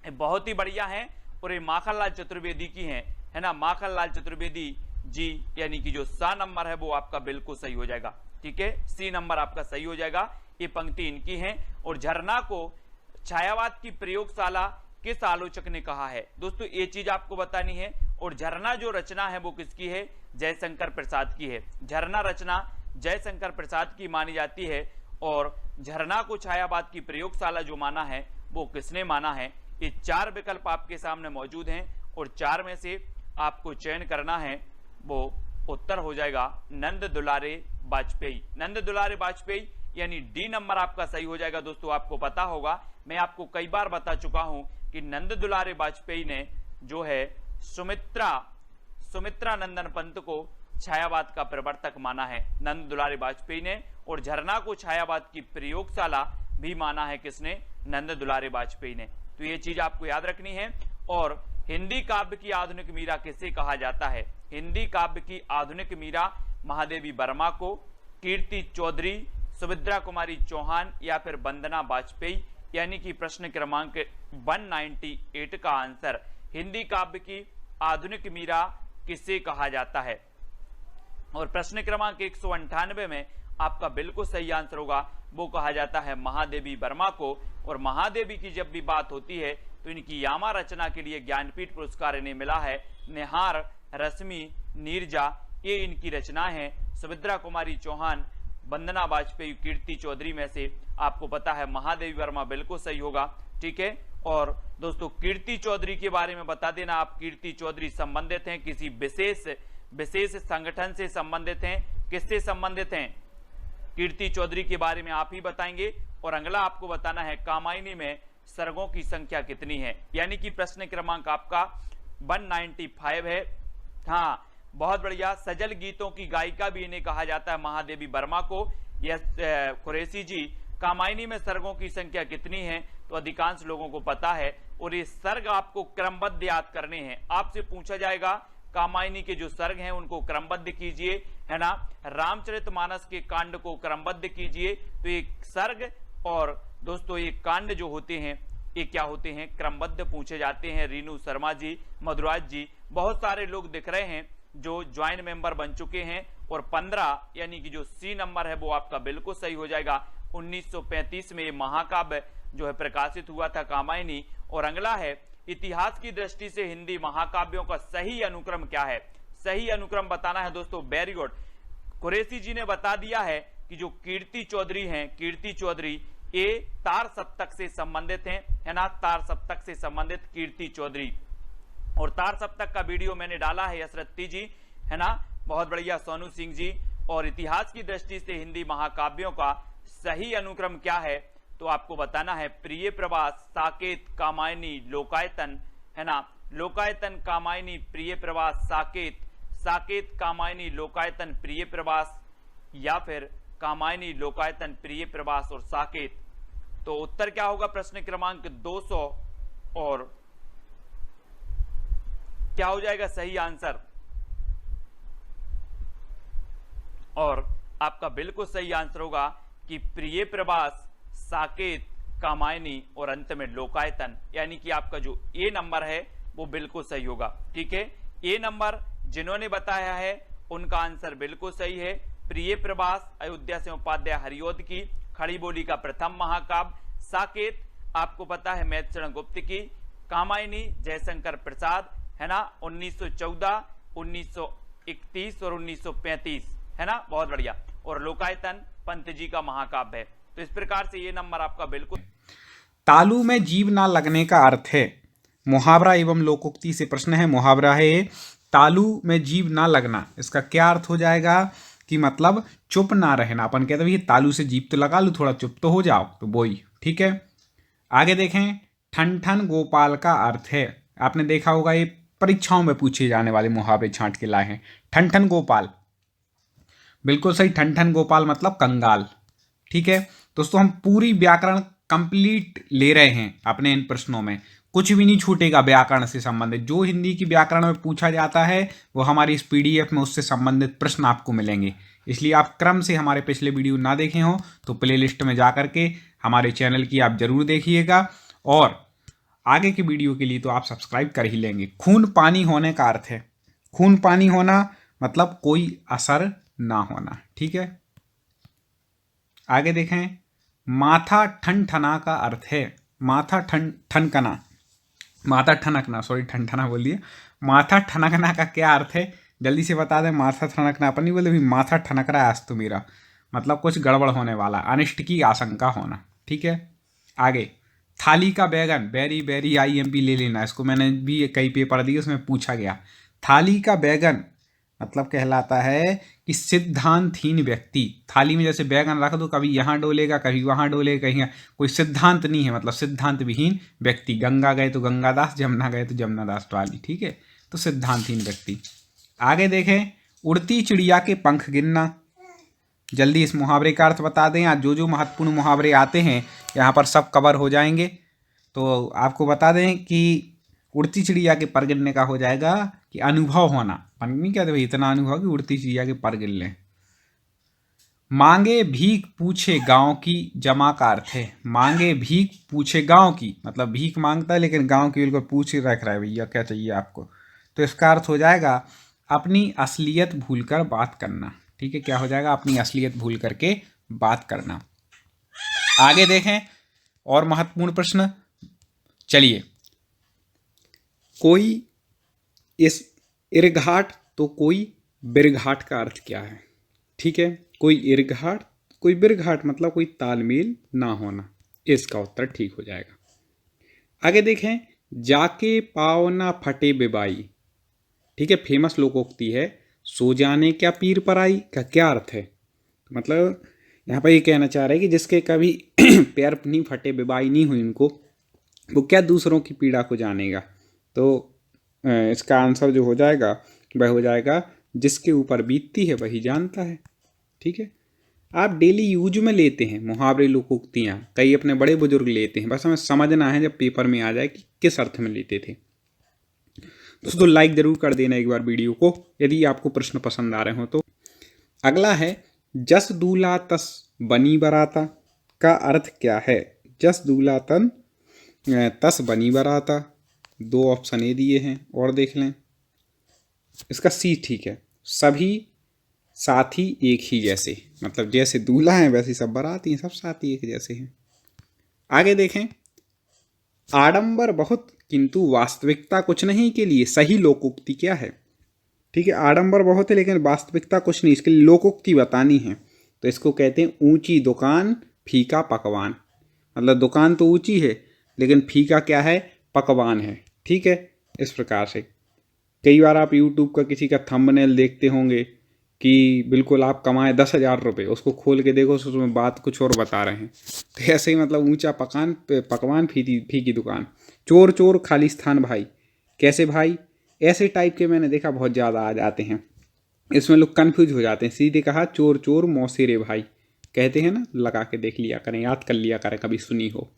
Speaker 1: बहुत ही बढ़िया है और ये माखनलाल चतुर्वेदी की है ना, माखनलाल चतुर्वेदी जी, यानी कि जो सा नंबर है वो आपका बिल्कुल सही हो जाएगा। ठीक है, सी नंबर आपका सही हो जाएगा। ये पंक्ति इनकी है। और झरना को छायावाद की प्रयोगशाला किस आलोचक ने कहा है? दोस्तों ये चीज आपको बतानी है। और झरना जो रचना है वो किसकी है? जयशंकर प्रसाद की है। झरना रचना जयशंकर प्रसाद की मानी जाती है। और झरना को छायावाद की प्रयोगशाला जो माना है वो किसने माना है? ये 4 विकल्प आपके सामने मौजूद हैं और 4 में से आपको चयन करना है। वो उत्तर हो जाएगा नंद दुलारे वाजपेयी। नंद दुलारे वाजपेयी यानी डी नंबर आपका सही हो जाएगा। दोस्तों आपको पता होगा, मैं आपको कई बार बता चुका हूं कि नंद दुलारे वाजपेयी ने जो है सुमित्रा नंदन पंत को छायावाद का प्रवर्तक माना है, नंद दुलारे वाजपेयी ने। और झरना को छायावाद की प्रयोगशाला भी माना है किसने? नंद दुलारे वाजपेयी ने। तो ये चीज आपको याद रखनी है। और हिंदी काव्य की आधुनिक मीरा किसे कहा जाता है? हिंदी काव्य की आधुनिक मीरा महादेवी वर्मा को, कीर्ति चौधरी, सुभद्रा कुमारी चौहान या फिर वंदना वाजपेयी। यानी कि प्रश्न क्रमांक 198 का आंसर, हिंदी काव्य की आधुनिक मीरा किसे कहा जाता है? और प्रश्न क्रमांक 198 में आपका बिल्कुल सही आंसर होगा, वो कहा जाता है महादेवी वर्मा को। और महादेवी की जब भी बात होती है तो इनकी यामा रचना के लिए ज्ञानपीठ पुरस्कार इन्हें मिला है। निहार, रश्मि, नीरजा, ये इनकी रचना है। सुभद्रा कुमारी चौहान, वंदना वाजपेयी, कीर्ति चौधरी में से आपको पता है महादेवी वर्मा बिल्कुल सही होगा। ठीक है, और दोस्तों कीर्ति चौधरी के बारे में बता देना आप, कीर्ति चौधरी संबंधित हैं किसी विशेष संगठन से संबंधित हैं। किससे संबंधित हैं? कीर्ति चौधरी के बारे में आप ही बताएंगे। और अगला आपको बताना है कामायनी में सर्गों की संख्या कितनी है? यानी कि प्रश्न क्रमांक आपका 195 है। हाँ, बहुत बढ़िया। सजल गीतों की गायिका भी इन्हें कहा जाता है, महादेवी वर्मा को। यह कुरैशी जी, कामायनी में सर्गों की संख्या कितनी है? तो अधिकांश लोगों को पता है। और ये सर्ग आपको क्रमबद्ध याद करने हैं। आपसे पूछा जाएगा कामायनी के जो सर्ग हैं उनको क्रमबद्ध कीजिए, है ना। रामचरितमानस के कांड को क्रमबद्ध कीजिए। तो ये सर्ग और दोस्तों ये कांड जो होते हैं ये क्या होते हैं? क्रमबद्ध पूछे जाते हैं। रीनू शर्मा जी, मधुराज जी, बहुत सारे लोग दिख रहे हैं जो ज्वाइंट मेंबर बन चुके हैं। और 15 यानी कि जो सी नंबर है वो आपका बिल्कुल सही हो जाएगा। 1935 में ये महाकाव्य जो है प्रकाशित हुआ था, कामायनी। और अगला है, इतिहास की दृष्टि से हिंदी महाकाव्यों का सही अनुक्रम क्या है? सही अनुक्रम बताना है दोस्तों। वेरी गुड, कुरैशी जी ने बता दिया है कि जो कीर्ति चौधरी हैं, कीर्ति चौधरी ये तार सप्तक से संबंधित हैं, है ना, तार सप्तक से संबंधित कीर्ति चौधरी। और तार सप्तक का वीडियो मैंने डाला है, यशरत्ती जी, है ना, बहुत बढ़िया, सोनू सिंह जी। और इतिहास की दृष्टि से हिंदी महाकाव्यों का सही अनुक्रम क्या है? तो आपको बताना है प्रिय प्रवास, साकेत, कामायनी, लोकायतन, है ना, लोकायतन, कामायनी, प्रिय प्रवास, साकेत, साकेत, कामायनी, लोकायतन, प्रिय प्रवास, या फिर कामायनी, लोकायतन, प्रिय प्रवास और साकेत। तो उत्तर क्या होगा प्रश्न क्रमांक 200 और क्या हो जाएगा सही आंसर? और आपका बिल्कुल सही आंसर होगा कि प्रिय प्रवास, साकेत, कामायनी और अंत में लोकायतन। यानी कि आपका जो ए नंबर है वो बिल्कुल सही होगा। ठीक है, ए नंबर जिन्होंने बताया है उनका आंसर बिल्कुल सही है। प्रिय प्रवास अयोध्या से उपाध्याय हरिओद की, खड़ी बोली का प्रथम महाकाव्य साकेत आपको पता है मैत्रेय गुप्त की, कामायनी जयशंकर प्रसाद है ना 1914, 1931 और 1935 है ना, बहुत बढ़िया। और लोकायतन पंत जी का महाकाव्य है। तो इस प्रकार से ये नंबर आपका बिल्कुल।
Speaker 2: तालू में जीव ना लगने का अर्थ है, मुहावरा एवं लोकोक्ति से प्रश्न है। मुहावरा है तालू में जीव ना लगना, इसका क्या अर्थ हो जाएगा कि मतलब चुप ना रहना। अपन कहते हैं तालू से जीव तो लगा लूँ, थोड़ा चुप तो हो जाओ, तो वही ठीक है। आगे देखें, ठन ठन गोपाल का अर्थ है, आपने देखा होगा ये परीक्षाओं में पूछे जाने वाले मुहावरे छांट के लाए हैं। ठन ठन गोपाल बिल्कुल सही, ठन ठन गोपाल मतलब कंगाल। ठीक है दोस्तों, हम पूरी व्याकरण कंप्लीट ले रहे हैं अपने इन प्रश्नों में, कुछ भी नहीं छूटेगा व्याकरण से संबंधित। जो हिंदी की व्याकरण में पूछा जाता है वो हमारी इस पीडीएफ में उससे संबंधित प्रश्न आपको मिलेंगे। इसलिए आप क्रम से हमारे पिछले वीडियो ना देखे हो तो प्लेलिस्ट में जा करके हमारे चैनल की आप जरूर देखिएगा, और आगे की वीडियो के लिए तो आप सब्सक्राइब कर ही लेंगे। खून पानी होने का अर्थ है, खून पानी होना मतलब कोई असर ना होना। ठीक है, आगे देखें, माथा ठनठना का अर्थ है, माथा ठनकना, माथा ठनकना, सॉरी ठनठना बोल दिया। माथा ठनकना का क्या अर्थ है, जल्दी से बता दें। माथा ठनकना, अपन नहीं बोले भी माथा ठनक रहा है आज तो मेरा, मतलब कुछ गड़बड़ होने वाला, अनिष्ट की आशंका होना। ठीक है, आगे थाली का बैगन, बेरी बेरी IMP ले लेना, इसको मैंने भी कई पेपर दिए उसमें पूछा गया। थाली का बैगन मतलब कहलाता है कि सिद्धांतहीन व्यक्ति। थाली में जैसे बैगन रख दो, कभी यहाँ डोलेगा कभी वहाँ डोलेगा, कहीं कोई सिद्धांत नहीं है, मतलब सिद्धांत विहीन व्यक्ति। गंगा गए तो गंगादास, जमुना गए तो जमुनादास वाली। ठीक है, तो सिद्धांतहीन व्यक्ति। आगे देखें, उड़ती चिड़िया के पंख गिनना, जल्दी इस मुहावरे का अर्थ बता दें। आज जो जो महत्वपूर्ण मुहावरे आते हैं यहाँ पर सब कवर हो जाएंगे। तो आपको बता दें कि उड़ती चिड़िया के पर गिरने का हो जाएगा कि अनुभव होना। अपन नहीं कहते भाई इतना अनुभव कि उड़ती चिड़िया के पर गिर लें। मांगे भीख पूछे गांव की जमा का अर्थ है, मांगे भीख पूछे गांव की मतलब भीख मांगता है लेकिन गांव की बिल्कुल पूछ ही रख रहा है, भैया क्या चाहिए आपको। तो इसका अर्थ हो जाएगा अपनी असलियत भूलकर बात करना। ठीक है, क्या हो जाएगा, अपनी असलियत भूल करके बात करना। आगे देखें और महत्वपूर्ण प्रश्न, चलिए। कोई इस इरघाट तो कोई बिरघाट का अर्थ क्या है। ठीक है, कोई इरघाट कोई बिरघाट मतलब कोई तालमेल ना होना, इसका उत्तर ठीक हो जाएगा। आगे देखें, जाके पाव ना फटे बेबाई। ठीक है, फेमस लोकोक्ति है, सो जाने क्या पीर पर आई का क्या अर्थ है। मतलब यहाँ पर ये कहना चाह रहे हैं कि जिसके कभी पैर नहीं फटे, बेबाई नहीं हुई उनको, वो क्या दूसरों की पीड़ा को जानेगा। तो इसका आंसर जो हो जाएगा वह हो जाएगा जिसके ऊपर बीतती है वही जानता है। ठीक है, आप डेली यूज में लेते हैं मुहावरे लोकोक्तियाँ, कई अपने बड़े बुजुर्ग लेते हैं, बस हमें समझना है जब पेपर में आ जाए कि किस अर्थ में लेते थे। दोस्तों लाइक जरूर कर देना एक बार वीडियो को यदि आपको प्रश्न पसंद आ रहे हो तो। अगला है, जस दूल्हा तस बनी बराता का अर्थ क्या है। जस दूल्हा तस बनी बराता, दो ऑप्शन ए दिए हैं और देख लें। इसका सी ठीक है, सभी साथी एक ही जैसे, मतलब जैसे दूल्हा है वैसे सब बाराती हैं, सब साथी एक जैसे हैं। आगे देखें, आडंबर बहुत किंतु वास्तविकता कुछ नहीं के लिए सही लोकोक्ति क्या है। ठीक है, आडंबर बहुत है लेकिन वास्तविकता कुछ नहीं, इसके लिए लोकोक्ति बतानी है। तो इसको कहते हैं ऊंची दुकान फीका पकवान, मतलब दुकान तो ऊंची है लेकिन फीका क्या है, पकवान है। ठीक है, इस प्रकार से कई बार आप YouTube का किसी का थंबनेल देखते होंगे कि बिल्कुल आप कमाए 10,000 रुपये, उसको खोल के देखो उसमें बात कुछ और बता रहे हैं। तो ऐसे ही मतलब ऊंचा पकवान फीकी दुकान, चोर चोर खालिस्तान भाई, कैसे भाई, ऐसे टाइप के मैंने देखा बहुत ज़्यादा आ जाते हैं, इसमें लोग कन्फ्यूज हो जाते हैं। सीधे कहा चोर चोर मौसेरे भाई कहते हैं ना, लगा के देख लिया करें, याद कर लिया करें कभी सुनी हो।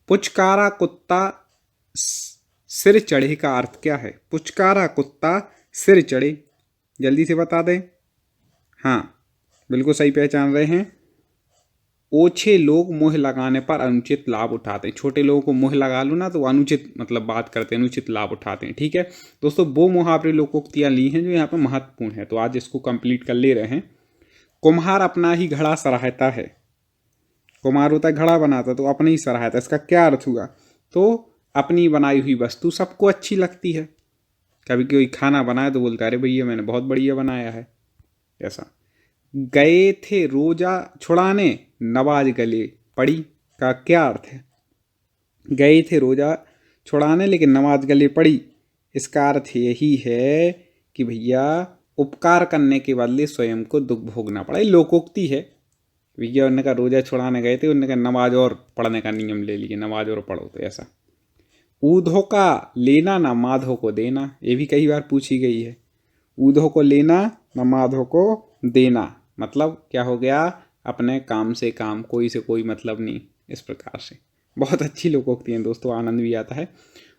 Speaker 2: पुचकारा कुत्ता सिर चढ़े का अर्थ क्या है। पुचकारा कुत्ता सिर चढ़े, जल्दी से बता दें। हाँ बिल्कुल सही पहचान रहे हैं। ओछे लोग मुँह लगाने पर अनुचित लाभ उठाते हैं, छोटे लोगों को मुँह लगा लो ना तो अनुचित मतलब बात करते हैं, अनुचित लाभ उठाते हैं। ठीक है दोस्तों, वो मुहावरे लोकोक्तियाँ ली हैं जो यहाँ पर महत्वपूर्ण है, तो आज इसको कंप्लीट कर ले रहे हैं। कुम्हार अपना ही घड़ा सराहता है। कुम्हार होता है घड़ा बनाता, तो अपने ही सराहता। इसका क्या अर्थ हुआ? तो अपनी बनाई हुई वस्तु सबको अच्छी लगती है। कभी कोई खाना बनाए तो बोलता है अरे भैया मैंने बहुत बढ़िया बनाया है, ऐसा। गए थे रोजा छुड़ाने, नमाज गले पड़ी का क्या अर्थ है? गए थे रोजा छुड़ाने लेकिन नमाज गले पड़ी, इसका अर्थ यही है कि भैया उपकार करने के बदले स्वयं को दुख भोगना पड़ा। ये लोकोक्ति है। भैया उन्होंने कहा रोजा छुड़ाने गए थे, उन्होंने कहा नमाज और पढ़ने का नियम ले लिए, नमाज और पढ़ो, तो ऐसा। ऊधो का लेना ना माधो को देना, ये भी कई बार पूछी गई है। ऊधो को लेना ना माधो को देना, मतलब क्या हो गया? अपने काम से काम, कोई से कोई मतलब नहीं, इस प्रकार से। बहुत अच्छी लोकोक्ति हैं दोस्तों, आनंद भी आता है।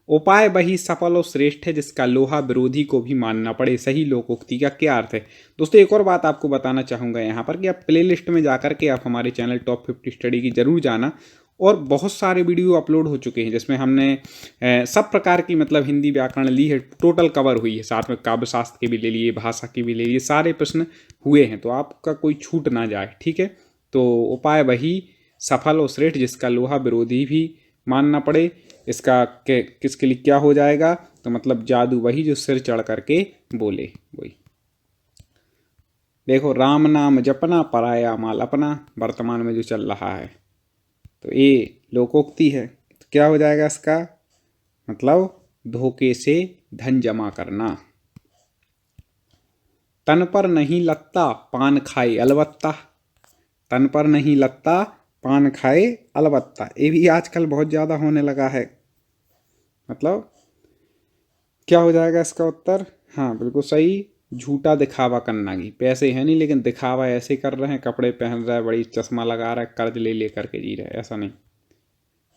Speaker 2: उपाय वही सफल और श्रेष्ठ है जिसका लोहा विरोधी को भी मानना पड़े, सही लोकोक्ति का क्या अर्थ है? दोस्तों एक और बात आपको बताना चाहूँगा यहाँ पर कि आप प्लेलिस्ट में जाकर के आप हमारे चैनल टॉप 50 स्टडी की जरूर जाना, और बहुत सारे वीडियो अपलोड हो चुके हैं जिसमें हमने सब प्रकार की मतलब हिंदी व्याकरण ली है, टोटल कवर हुई है। साथ में काव्य शास्त्र के भी ले लिए, भाषा के भी ले लिए, सारे प्रश्न हुए हैं, तो आपका कोई छूट ना जाए, ठीक है। तो उपाय वही सफल और श्रेष्ठ जिसका लोहा विरोधी भी मानना पड़े, इसका किसके लिए क्या हो जाएगा? तो मतलब जादू वही जो सिर चढ़ करके बोले, वही। देखो, राम नाम जपना पराया माल अपना, वर्तमान में जो चल रहा है, तो ये लोकोक्ति है। तो क्या हो जाएगा इसका? मतलब धोखे से धन जमा करना। तन पर नहीं लगता पान खाए अलबत्ता, तन पर नहीं लगता पान खाए अलबत्ता, ये भी आजकल बहुत ज़्यादा होने लगा है। मतलब क्या हो जाएगा इसका उत्तर? हाँ बिल्कुल सही, झूठा दिखावा करना की। पैसे है नहीं लेकिन दिखावा ऐसे कर रहे हैं, कपड़े पहन रहा है, बड़ी चश्मा लगा रहा है, कर्ज ले ले करके जी रहा है, ऐसा नहीं।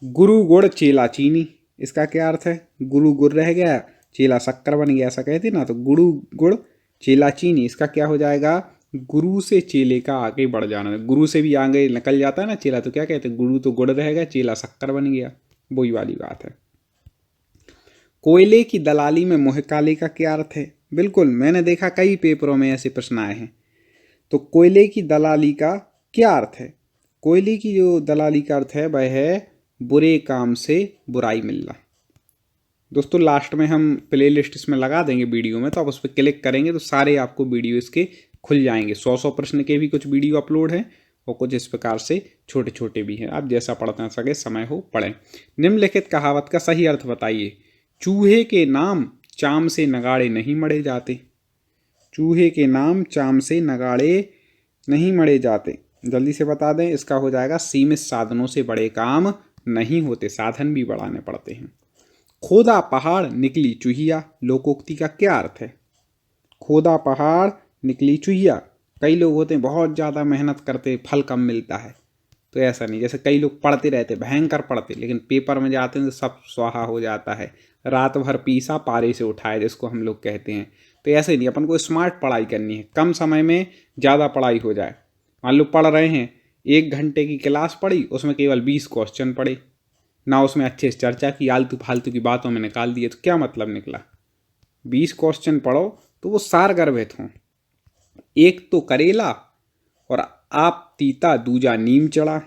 Speaker 2: गुरु गुड़ चेला चीनी, इसका क्या अर्थ है? गुरु गुड़ रह गया, चेला शक्कर बन गया, ऐसा कहते ना। तो गुरु गुड़ चेला चीनी, इसका क्या हो जाएगा? गुरु से चेले का आगे बढ़ जाना। गुरु से भी आगे निकल जाता है ना चेला, तो क्या कहते हैं? गुरु तो गुड़ रह गया, चेला शक्कर बन गया, वही वाली बात है। कोयले की दलाली में मोह काले का क्या अर्थ है? बिल्कुल, मैंने देखा कई पेपरों में ऐसे प्रश्न आए हैं। तो कोयले की दलाली का क्या अर्थ है? कोयले की जो दलाली का अर्थ है वह है बुरे काम से बुराई मिलना। दोस्तों लास्ट में हम प्ले लिस्ट इसमें लगा देंगे वीडियो में, तो आप उस पर क्लिक करेंगे तो सारे आपको वीडियो इसके खुल जाएंगे। 100 प्रश्न के भी कुछ वीडियो अपलोड हैं और कुछ इस प्रकार से छोटे छोटे भी हैं। आप जैसा पढ़ना सके, समय हो पढ़ें। निम्नलिखित कहावत का सही अर्थ बताइए। चूहे के नाम चाम से नगाड़े नहीं मढ़े जाते। चूहे के नाम चाम से नगाड़े नहीं मढ़े जाते, जल्दी से बता दें। इसका हो जाएगा सीमित साधनों से बड़े काम नहीं होते, साधन भी बढ़ाने पड़ते हैं। खोदा पहाड़ निकली चूहिया, लोकोक्ति का क्या अर्थ है? खोदा पहाड़ निकली चूहिया, कई लोग होते हैं बहुत ज़्यादा मेहनत करते, फल कम मिलता है, तो ऐसा नहीं। जैसे कई लोग पढ़ते रहते, भयंकर पढ़ते, लेकिन पेपर में जाते हैं तो सब स्वाहा हो जाता है। रात भर पीसा पारे से उठाए, जिसको हम लोग कहते हैं। तो ऐसे नहीं, अपन को स्मार्ट पढ़ाई करनी है, कम समय में ज़्यादा पढ़ाई हो जाए। मान लो पढ़ रहे हैं, 1 घंटे की क्लास पढ़ी, उसमें केवल 20 क्वेश्चन पढ़े ना, उसमें अच्छे से चर्चा की, आलतू फालतू की बातों में निकाल दिए, तो क्या मतलब निकला? 20 क्वेश्चन पढ़ो तो वो सारगर्भित हों। एक तो करेला और आप तीता दूजा नीम चढ़ा,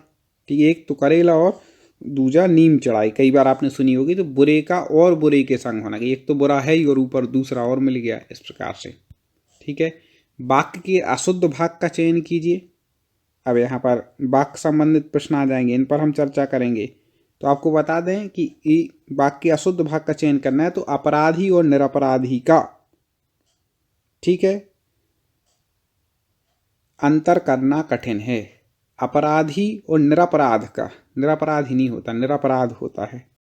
Speaker 2: ठीक है। एक तो करेला और दूजा नीम चढ़ाई, कई बार आपने सुनी होगी। तो बुरे का और बुरे के संग होना, कि एक तो बुरा है ही और ऊपर दूसरा और मिल गया, इस प्रकार से, ठीक है। वाक्य के अशुद्ध भाग का चयन कीजिए। अब यहाँ पर वाक्य संबंधित प्रश्न आ जाएंगे, इन पर हम चर्चा करेंगे। तो आपको बता दें कि वाक्य के अशुद्ध भाग का चयन करना है, तो अपराधी और निरपराधी का, ठीक है, अंतर करना कठिन है। अपराधी और निरपराध का, निरपराधी नहीं होता, निरपराध होता है।